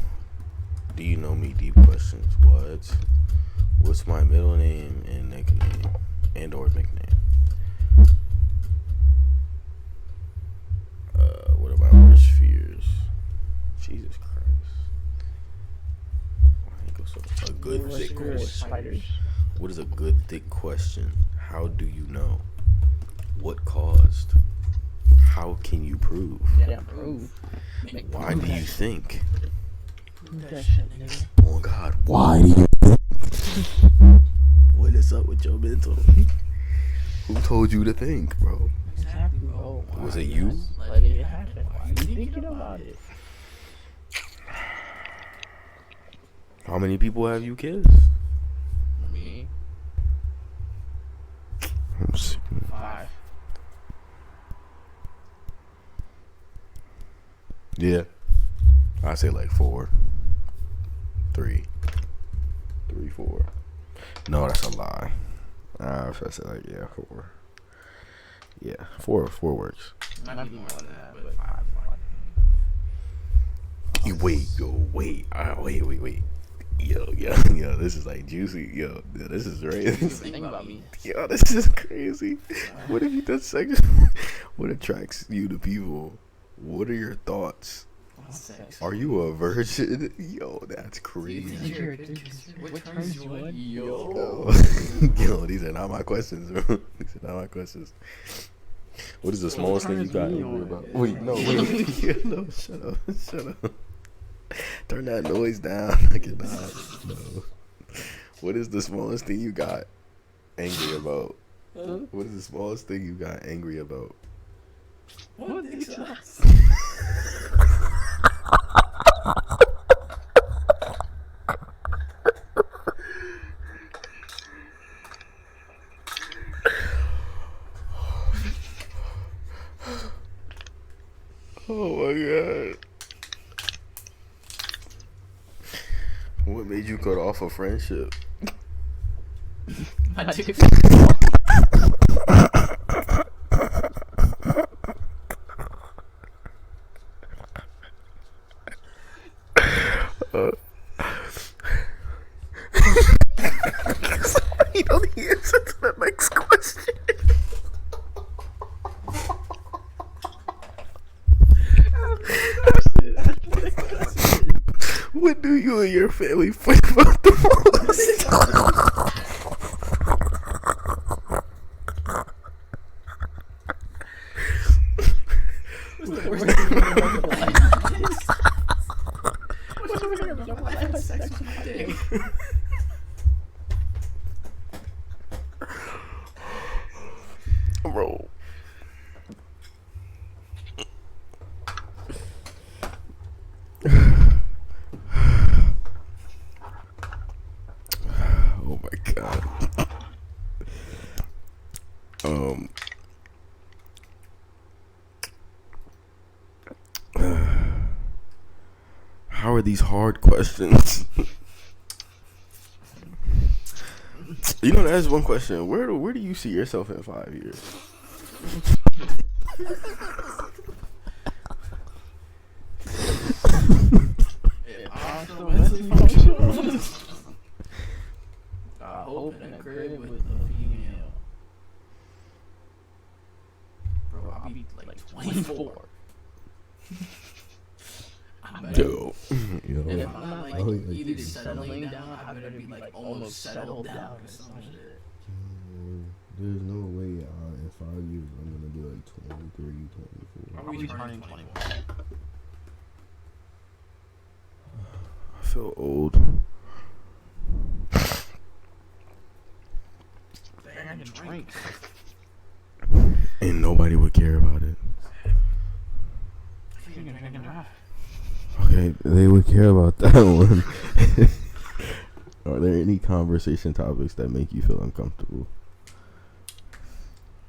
me? Deep questions. What? What's my middle name and nickname and/or nickname? What are my worst fears? Jesus Christ. A good thick question. What is a good thick question? How do you know? What caused? How can you prove? Yeah, prove. Why do you think? Prove that shit, nigga. Oh God, why do you think? What is up with your mental? Who told you to think, bro? Exactly, bro. Was it you? Just letting it happen. Why are you thinking about it? How many people have you kissed? Me. Let's see. 5. Yeah, I say like 4, 3, 4. No, that's a lie. I say like 4. Yeah, 4 works. Might be more than that, but 5. Wait. Yo, this is like juicy. Yo, this is Here's the crazy. thing about me. Yo, this is crazy. What if you done sex? What attracts you to people? What are your thoughts? Sex. Are you a virgin? Yo, that's crazy. What turns you on? Yo. Yo, these are not my questions, bro. These are not my questions. What is the smallest thing you turns got me angry on? about? Wait, no, wait. Yeah, no, shut up. Shut up. Turn that noise down. I cannot. No. What is the smallest thing you got angry about? What is the smallest thing you got angry about? What dick sucks? Oh my god. What made you cut off a friendship? My dick. You know the answer to the next question. What do you and your family fight about the most? What's the worst thing you ever done in life? What's the worst thing you ever done in life? Sex with my dick. Bro. Oh my god. How are these hard questions? You know, that's one question. Where do you see yourself in 5 years? I'm still mentally functional. I hope in a crib with a female. Bro, I'll be like 24. I better- Yo. And if Yo. I'm not like either settling down, I better be like almost settled down or some shit. There's no way in 5 years I'm gonna be like 23, 24. Are we turning 21? I feel old. Dang, I can drink. And nobody would care about it. You can drink and drive. Okay, they would care about that one. Are there any conversation topics that make you feel uncomfortable?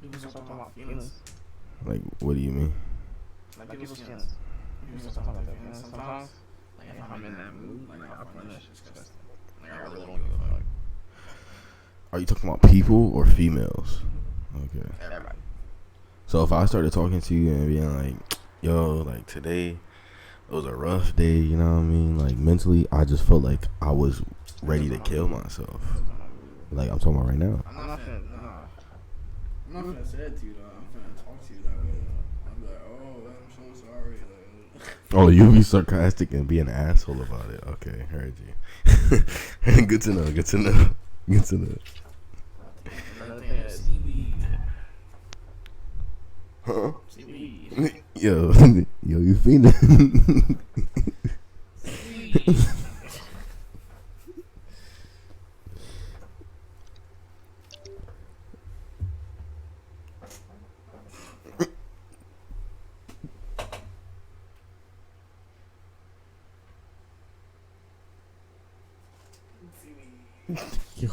People start talking about feelings. Like, what do you mean? Like people's feelings. People start talking about their feelings sometimes. Like if I'm in that mood, like I'll find that shit disgusting. Like I really don't give a fuck. Are you talking about people or females? Okay. Everybody. So if I started talking to you and being like, yo, like today it was a rough day, you know what I mean? Like mentally, I just felt like I was ready to kill myself. Like I'm talking about right now. I'm not finna. I'm not gonna say it to you though. I'm gonna talk to you that way. I'm like, oh, I'm so sorry. Like, Oh, you be sarcastic and be an asshole about it. Okay, heard you. Good to know. Good to know. Good to know. Another thing is Huh? seaweed. Yo, you feeling? Yo,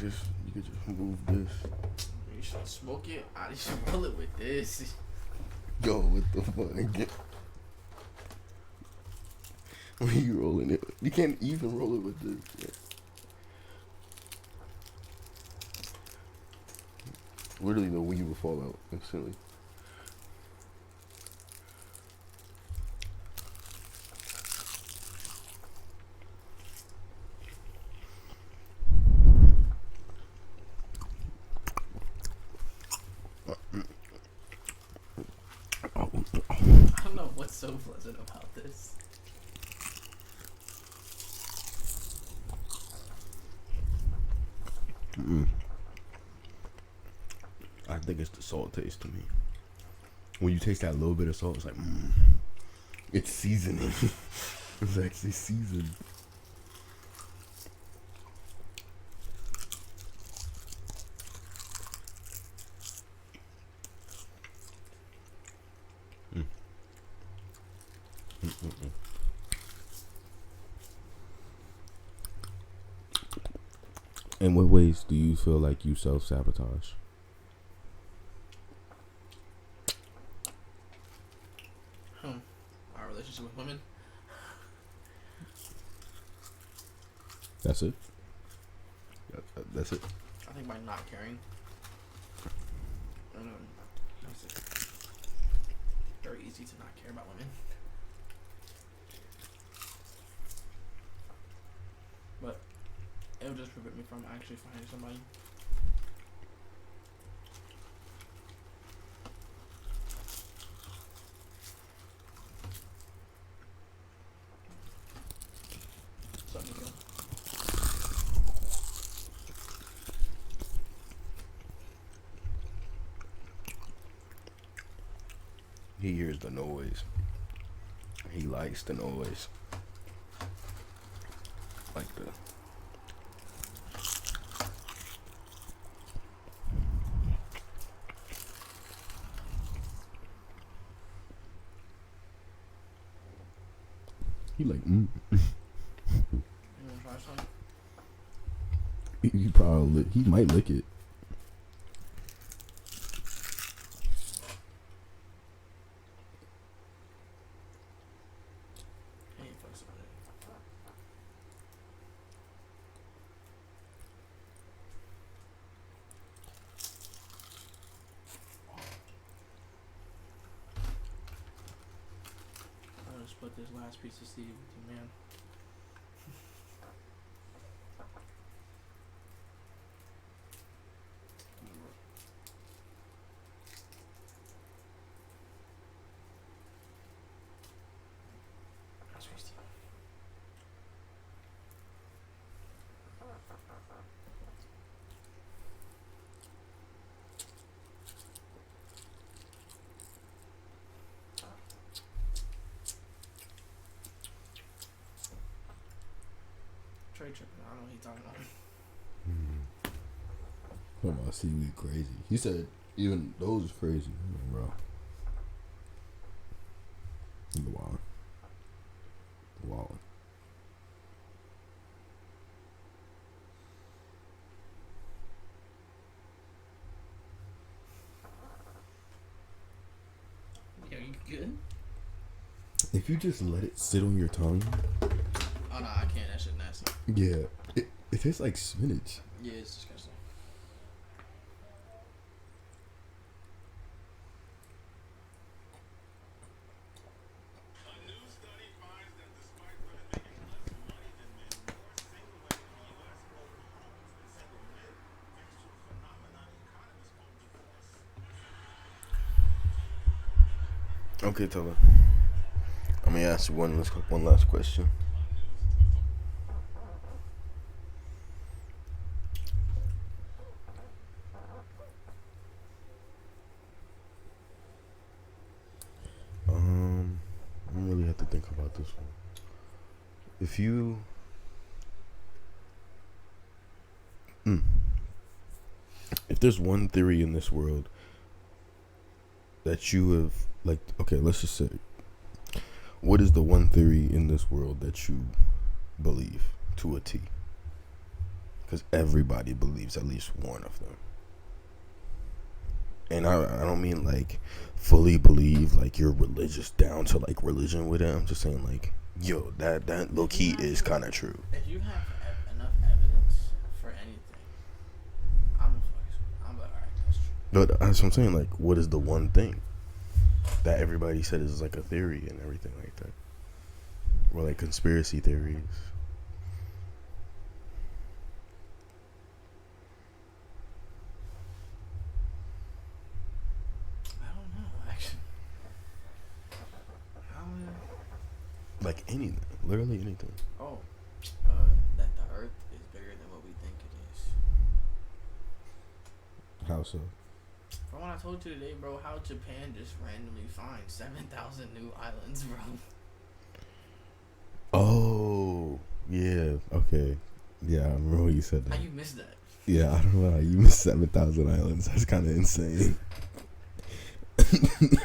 You could just move this. You should smoke it. You should roll it with this. Yo, what the fuck? What are you rolling it? You can't even roll it with this. Yeah. Literally, the weed will fall out instantly. I don't know what's so pleasant about this. I think it's the salt taste to me. When you taste that little bit of salt, it's like, it's seasoning. It's actually seasoned. In what ways do you feel like you self-sabotage? Our relationship with women. That's it? That's it? I think by not caring. It's very easy to not care about women. But it would just prevent me from actually finding somebody. Something to do. He hears the noise. He likes the noise. Like the... He like, You wanna try something? He probably, he might lick it. I ain't fucks about it. I'll just put this last piece of Steve with you, man. That's right, Steve. Trey tripping. I don't know what he's talking about. Talking about seaweed crazy. He said even those is crazy. Bro. The wild. Wild. Yo, you good? If you just let it sit on your tongue, Oh no, I can't. That shit nasty. yeah, it tastes like spinach. Yeah, it's disgusting. Okay, Tola. I'm gonna ask you one last question. I really have to think about this one. If there's one theory in this world that you have, like, okay, let's just say, what is the one theory in this world that you believe to a T? because everybody believes at least one of them. And I don't mean like fully believe like you're religious down to like religion with it. I'm just saying like, yo, that low key is kind of true. If you have enough evidence for anything, I'm like, alright, that's true. But that's what I'm saying. Like, what is the one thing that everybody said is like a theory and everything like that, or like conspiracy theories? I don't know, actually. How Like anything, literally anything. that the Earth is bigger than what we think it is. How so? From what I told you today, bro, how Japan just randomly finds 7,000 new islands, bro. Oh, yeah. Okay. Yeah, I remember when you said How that. you missed that? Yeah, I don't know how you missed 7,000 islands. That's kind of insane.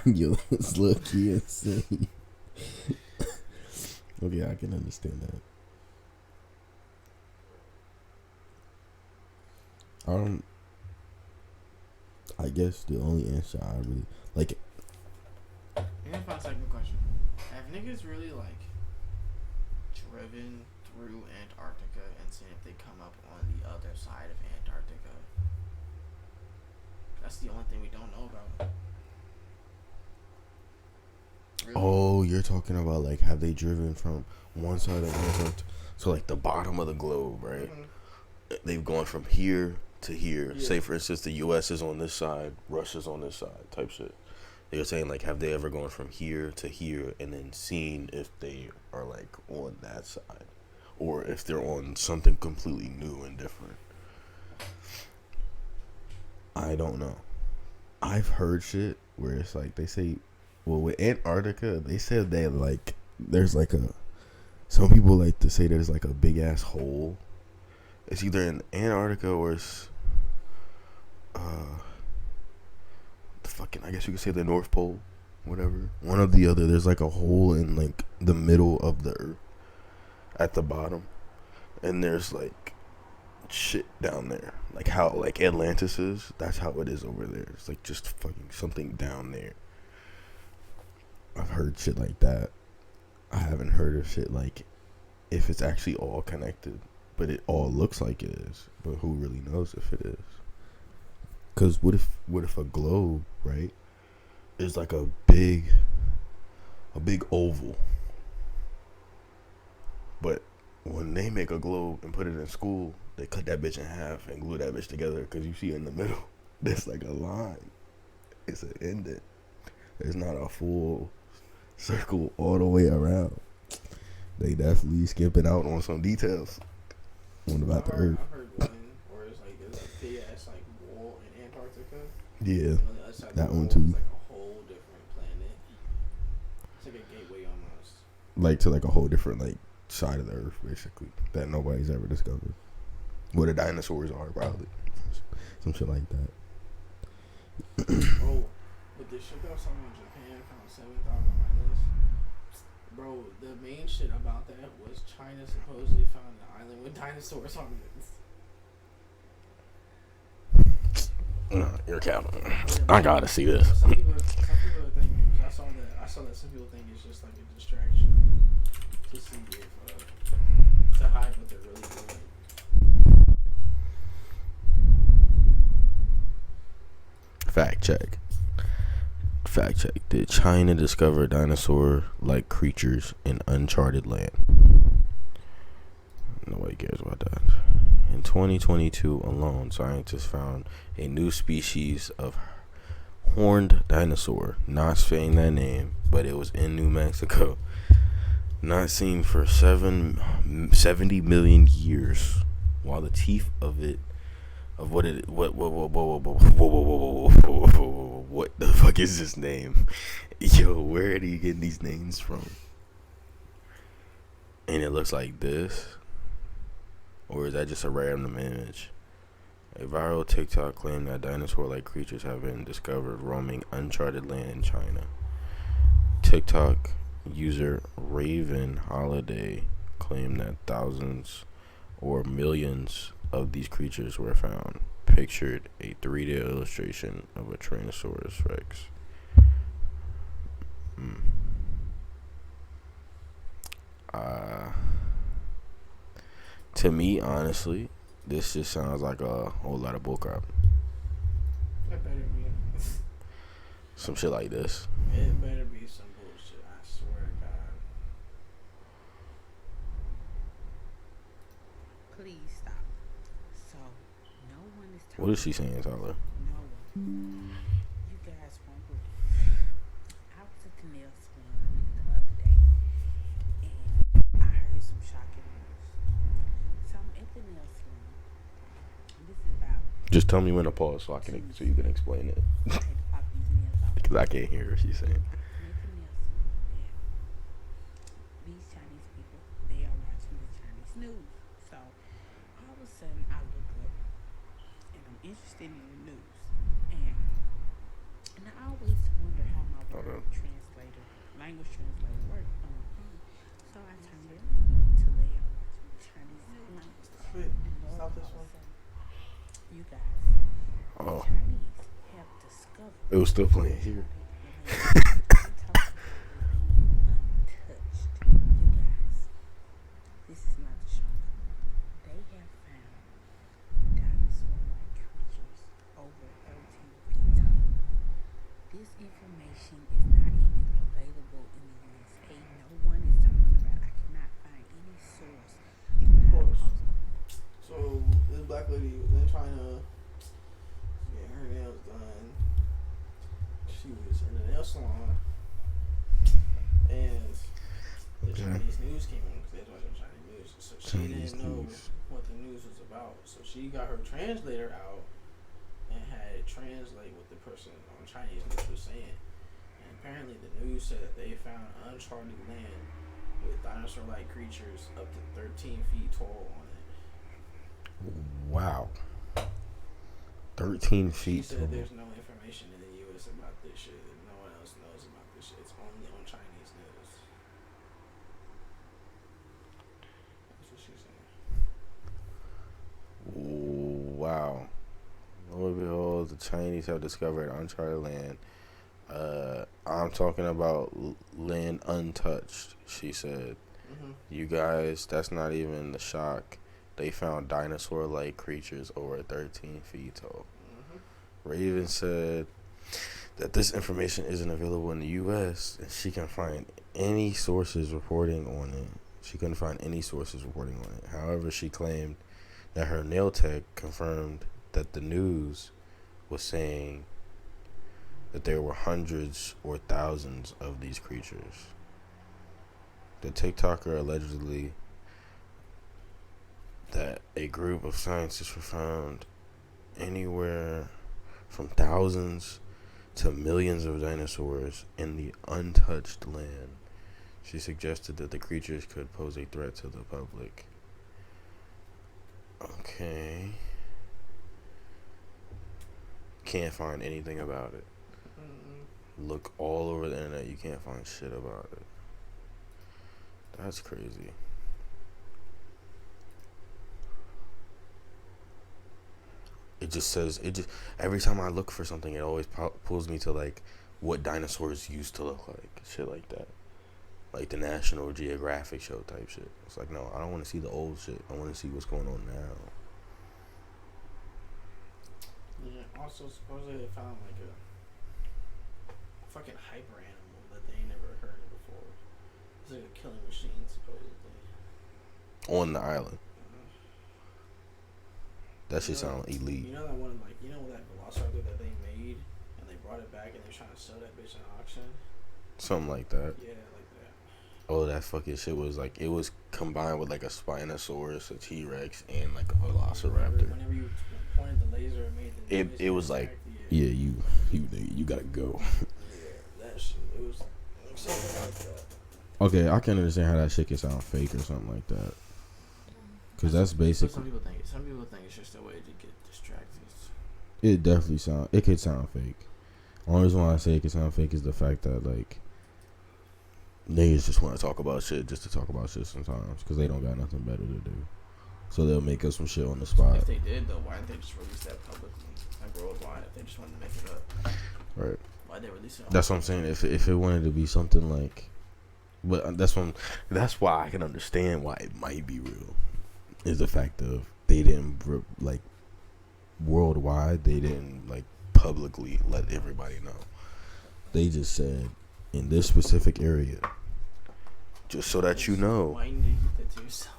Yo, that's low key insane. Okay, I can understand that. I guess the only answer I really like. Here's my second question. Have niggas really, like, driven through Antarctica and seen if they come up on the other side of Antarctica? That's the only thing we don't know about. Really? Oh, you're talking about like have they driven from one side of the world to like the bottom of the globe, right? Mhm. They've gone from here to here. Yeah. Say for instance, the U.S. is on this side, Russia's on this side, type shit. They're saying like, have they ever gone from here to here and then seen if they are like on that side, or if they're on something completely new and different? I don't know. I've heard shit where it's like they say, well, with Antarctica, they said they like there's like a. Some people like to say there's like a big ass hole. It's either in Antarctica or it's the fucking, I guess you could say the North Pole, whatever. One or the other. There's like a hole in like the middle of the earth at the bottom, and there's like shit down there, like how like Atlantis is. That's how it is over there. It's like just fucking something down there. I've heard shit like that. I haven't heard of shit like if it's actually all connected, but it all looks like it is. But who really knows if it is? Cause what if a globe, right, is like a big oval, but when they make a globe and put it in school, they cut that bitch in half and glue that bitch together. Cause you see in the middle, there's like a line. It's an indent. It's not a full circle all the way around. They definitely skipping out on some details. What about the Earth? I've heard one where it's like there's a big ass like wall in Antarctica. Yeah, And on the other side of that the one wall too. is like a whole different planet. It's like a gateway almost. like to like a whole different like side of the Earth, basically, that nobody's ever discovered. Where the dinosaurs are, probably. Some shit like that. Bro, with the shit that was talking about Japan found 7,000 islands. Bro, the main shit about that was China supposedly found an island with dinosaurs on it. No, you're capping. I gotta see this. Some people think I saw that some people think it's just like a distraction to see if to hide what they're really doing. Fact check. Did China discover dinosaur-like creatures in uncharted land? Nobody cares about that. In 2022 alone, scientists found a new species of horned dinosaur, not saying that name, but it was in New Mexico, not seen for 70 million years, while the teeth of what the fuck is this name? Yo, where are you getting these names from? And it looks like this, or is that just a random image? A viral TikTok claimed that dinosaur-like creatures have been discovered roaming uncharted land in China. TikTok user Raven Holiday claimed that thousands or millions of these creatures were found. Pictured a 3D illustration of a Tyrannosaurus Rex. Mm. To me, honestly, this just sounds like a whole lot of bullcrap. It better be. Some shit like this. It better be some bullshit. I swear to God. Please stop. So, no one is talking. What is she saying, Tyler? No one. You guys won't believe. I was at the nail salon the other day, and I heard some shocking news. So I'm at the nail salon. And this is about. Just tell me when to pause so you can explain it. I had to pop these nails off. Because I can't hear what she's saying. I'm at the nail salon, and these Chinese people, they are watching the Chinese news. So all of a sudden, I look up, and I'm interested in the news, and I always wonder how my word translator, language translator work on my phone. So I turned it on to they are watching the Chinese language. Wait, And stop all this of a one. sudden, you guys, Oh, the Chinese have discovered. it was still playing here. Untouched. You guys, this is not a shock. They have found dinosaur-like creatures over 13 feet tall. This information is not even available in the USA. No one is talking about it. I cannot find any source. Of course. So this black lady was in China getting her nails done. She was in the nail salon, and the Chinese news came on because they was watching Chinese news. So she didn't know what the news was about. So she got her translator out and had it translate what the person on Chinese news was saying. And apparently the news said that they found uncharted land with dinosaur-like creatures up to 13 feet tall on it. Wow. 13 She feet. said there's no information in the U.S. about this shit. No one else knows about this shit. It's only on Chinese news. That's what she's saying. Wow. Lo and behold, the Chinese have discovered uncharted land. I'm talking about land untouched, she said. Mm-hmm. You guys, that's not even the shock. They found dinosaur-like creatures over 13 feet tall. Mm-hmm. Raven said that this information isn't available in the U.S. and she can find any sources reporting on it. She couldn't find any sources reporting on it. However, she claimed that her nail tech confirmed that the news was saying that there were hundreds or thousands of these creatures. The TikToker allegedly that a group of scientists were found anywhere from thousands to millions of dinosaurs in the untouched land. She suggested that the creatures could pose a threat to the public. Okay. Can't find anything about it. Mm-mm. Look all over the internet, you can't find shit about it. That's crazy. It just says, every time I look for something, it always pulls me to like what dinosaurs used to look like, shit like that. Like the National Geographic show type shit. It's like, no, I don't want to see the old shit. I want to see what's going on now. Yeah, also, supposedly they found like a fucking hyper animal that they ain't never heard of before. It's like a killing machine, supposedly. On the island. Uh-huh. That shit sound elite. You know that one, like, you know that Velociraptor that they made and they brought it back and they're trying to sell that bitch in auction? Something like that. Yeah, like that. Oh, that fucking shit was like, it was combined with like a Spinosaurus, a T-Rex, and like a Velociraptor. Whenever you pointed the laser, it made the noise It was like, impact, yeah, you gotta go. Yeah, that shit, it was something like that. Okay, I can understand how that shit can sound fake or something like that. Cause that's Some basically, people think it's just a way to get distracted. it could sound fake. Only reason why I say it could sound fake is the fact that like niggas just want to talk about shit just to talk about shit sometimes, cause they don't got nothing better to do. so they'll make us some shit on the spot. If they did though, why didn't they just release that publicly, like worldwide? If they just wanted to make it up, Right. why they release it? That's what I'm saying. If it wanted to be something like, but that's why I can understand why it might be real. Is the fact of they didn't like worldwide. They didn't like publicly let everybody know. They just said in this specific area, just so that you know. Why didn't you keep that to yourself?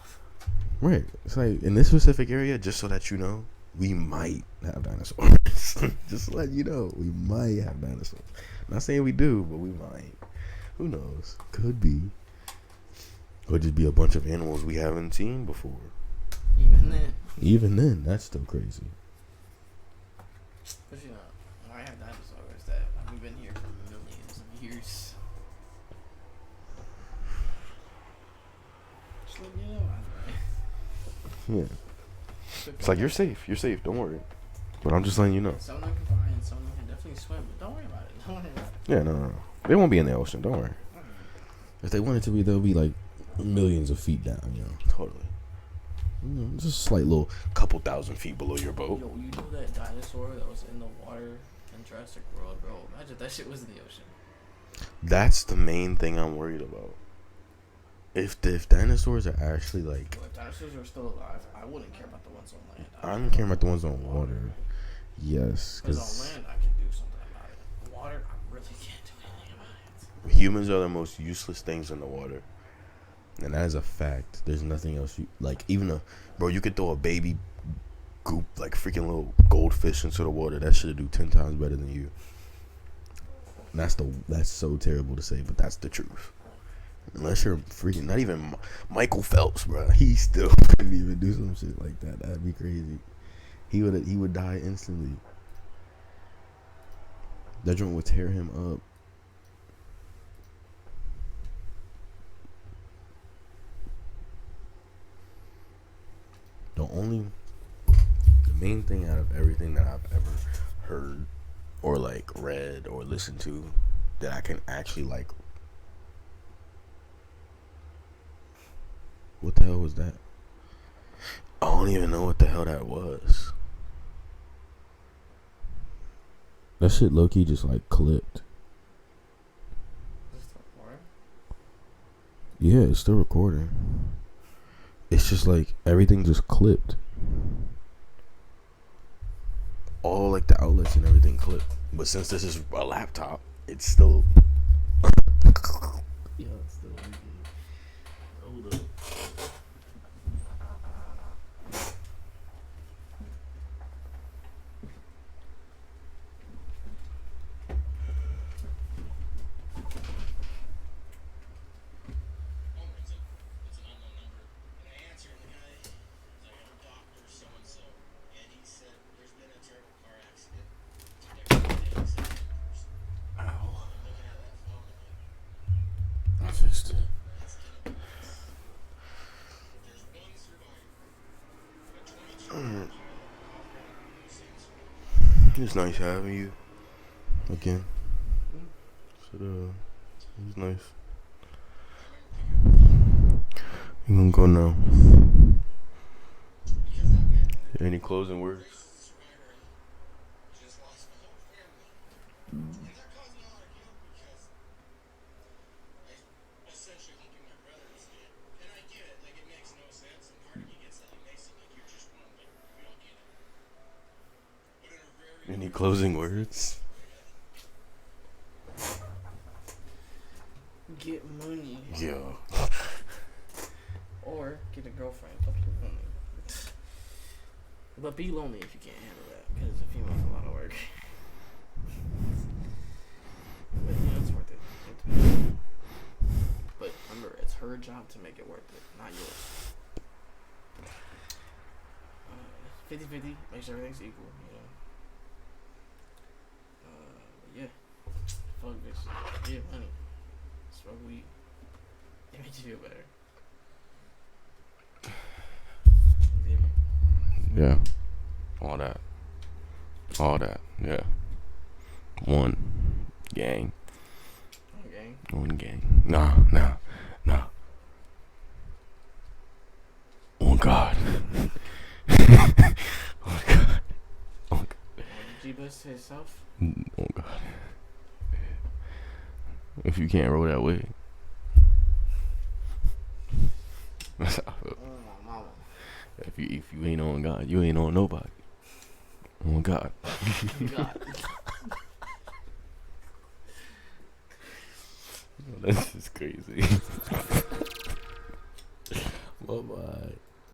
Right. It's like in this specific area, just so that you know, we might have dinosaurs. Just to let you know, we might have dinosaurs. Not saying we do, but we might. Who knows? Could be. Could just be a bunch of animals we haven't seen before. Even then, that's still crazy. But you know, why have dinosaurs that we've been here for millions of years? Just let you know. Yeah. It's like you're safe. You're safe. Don't worry. But I'm just letting you know. Some of them can fly and some of them can definitely swim, but don't worry about it. Don't worry about it. Yeah, no. They won't be in the ocean. Don't worry. If they wanted to be, they'll be like millions of feet down. You know, totally. Just a slight little couple thousand feet below your boat. Yo, you know that dinosaur that was in the water in Jurassic World, bro? Imagine if that shit was in the ocean. That's the main thing I'm worried about. If dinosaurs are actually like, Yo, if dinosaurs were still alive, I wouldn't care about the ones on land. I'm caring about the ones on water. Yes, Because because on land, I can do something about it. Water, I really can't do anything about it. humans are the most useless things in the water, and that is a fact. There's nothing else you like. Even bro, you could throw a baby goop like freaking little goldfish into the water. That should do 10 times better than you. And that's so terrible to say, but that's the truth. Unless you're freaking not even Michael Phelps, bro, he still couldn't even do some shit like that. That'd be crazy. He would die instantly. That joint would tear him up. The main thing out of everything that I've ever heard or like read or listened to that I can actually like. What the hell was that? I don't even know what the hell that was. That shit low-key just like clipped. Is this recording? Yeah, it's still recording. It's just like everything just clipped. All like the outlets and everything clipped. But since this is a laptop, it's still. Yeah, it's still working. Hold up. I fixed it. It's nice having you again. It was nice. You gonna go now? Any closing words? Any closing words? Get money. Yo. Or get a girlfriend. Don't be lonely. But be lonely if you can't handle that. Because a female's a lot of work. But you know, it's worth it. But remember, it's her job to make it worth it, not yours. 50-50, make sure everything's equal, you know. Yeah. Fuck bitch. Get money. Smoke weed. It makes you feel better. Yeah. All that. Yeah. One gang. Okay. One gang. Nah. One God. Jeebus to himself. Oh God. If you can't roll that way. That's how I feel. Oh my mama. If you ain't on God, you ain't on nobody. On God. God. This is crazy. Bye bye.